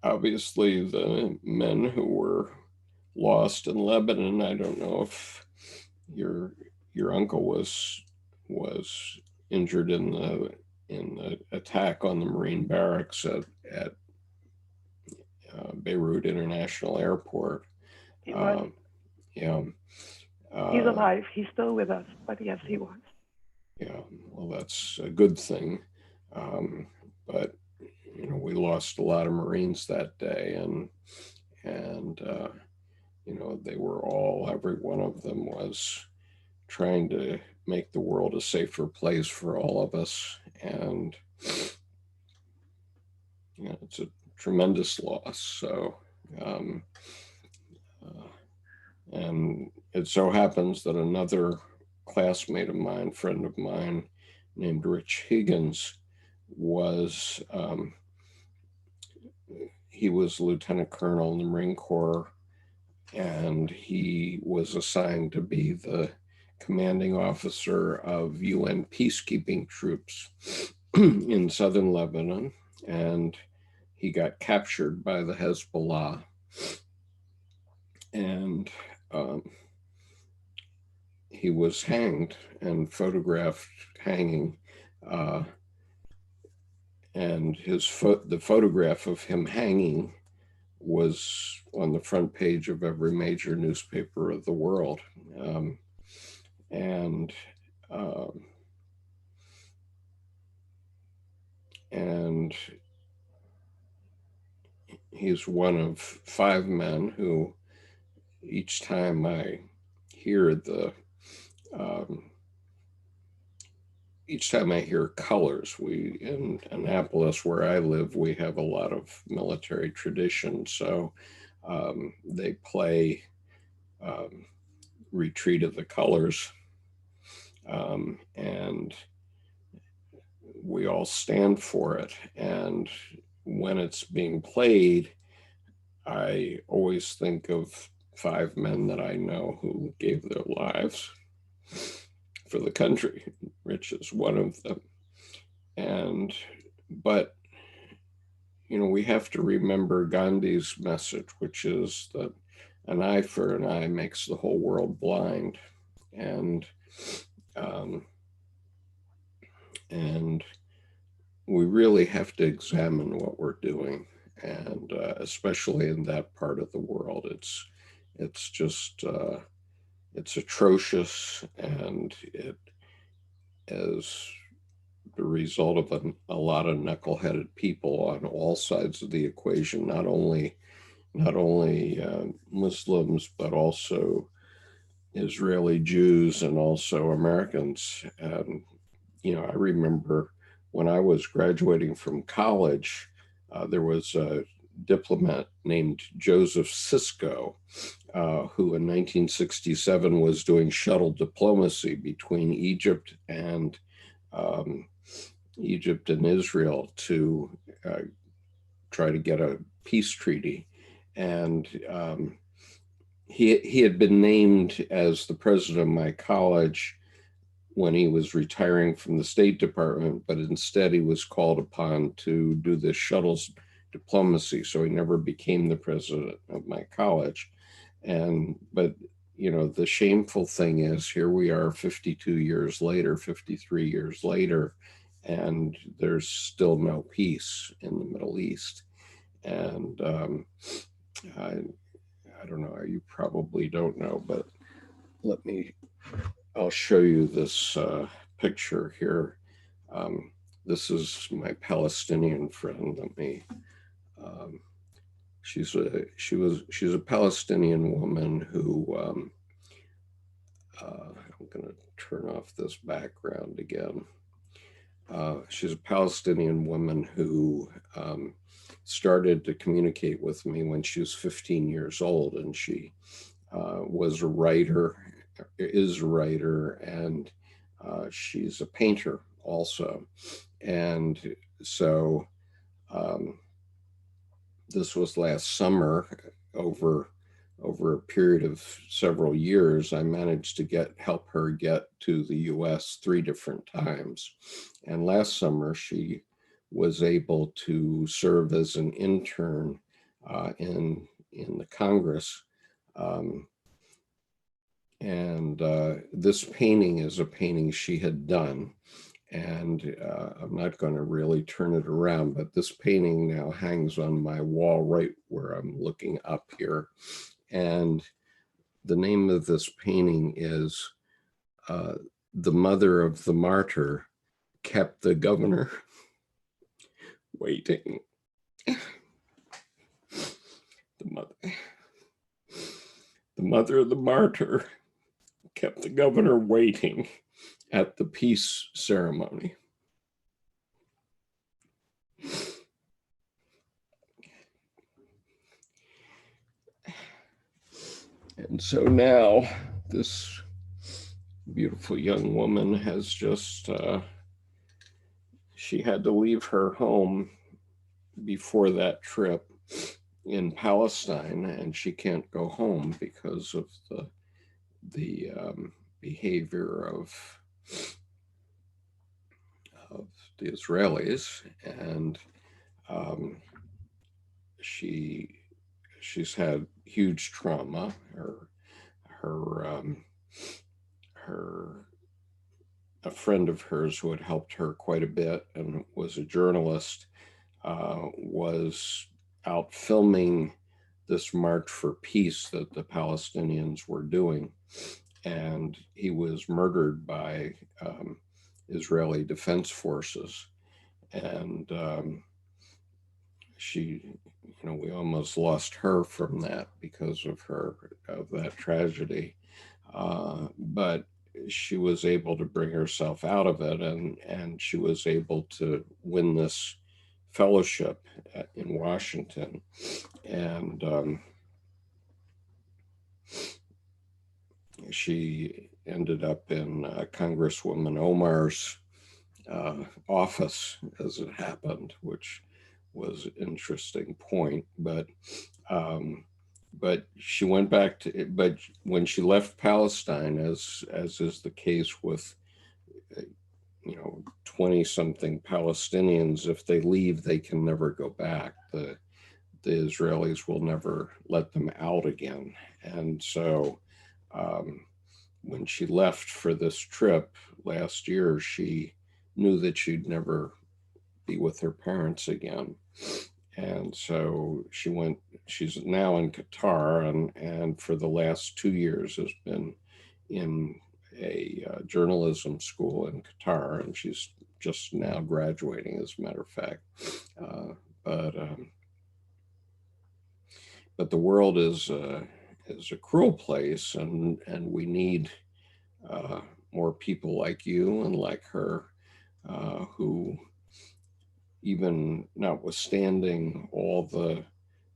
A: obviously the men who were lost in Lebanon, I don't know if your uncle was injured in the attack on the Marine barracks at Beirut International Airport.
E: He was.
A: Yeah.
E: He's alive. He's still with us, but yes, he was.
A: Yeah, well, that's a good thing. But you know, we lost a lot of Marines that day, and you know, they were all, every one of them was trying to make the world a safer place for all of us. And you know, it's a tremendous loss. So, and it so happens that another classmate of mine, friend of mine, named Rich Higgins, he was lieutenant colonel in the Marine Corps and he was assigned to be the commanding officer of UN peacekeeping troops in southern Lebanon, and he got captured by the Hezbollah, and he was hanged and photographed hanging, and the photograph of him hanging was on the front page of every major newspaper of the world. And he's one of 5 men who, each time I hear colors, we in Annapolis, where I live, we have a lot of military tradition. So they play Retreat of the Colors, and we all stand for it. And when it's being played, I always think of 5 men that I know who gave their lives for the country. Rich is one of them. But we have to remember Gandhi's message, which is that an eye for an eye makes the whole world blind. And we really have to examine what we're doing, and especially in that part of the world, it's just it's atrocious, and it is the result of a lot of knuckleheaded people on all sides of the equation, not only Muslims, but also Israeli Jews and also Americans. And I remember when I was graduating from college, there was a diplomat named Joseph Sisko, who in 1967 was doing shuttle diplomacy between Egypt and Israel to try to get a peace treaty. And he had been named as the president of my college when he was retiring from the State Department, but instead he was called upon to do this shuttles diplomacy, so he never became the president of my college. But the shameful thing is, here we are 52 years later, 53 years later, and there's still no peace in the Middle East. And I don't know, you probably don't know, but I'll show you this picture here. This is my Palestinian friend. She's a Palestinian woman who, I'm going to turn off this background again. She's a Palestinian woman who started to communicate with me when she was 15 years old, and she is a writer, and she's a painter also. And so this was last summer. Over a period of several years, I managed to help her get to the US 3 different times. And last summer, she was able to serve as an intern in the Congress. This painting is a painting she had done. And I'm not going to really turn it around, but this painting now hangs on my wall right where I'm looking up here. And the name of this painting is "The Mother of the Martyr Kept the Governor Waiting." The mother of the martyr kept the governor waiting at the peace ceremony. And so now this beautiful young woman has just, she had to leave her home before that trip. in Palestine, and she can't go home because of the behavior of the Israelis, and she's had huge trauma. A friend of hers who had helped her quite a bit and was a journalist was out filming this march for peace that the Palestinians were doing, and he was murdered by Israeli Defense Forces. And we almost lost her from that because of that tragedy. But she was able to bring herself out of it, and she was able to win this fellowship in Washington. And she ended up in Congresswoman Omar's office, as it happened, which was an interesting point. But she went back to, but when she left Palestine, as is the case with 20-something Palestinians, if they leave, they can never go back. The Israelis will never let them out again. And so when she left for this trip last year, she knew that she'd never be with her parents again. And so she's now in Qatar, and for the last 2 years has been in a journalism school in Qatar, and she's just now graduating, as a matter of fact. But the world is a cruel place, and we need more people like you and like her, who, even notwithstanding all the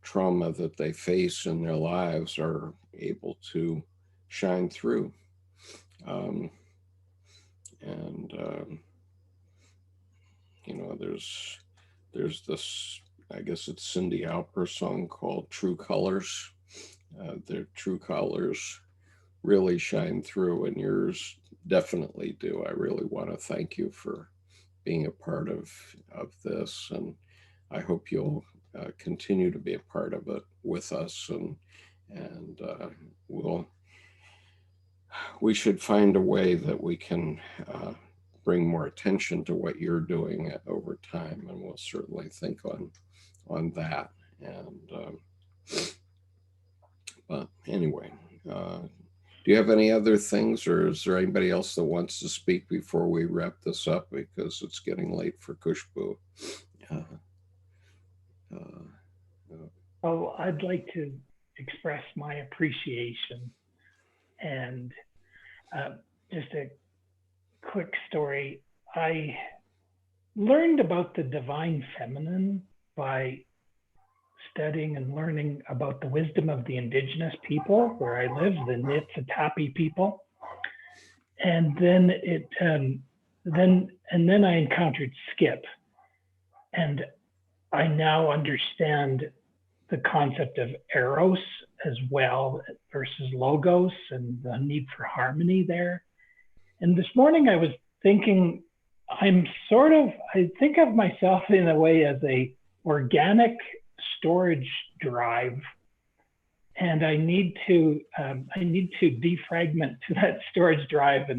A: trauma that they face in their lives, are able to shine through. There's this, I guess it's Cindy Alper song called True Colors. Their true colors really shine through, and yours definitely do. I really want to thank you for being a part of this, and I hope you'll continue to be a part of it with us, and we should find a way that we can bring more attention to what you're doing over time, and we'll certainly think on that. And but anyway, do you have any other things, or is there anybody else that wants to speak before we wrap this up, because it's getting late for Khushbu?
D: I'd like to express my appreciation, and just a quick story. I learned about the divine feminine by studying and learning about the wisdom of the indigenous people where I live, the Nitsitapi people. And then then I encountered Skip, and I now understand the concept of eros as well versus logos, and the need for harmony there. And this morning I was thinking, I think of myself in a way as a organic storage drive, and I need to defragment to that storage drive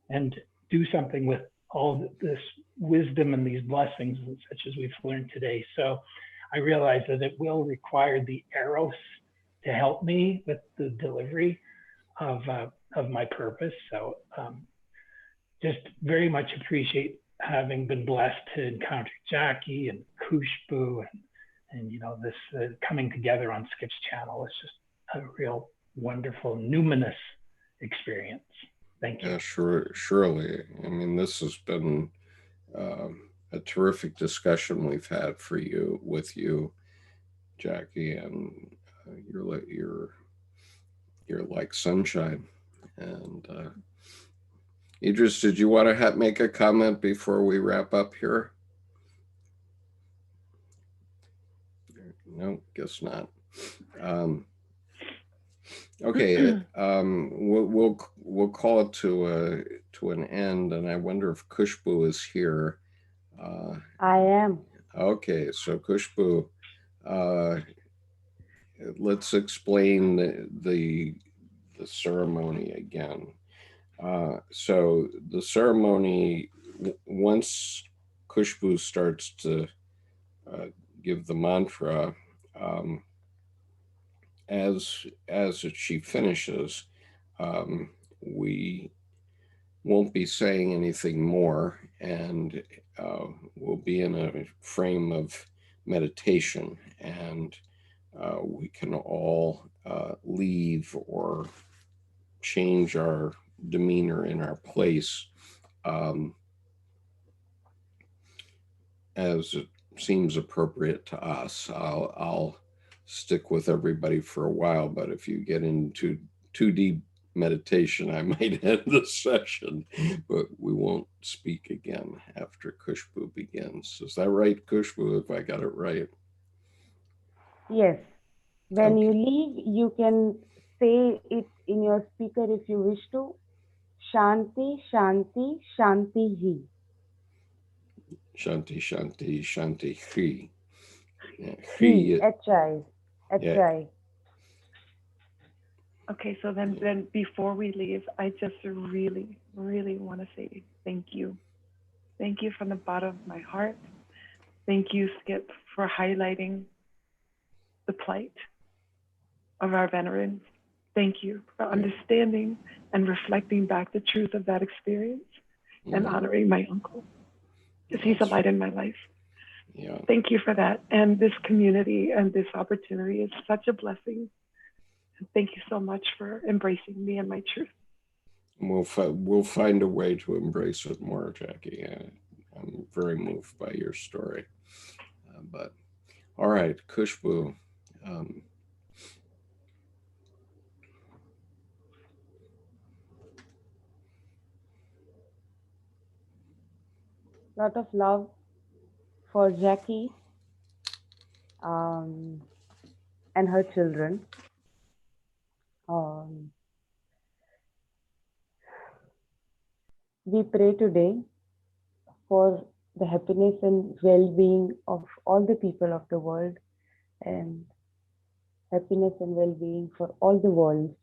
D: and do something with all this wisdom and these blessings, such as we've learned today. So I realize that it will require the eros to help me with the delivery of my purpose. So just very much appreciate having been blessed to encounter Jackie and Khushbu, and this coming together on Skip's channel is just a real wonderful, numinous experience. Thank you.
A: Yeah, surely. I mean, this has been a terrific discussion we've had with you, Jackie, and you're like sunshine. And Idris, did you want to make a comment before we wrap up here? No, guess not. Okay, we'll call it to an end, and I wonder if Khushbu is here.
F: I am.
A: Okay, so Khushbu, let's explain the ceremony again. So the ceremony, once Khushbu starts to give the mantra, as she finishes, we won't be saying anything more, and we'll be in a frame of meditation, and we can all leave or change our demeanor in our place as it seems appropriate to us. I'll stick with everybody for a while, but if you get into too deep meditation, I might end the session, but we won't speak again after Khushbu begins. Is that right, Khushbu, if I got it right?
F: Yes. When
A: Okay.
F: you leave, you can say it in your speaker if you wish to. Shanti, Shanti, Shanti Hi.
A: Shanti, Shanti, Shanti, Hi. Yeah,
F: Hi,
A: Hi,
F: H-I,
A: yeah.
F: H-I.
E: Okay, so then before we leave, I just really, really want to say thank you. Thank you from the bottom of my heart. Thank you, Skip, for highlighting the plight of our veterans. Thank you for understanding and reflecting back the truth of that experience and honoring my uncle, because he's a light in my life.
A: Yeah.
E: Thank you for that. And this community and this opportunity is such a blessing. Thank you so much for embracing me and my truth.
A: We'll find a way to embrace it more, Jackie. I'm very moved by your story. But all right, Khushbu.
F: Lot of love for Jackie and her children. We pray today for the happiness and well-being of all the people of the world, and happiness and well-being for all the worlds.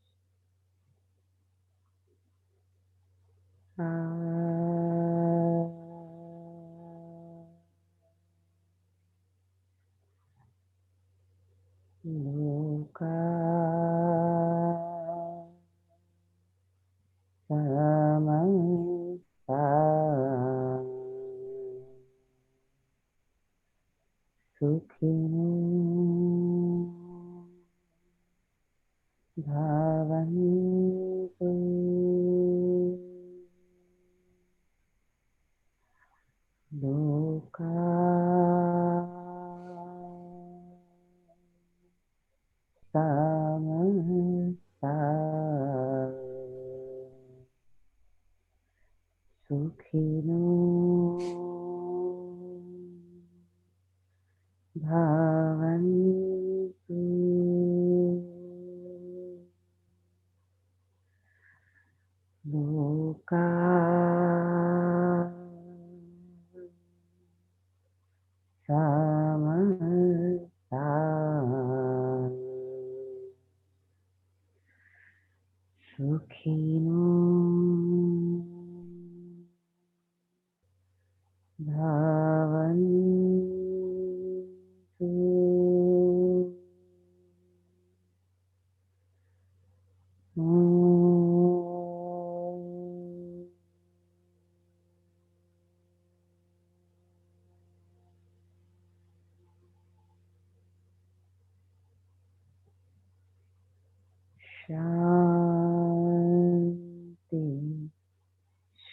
F: Shanti,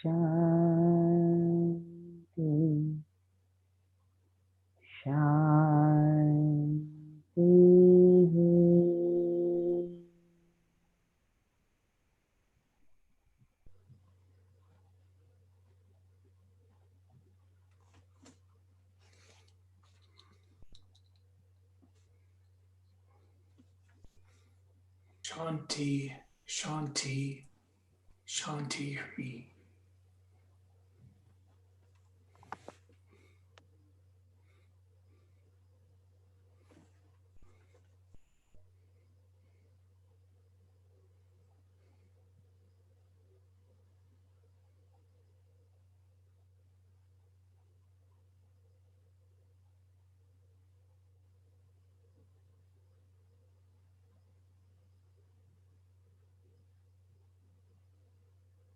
F: Shanti, Shanti.
I: Shanti, Shanti, Shanti Hri.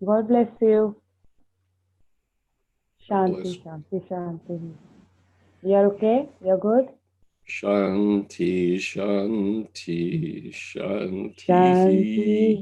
F: God bless you.
A: God bless.
F: Shanti, Shanti, Shanti. You're okay? You're good?
A: Shanti, Shanti, Shanti.
F: Shanti.